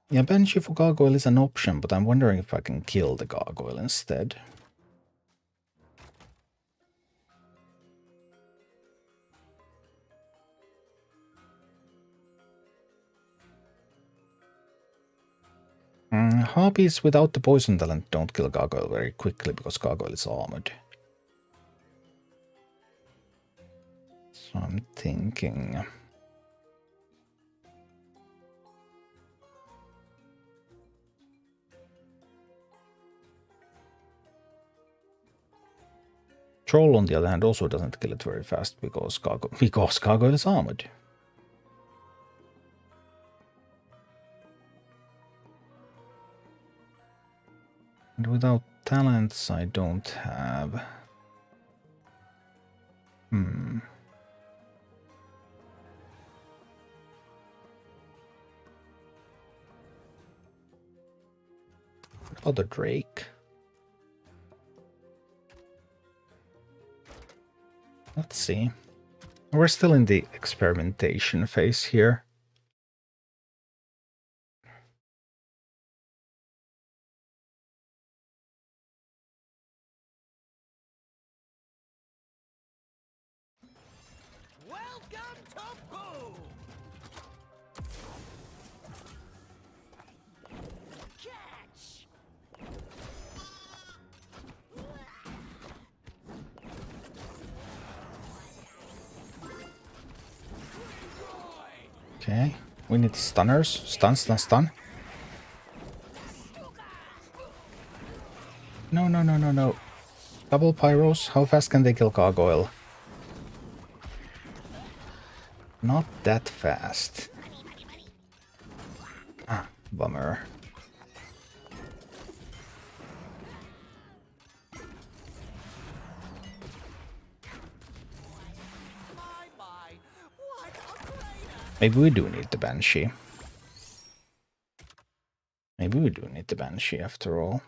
Yeah, Banshee for Gargoyle is an option, but I'm wondering if I can kill the Gargoyle instead. Harpies without the poison talent don't kill Gargoyle very quickly because Gargoyle is armored. So I'm thinking... Troll, on the other hand, also doesn't kill it very fast because Gargoyle is armored. And without talents, I don't have... What about the Drake? Let's see. We're still in the experimentation phase here. Okay, we need stunners. Stun, stun, stun. No, no, no, no, no. Double pyros. How fast can they kill Gargoyle? Not that fast. Ah, bummer. Maybe we do need the Banshee. Maybe we do need the Banshee after all.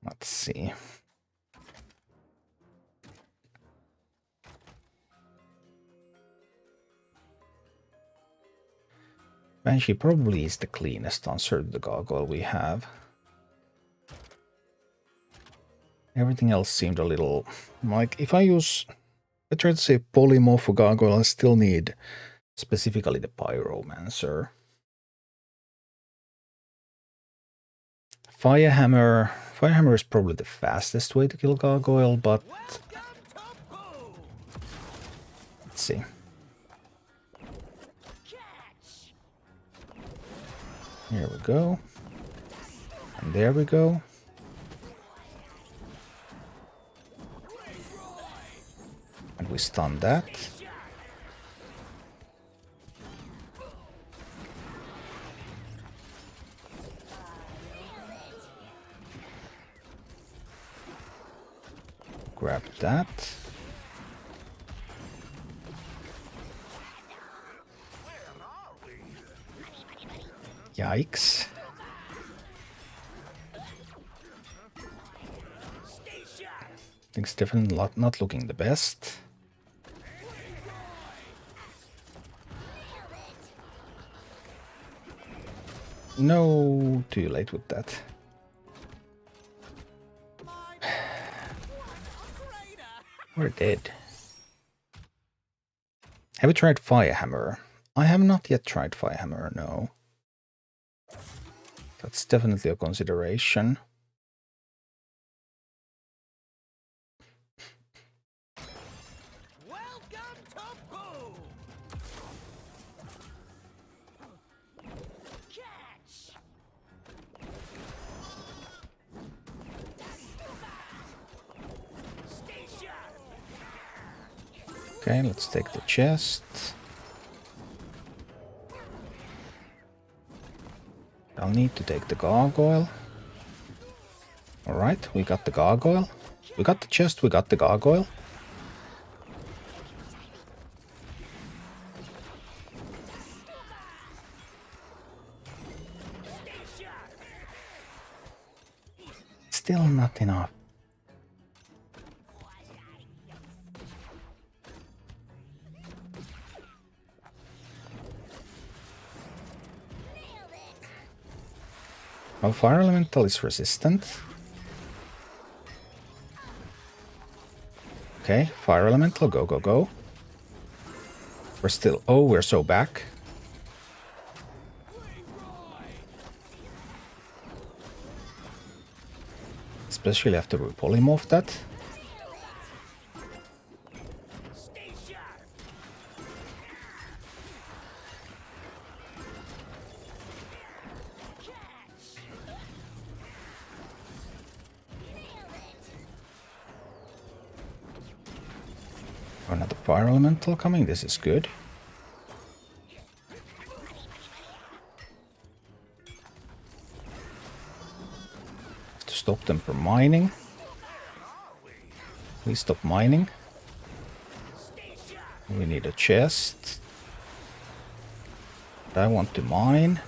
Let's see. Banshee probably is the cleanest answer to the gargoyle we have. Everything else seemed a little... Like, if I try to say polymorph for gargoyle, I still need specifically the pyromancer. Firehammer is probably the fastest way to kill gargoyle, but... Let's see. Here we go. And there we go. And we stun that. Grab that. Yikes. Things definitely not looking the best. No, too late with that. We're dead. Have you tried Firehammer? I have not yet tried Firehammer, no. That's definitely a consideration. Okay, let's take the chest. I'll need to take the gargoyle. Alright, we got the gargoyle. We got the chest, we got the gargoyle. Still not enough. Well, Fire Elemental is resistant. Okay, Fire Elemental, go, go, go. We're still... Oh, we're so back. Especially after we polymorph that. Another Fire Elemental coming, this is good. To stop them from mining. Please stop mining. We need a chest. I want to mine.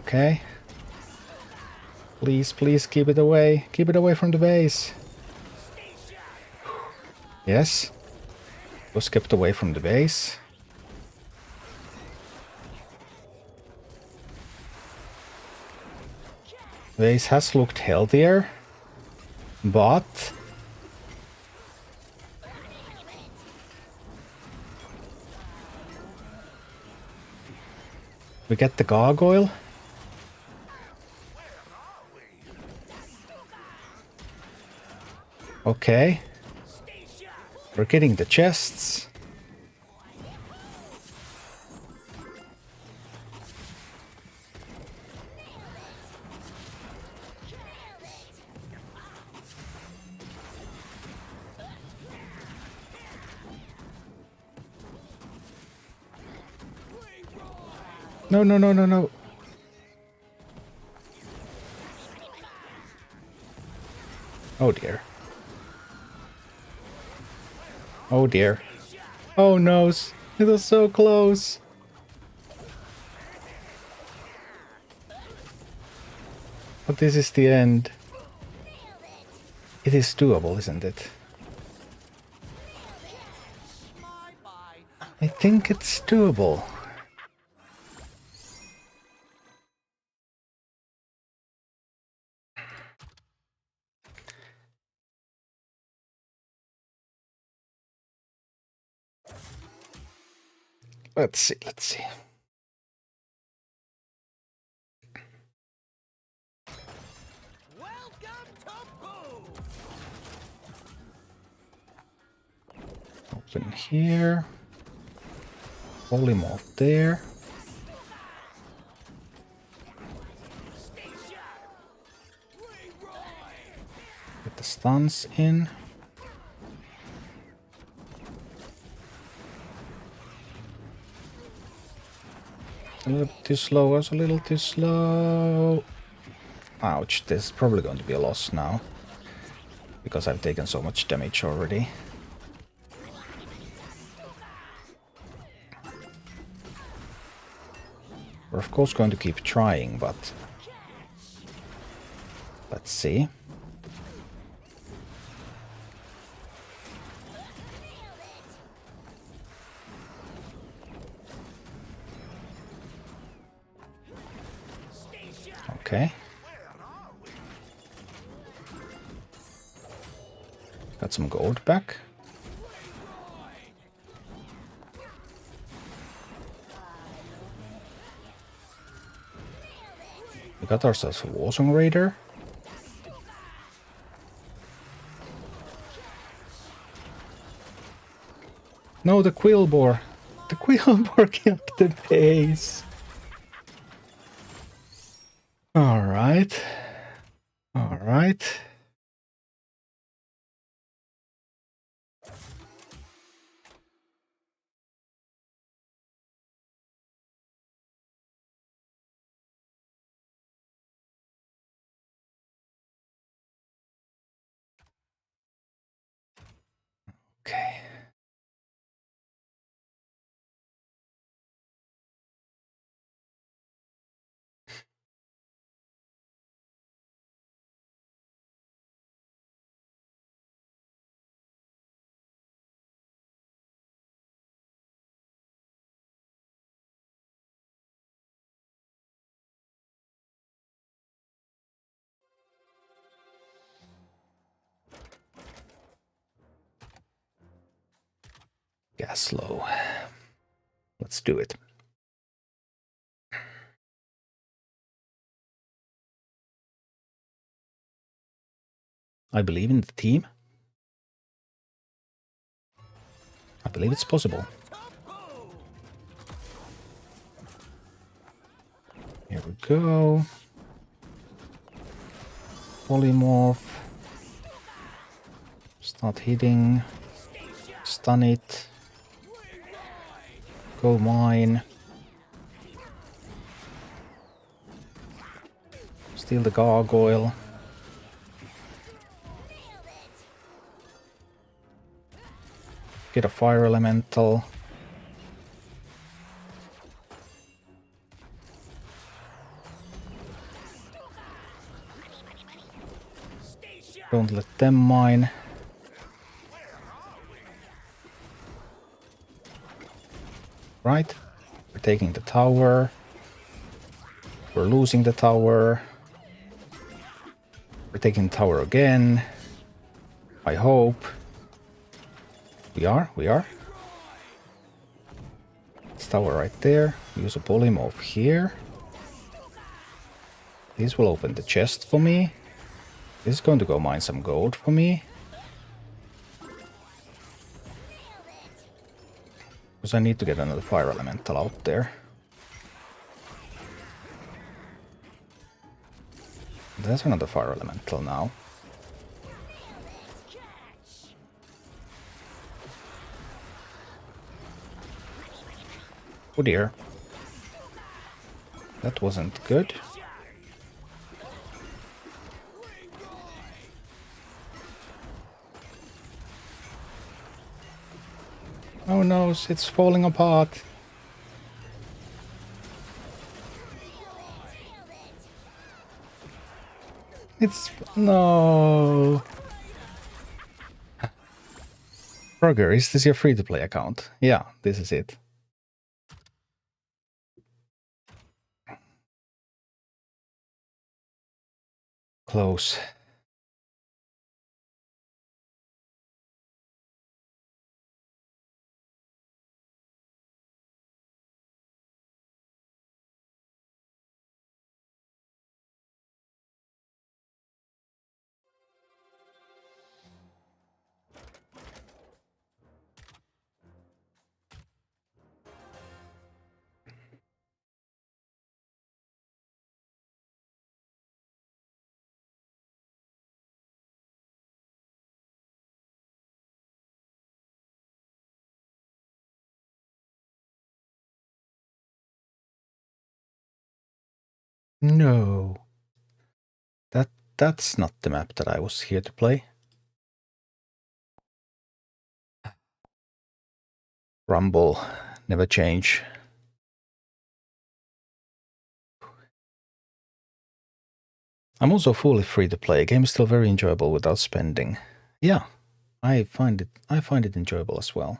Okay. Please, please keep it away. Keep it away from the base. Yes. It was kept away from the base. Base has looked healthier, but we get the gargoyle. Okay. We're getting the chests. No, no, no, no, no. Oh dear. Oh dear. Oh no, it was so close. But this is the end. It is doable, isn't it? I think it's doable. Let's see, let's see. Open here. Polymorph there. Get the stuns in. A little bit too slow, I was a little too slow. Ouch, this is probably going to be a loss now. Because I've taken so much damage already. We're of course going to keep trying, but... let's see. Okay. Got some gold back. We got ourselves a Warsong Raider. No, the Quillboar. The Quillboar killed the base. Alright. Alright. Okay. Gazlowe. Let's do it. I believe in the team. I believe it's possible. Here we go. Polymorph. Start hitting. Stun it. Go mine. Steal the gargoyle. Get a fire elemental. Don't let them mine. Right? We're taking the tower. We're losing the tower. We're taking the tower again. I hope. We are. It's tower right there. Use a polymorph here. This will open the chest for me. This is going to go mine some gold for me. Because I need to get another fire elemental out there. There's another fire elemental now. Oh dear. That wasn't good. Oh no, it's falling apart. It's... no. Roger, is this your free-to-play account? Yeah, this is it. Close. No. That's not the map that I was here to play. Rumble. Never change. I'm also fully free to play. Game is still very enjoyable without spending. Yeah, I find it enjoyable as well.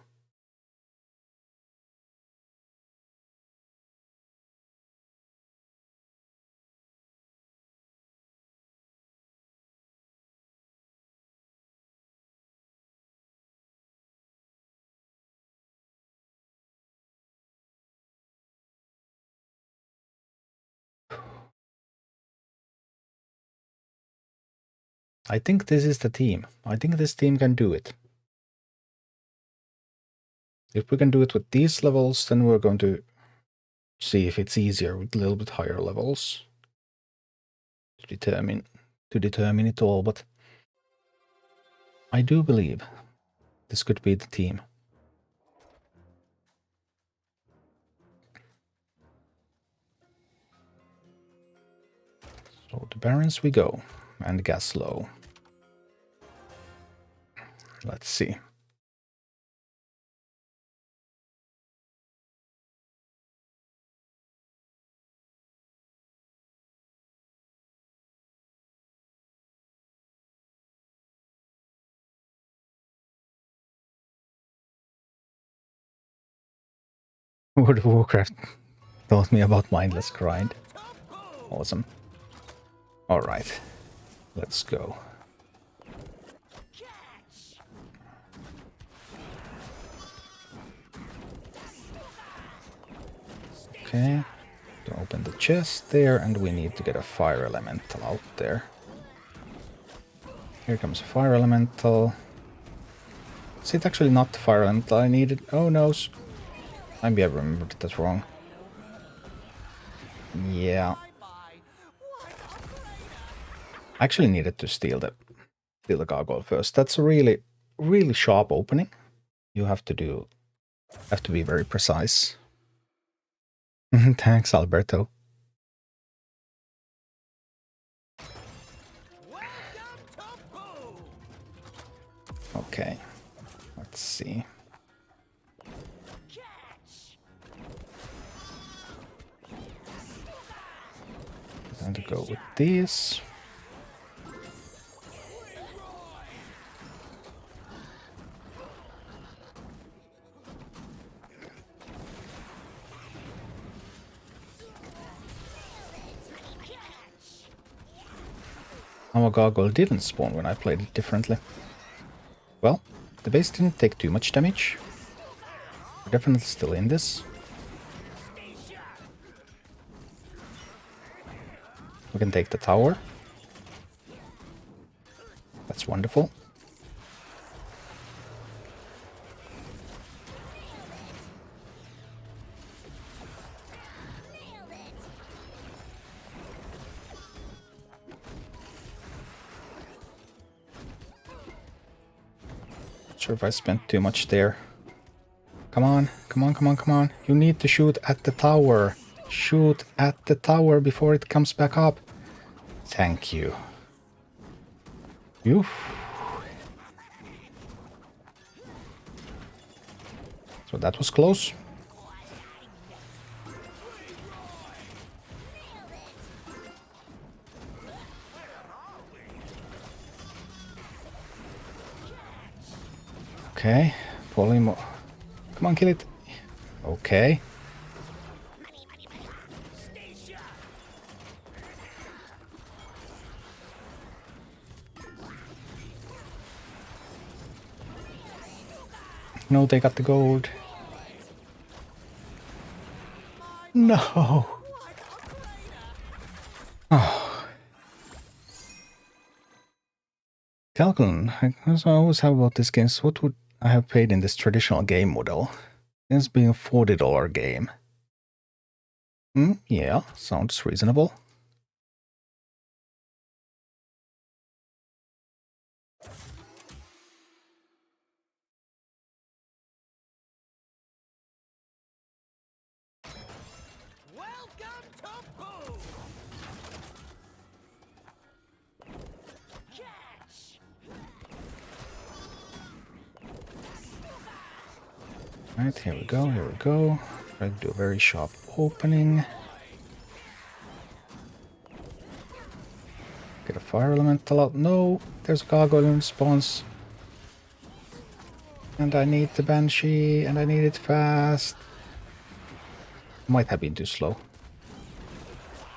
I think this is the team. I think this team can do it. If we can do it with these levels, then we're going to see if it's easier with a little bit higher levels to determine it all, but I do believe this could be the team. So the Barons we go, and Gazlowe. Let's see. World of Warcraft taught me about mindless grind. Awesome. Alright, let's go. Okay, to open the chest there, and we need to get a fire elemental out there. Here comes a fire elemental. Is it actually not the fire elemental I needed? Oh no, maybe I remembered that wrong. Yeah. I actually needed to steal the gargoyle first. That's a really, really sharp opening. You have to be very precise. Thanks, Alberto. Okay, let's see. I'm going to go with this. Our gargoyle didn't spawn when I played it differently. Well, the base didn't take too much damage. We're definitely still in this. We can take the tower. That's wonderful. Not sure if I spent too much there. Come on, come on, come on, come on. You need to shoot at the tower. Shoot at the tower before it comes back up. Thank you. Oof. So that was close. Okay, Polymo. Come on, kill it. Okay. No, they got the gold. No. Oh. Calculon, as I always have about this game, what would I have paid in this traditional game model? It's being a $40 game. Yeah, sounds reasonable. Welcome to Boo! Catch! Right, here we go, here we go. Try to do a very sharp opening. Get a fire elemental out. No, there's a gargoyle in response. And I need the Banshee, and I need it fast. Might have been too slow.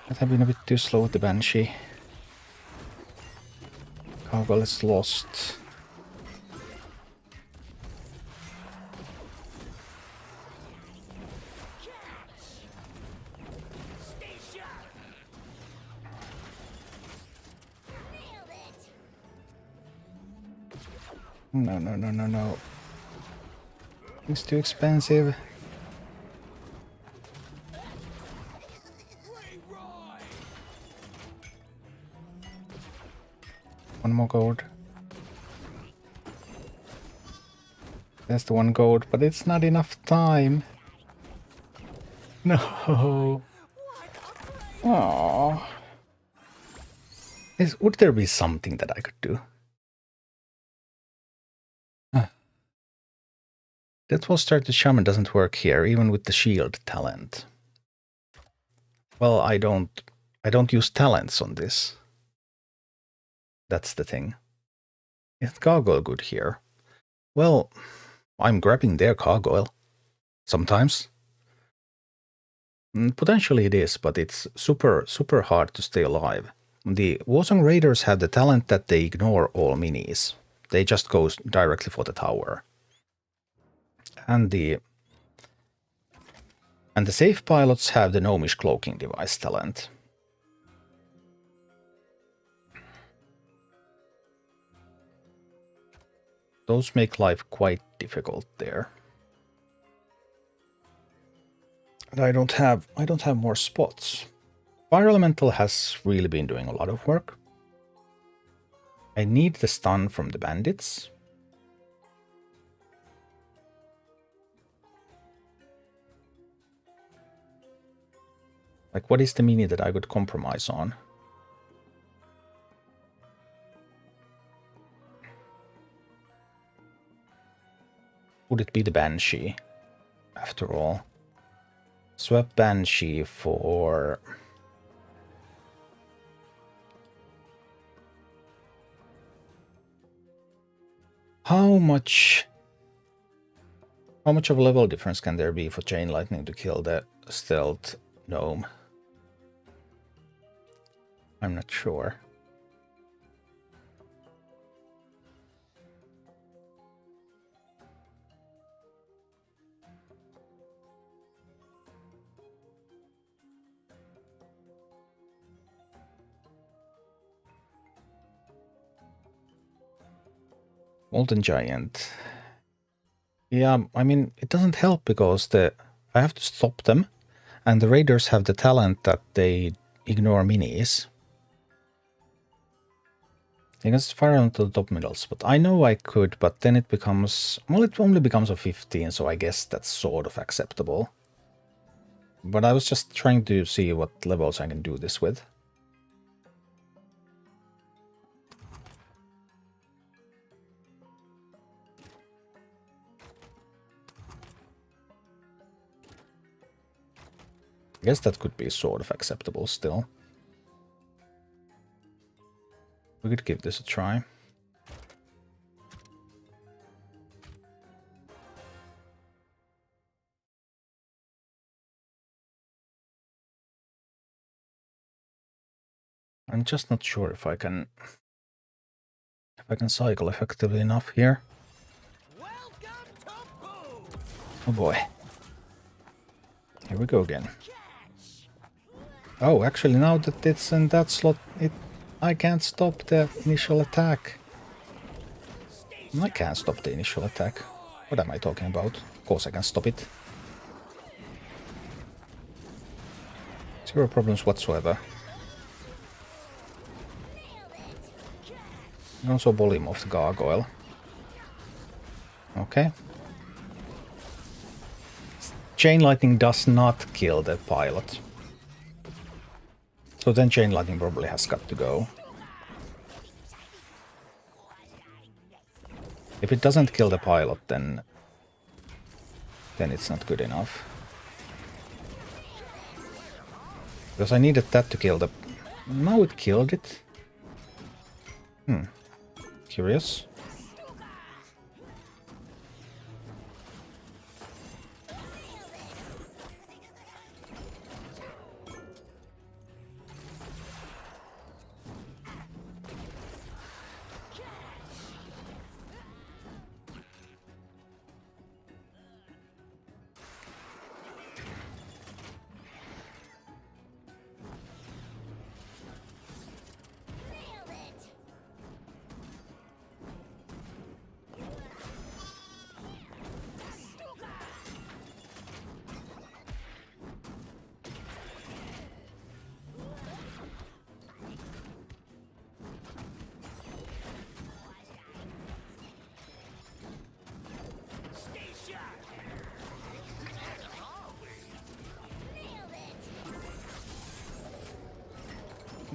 Might have been a bit too slow with the Banshee. Gargoyle is lost. No, no, no, no, no. It's too expensive. One more gold. That's the one gold, but it's not enough time. No. Aww. Would there be something that I could do? That was start the shaman doesn't work here, even with the shield talent. Well, I don't use talents on this. That's the thing. Is gargoyle good here? Well, I'm grabbing their gargoyle. Sometimes. Potentially it is, but it's super, super hard to stay alive. The Warsong Raiders have the talent that they ignore all minis. They just go directly for the tower. And the safe pilots have the gnomish cloaking device talent. Those make life quite difficult there. And I don't have more spots. Fire Elemental has really been doing a lot of work. I need the stun from the bandits. Like, what is the mini that I would compromise on? Would it be the Banshee, after all? Swap Banshee for... How much of a level difference can there be for Chain Lightning to kill the stealth gnome? I'm not sure. Molten Giant. Yeah, I mean, it doesn't help because I have to stop them, and the raiders have the talent that they ignore minis. I guess fire onto the top middles, but I know I could, but then it becomes... Well, it only becomes a 15, so I guess that's sort of acceptable. But I was just trying to see what levels I can do this with. I guess that could be sort of acceptable still. We could give this a try. I'm just not sure if I can cycle effectively enough here. Welcome to Boo! Oh boy. Here we go again. Oh, actually now that it's in that slot, I can't stop the initial attack. I can't stop the initial attack. What am I talking about? Of course I can stop it. Zero problems whatsoever. And also volume of the gargoyle. Okay. Chain lightning does not kill the pilot. So then chain lightning probably has got to go. If it doesn't kill the pilot, then it's not good enough. Because I needed that to kill the... Now it killed it. Curious.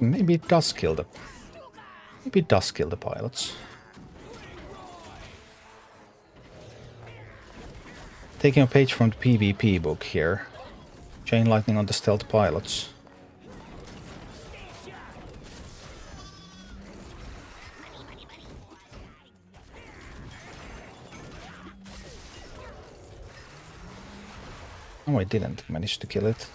Maybe it does kill the... Maybe it does kill the pilots. Taking a page from the PvP book here. Chain lightning on the stealth pilots. Oh, I didn't manage to kill it.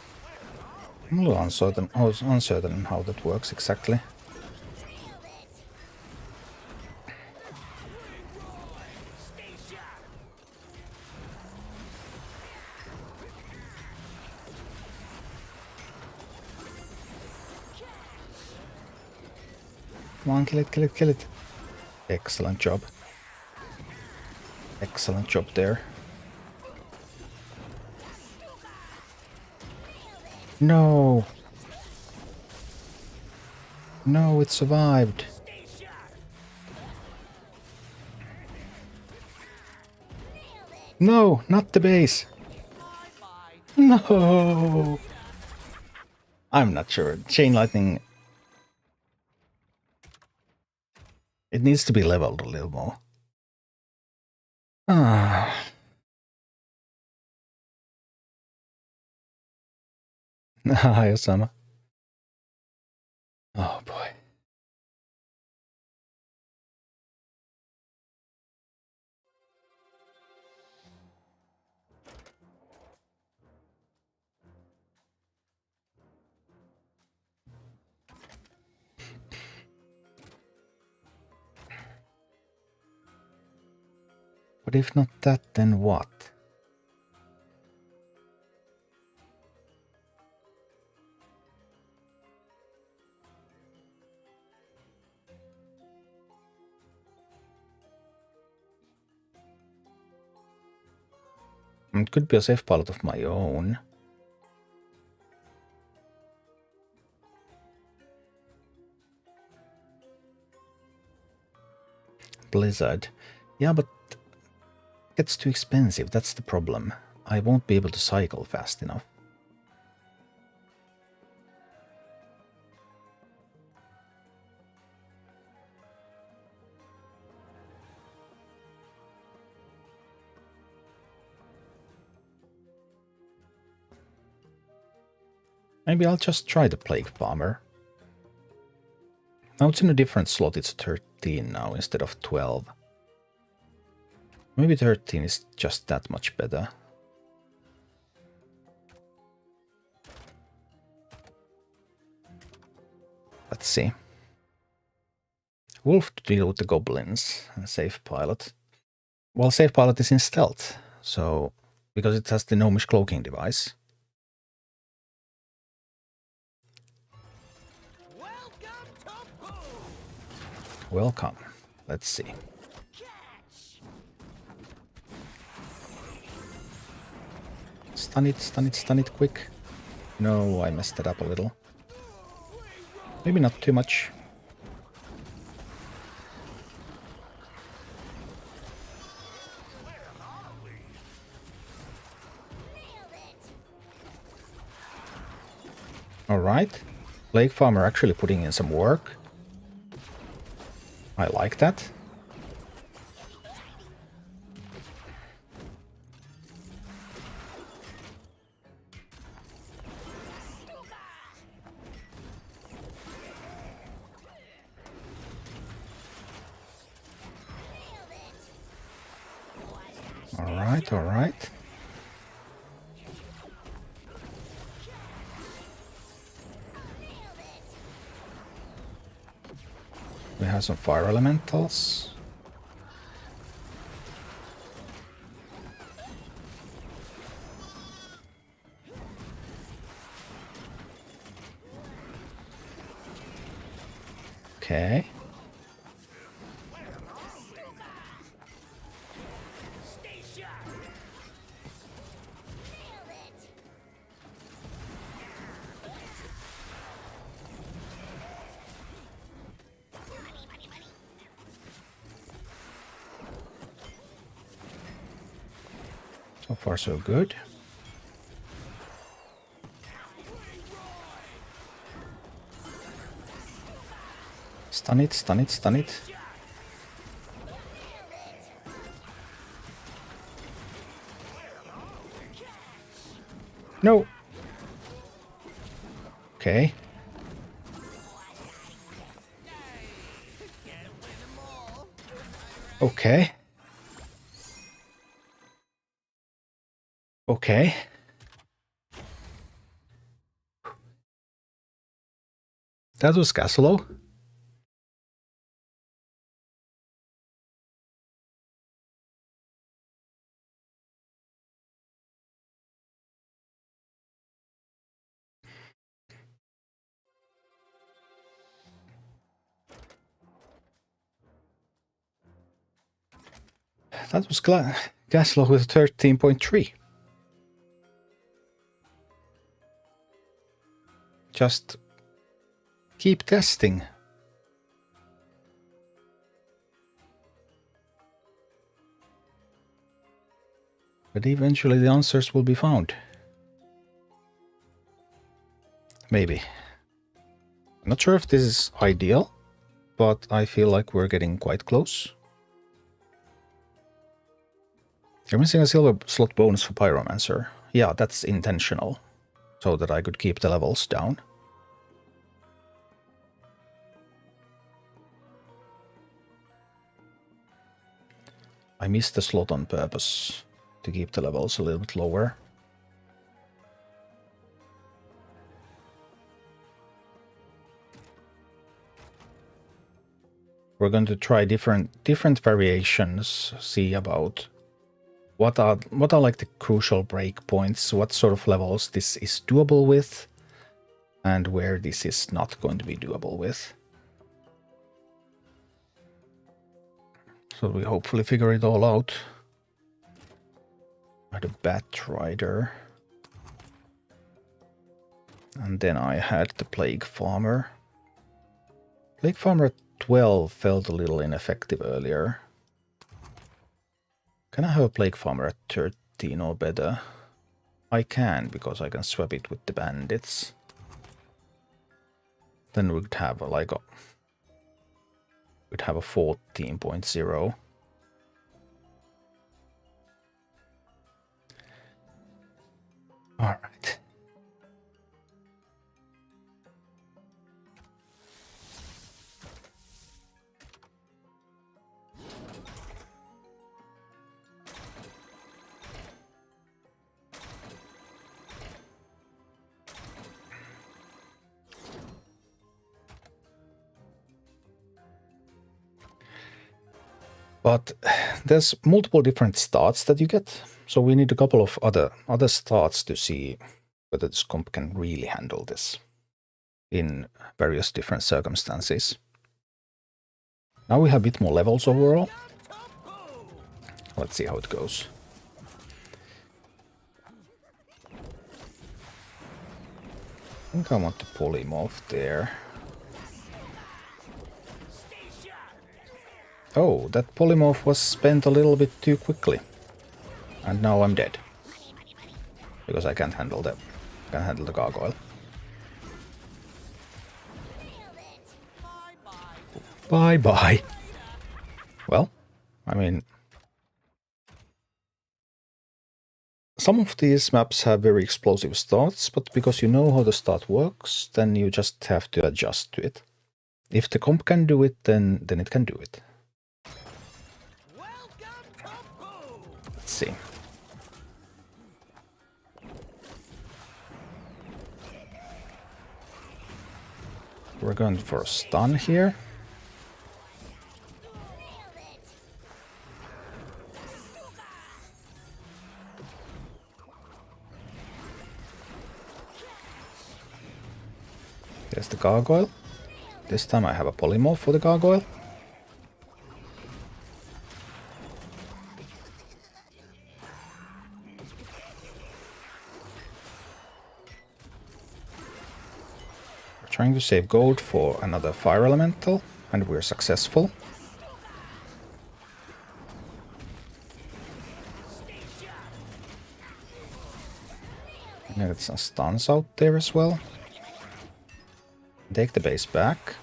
I'm a little uncertain how that works exactly. Come on, kill it, kill it, kill it. Excellent job. Excellent job there. No! No, it survived. No, not the base. No! I'm not sure. Chain lightning... It needs to be leveled a little more. Ah. Hi, Osama. Oh boy. But if not that, then what? It could be a safe pilot of my own. Blizzard. Yeah, but it gets too expensive, that's the problem. I won't be able to cycle fast enough. Maybe I'll just try the Plague Farmer. Now it's in a different slot, it's 13 now instead of 12. Maybe 13 is just that much better. Let's see. Wolf to deal with the goblins and Safe Pilot. Well, Safe Pilot is in stealth, so because it has the gnomish cloaking device. Welcome. Let's see. Stun it, stun it, stun it quick. No, I messed it up a little. Maybe not too much. Alright. Plague Farmer actually putting in some work. I like that. Alright, alright. We have some fire elementals. Okay. So far, so good. Stun it, stun it, stun it. No. Okay. Okay. Okay. That was Gazlowe. That was Gazlowe with 13.3. Just keep testing. But eventually the answers will be found. Maybe. I'm not sure if this is ideal, but I feel like we're getting quite close. You're missing a silver slot bonus for Pyromancer. Yeah, that's intentional, so that I could keep the levels down. I missed the slot on purpose to keep the levels a little bit lower. We're going to try different variations, see about what are like the crucial breakpoints, what sort of levels this is doable with, and where this is not going to be doable with. So we hopefully figure it all out. I had a Bat Rider. And then I had the Plague Farmer. Plague Farmer at 12 felt a little ineffective earlier. Can I have a Plague Farmer at 13 or better? I can, because I can swap it with the bandits. Then we'd have like a 14.0. All right. But there's multiple different starts that you get, so we need a couple of other starts to see whether this comp can really handle this in various different circumstances. Now we have a bit more levels overall. Let's see how it goes. I think I want to polymorph there. Oh, that polymorph was spent a little bit too quickly. And now I'm dead. Because I can't handle the gargoyle. Bye-bye. Well, I mean... some of these maps have very explosive starts, but because you know how the start works, then you just have to adjust to it. If the comp can do it, then it can do it. Let's see. We're going for a stun here. There's the gargoyle. This time I have a polymorph for the gargoyle. We're trying to save gold for another fire elemental, and we're successful. And get some stuns out there as well. Take the base back.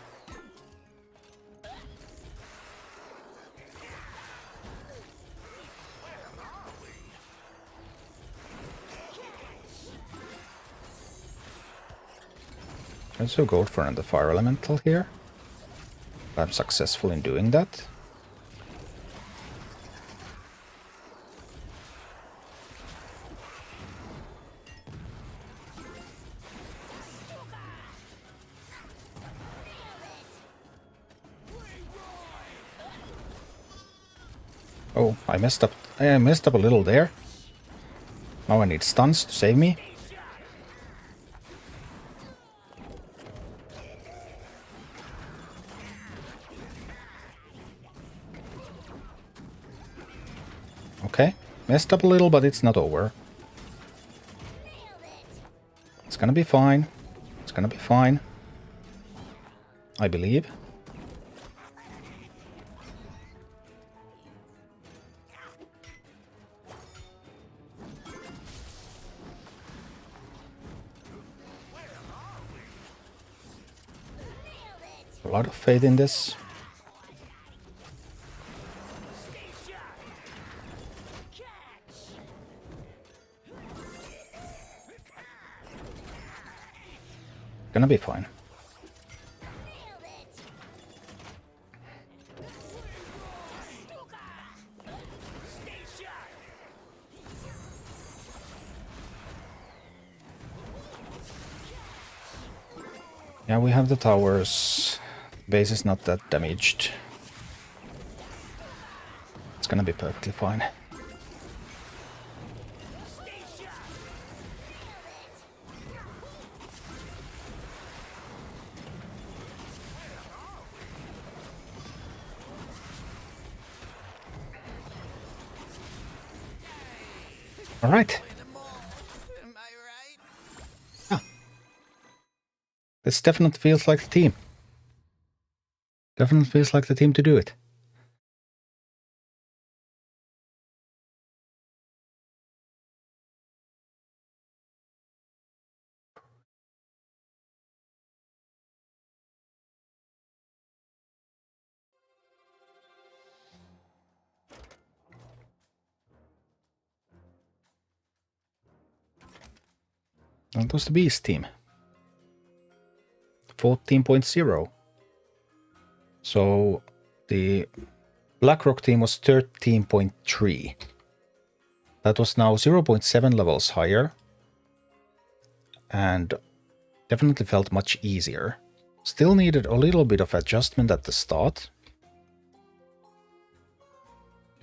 Also go for another fire elemental here. I'm successful in doing that. Oh, I messed up. I messed up a little there. Now I need stuns to save me. Okay, messed up a little, but it's not over. It's gonna be fine. It's gonna be fine. I believe. A lot of faith in this. Gonna be fine. Yeah, we have the towers. Base is not that damaged. It's gonna be perfectly fine. All right. Yeah. This definitely feels like the team. Definitely feels like the team to do it. That was the Beast team. 14.0. So the BlackRock team was 13.3. That was now 0.7 levels higher. And definitely felt much easier. Still needed a little bit of adjustment at the start.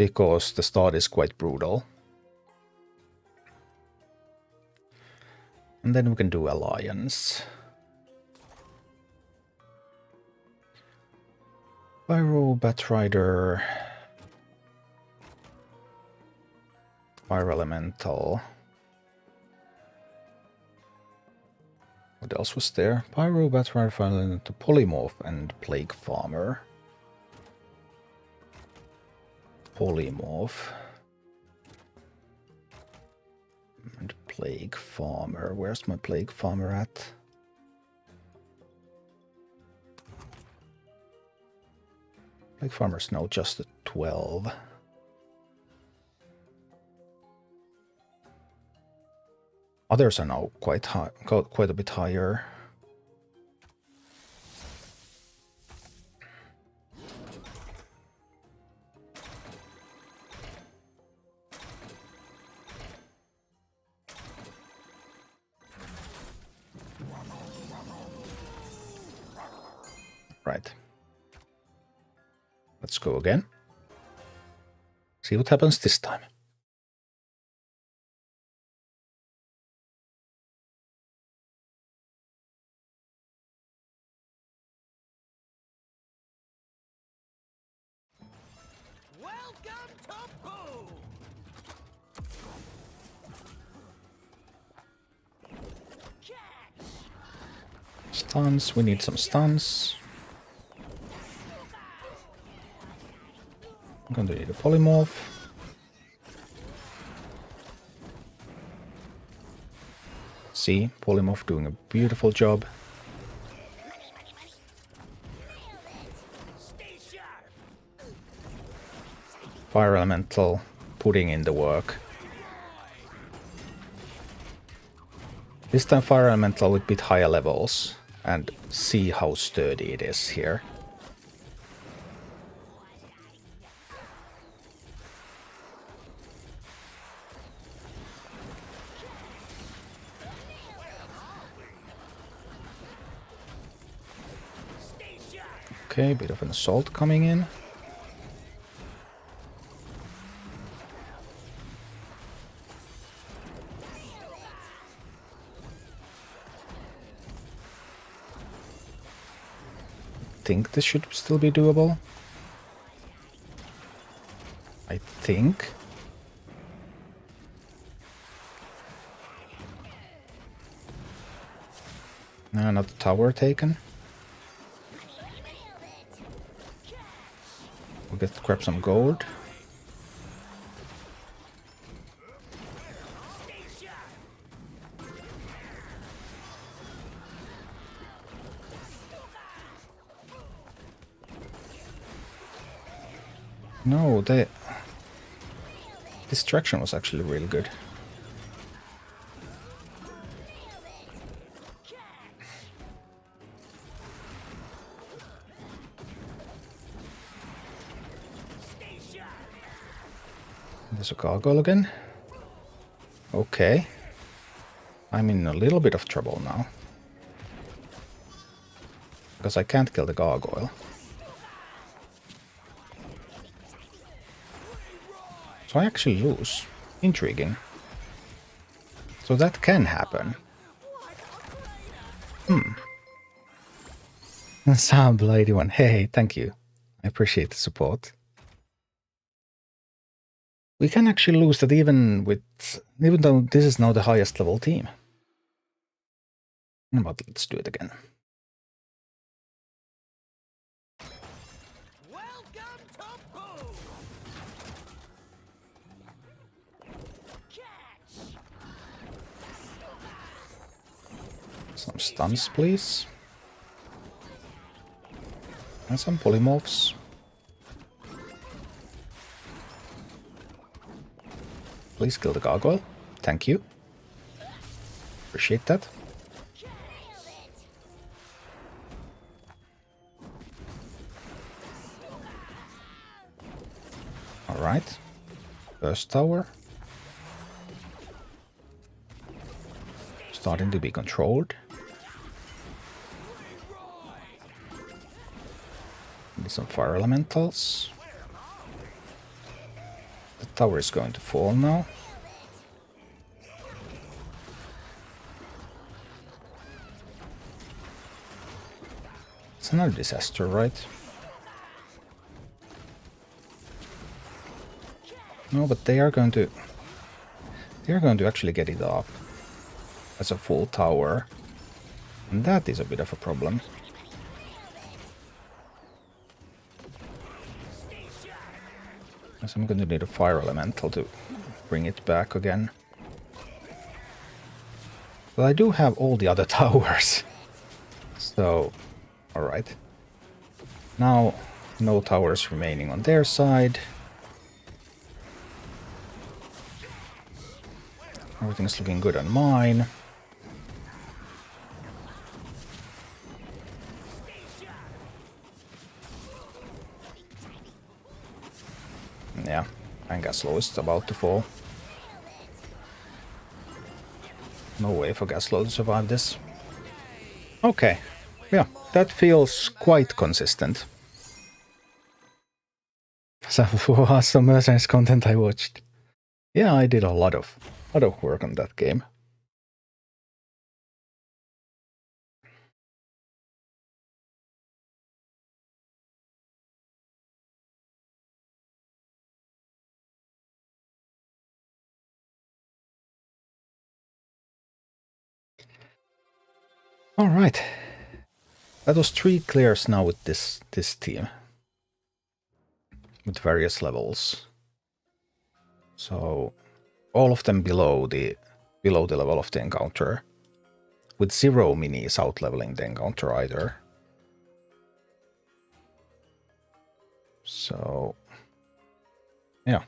because the start is quite brutal. And then we can do Alliance. Pyro, Batrider, Fire Elemental. What else was there? Pyro, Batrider, Fire Elemental, Polymorph, and Plague Farmer. Polymorph. And Plague Farmer. Where's my Plague Farmer at? Plague Farmer's now just at 12. Others are now quite high, quite a bit higher. Right. Let's go again. See what happens this time. Welcome to Boo! Catch! Stuns, we need some stuns. I'm going to need a Polymorph. See, Polymorph doing a beautiful job. Stay sharp! Fire Elemental putting in the work. This time Fire Elemental with a bit higher levels, and see how sturdy it is here. Okay, bit of an assault coming in. I think this should still be doable. I think. No, not the tower taken. We'll get to grab some gold. No, the distraction was actually really good. There's a gargoyle again. Okay. I'm in a little bit of trouble now. Because I can't kill the gargoyle. So I actually lose. Intriguing. So that can happen. Sam Bloody One. Hey, thank you. I appreciate the support. We can actually lose that even though this is now the highest level team. But let's do it again. Welcome to Boo! Catch! Some stuns, please. And some polymorphs. Please kill the gargoyle. Thank you. Appreciate that. Alright. First tower. Starting to be controlled. Need some fire elementals. tower is going to fall now. It's another disaster, right? No, but they are going to actually get it up as a full tower. And that is a bit of a problem. So I'm going to need a fire elemental to bring it back again. But I do have all the other towers. So, alright. Now, no towers remaining on their side. Everything's looking good on mine. Yeah, and Gazlowe is about to fall. No way for Gazlowe to survive this. Okay, yeah, that feels quite consistent. So was some Mercenaries content I watched. Yeah, I did a lot of work on that game. All right, that was 3 clears now with this team, with various levels. So all of them below the level of the encounter, with 0 minis out leveling the encounter either. So yeah,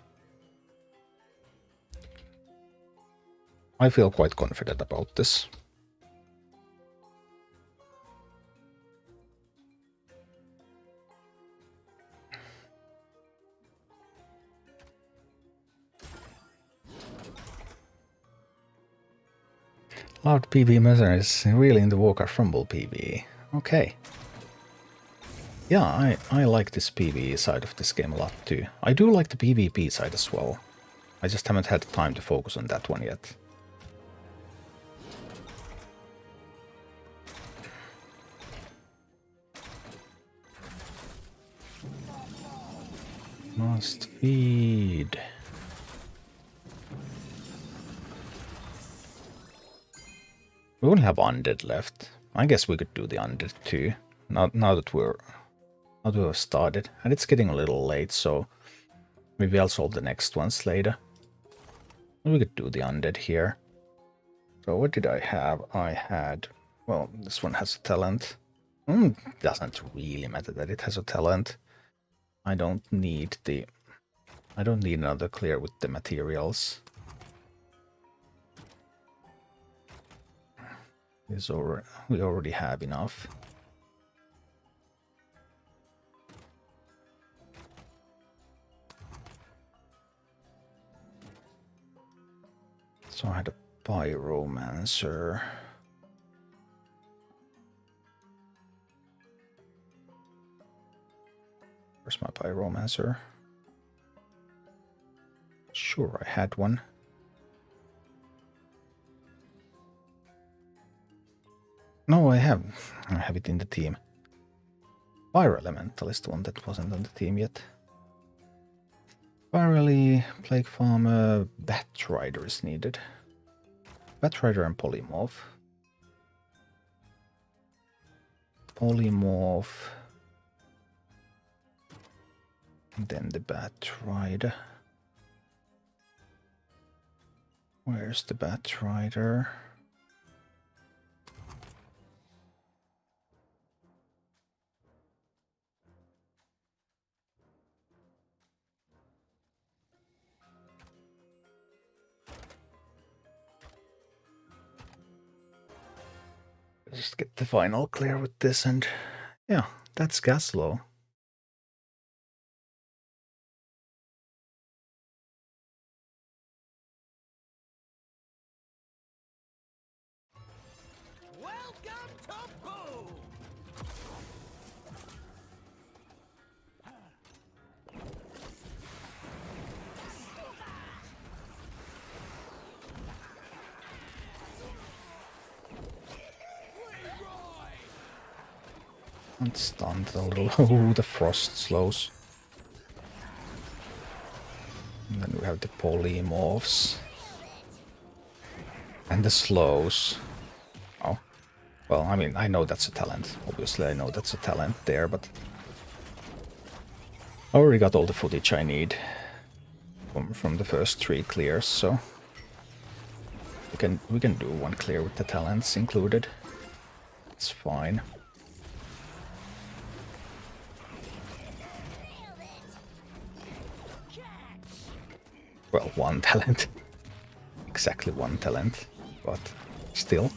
I feel quite confident about this. Loud PvE Mercenaries really in the Warcraft Rumble PvE. Okay. Yeah, I like this PvE side of this game a lot too. I do like the PvP side as well. I just haven't had the time to focus on that one yet. Must feed. We only have undead left. I guess we could do the undead too. Now that we've started, and it's getting a little late, so maybe I'll solve the next ones later. We could do the undead here. So what did I have? I had, well, this one has a talent. Doesn't really matter that it has a talent. I don't need another clear with the materials. We already have enough. So I had a pyromancer. Where's my pyromancer? Sure, I had one. No, I have it in the team. Fire Elemental is the one that wasn't on the team yet. Virally, Plague Farmer, Bat Rider is needed. Bat Rider and Polymorph. Polymorph. And then the Bat Rider. Where's the Bat Rider? Just get the final clear with this, and yeah, that's Gazlowe. Welcome to Boo! And stunned a little. Oh, the frost slows. And then we have the polymorphs. And the slows. Oh. Well, I mean, I know that's a talent. Obviously, I know that's a talent there, but... I already got all the footage I need from the first 3 clears, so... We can do 1 clear with the talents included. It's fine. Well, 1 talent. Exactly 1 talent, but still.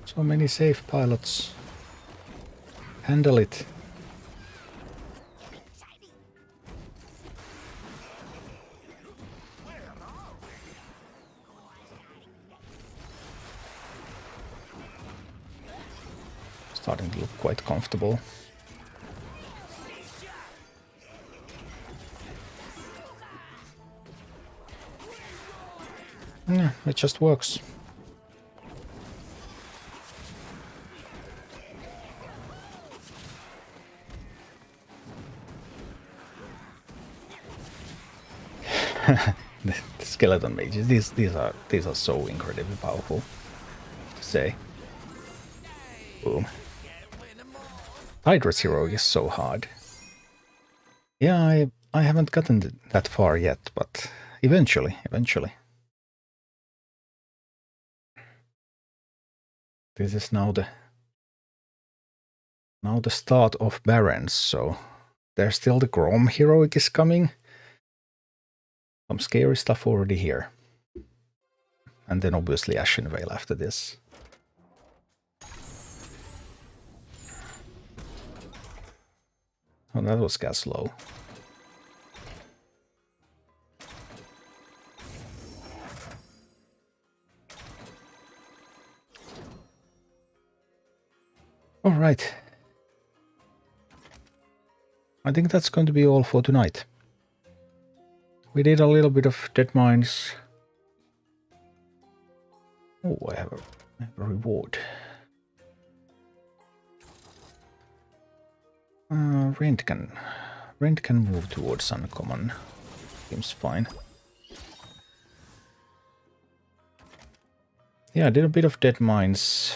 So many safe pilots. Handle it. Starting to look quite comfortable. Yeah, it just works. The skeleton mages, these are so incredibly powerful, to say. Boom. Hydra Zero is so hard. Yeah, I haven't gotten that far yet, but eventually. This is now the start of Barrens, so there's still the Grom heroic is coming. Some scary stuff already here. And then obviously Ashen Veil after this. Oh, that was Gazlowe. All right. I think that's going to be all for tonight. We did a little bit of Dead Mines. Oh, I have a reward. Rent can move towards uncommon. Seems fine. Yeah, I did a bit of Dead Mines.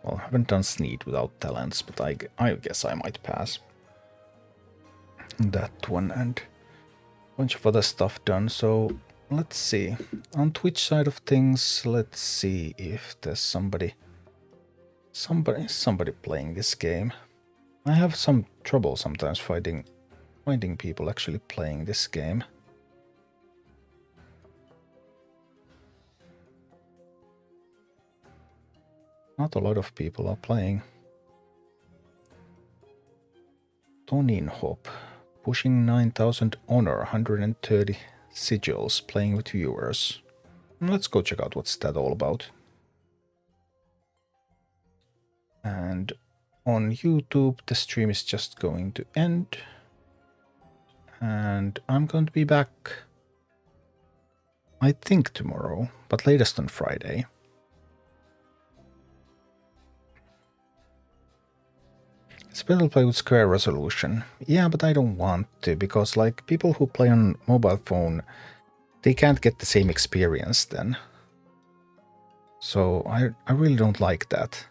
Well, I haven't done Sneed without talents, but I guess I might pass that one, and a bunch of other stuff done. So let's see. On Twitch side of things, let's see if there's somebody playing this game. I have some trouble sometimes finding people actually playing this game. Not a lot of people are playing. Tonin Hop, pushing 9,000 honor, 130 sigils, playing with viewers. Let's go check out what's that all about. And on YouTube, the stream is just going to end. And I'm going to be back, I think tomorrow, but latest on Friday. It's better to play with square resolution. Yeah, but I don't want to, because like people who play on mobile phone, they can't get the same experience then. So I really don't like that.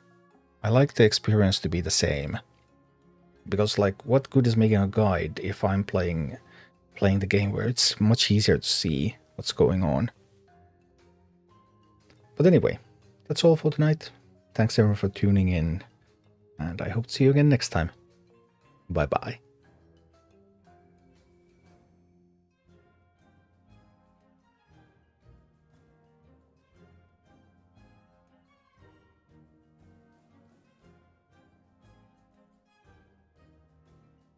I like the experience to be the same. Because like, what good is making a guide if I'm playing the game where it's much easier to see what's going on? But anyway, that's all for tonight. Thanks everyone for tuning in, and I hope to see you again next time. Bye bye.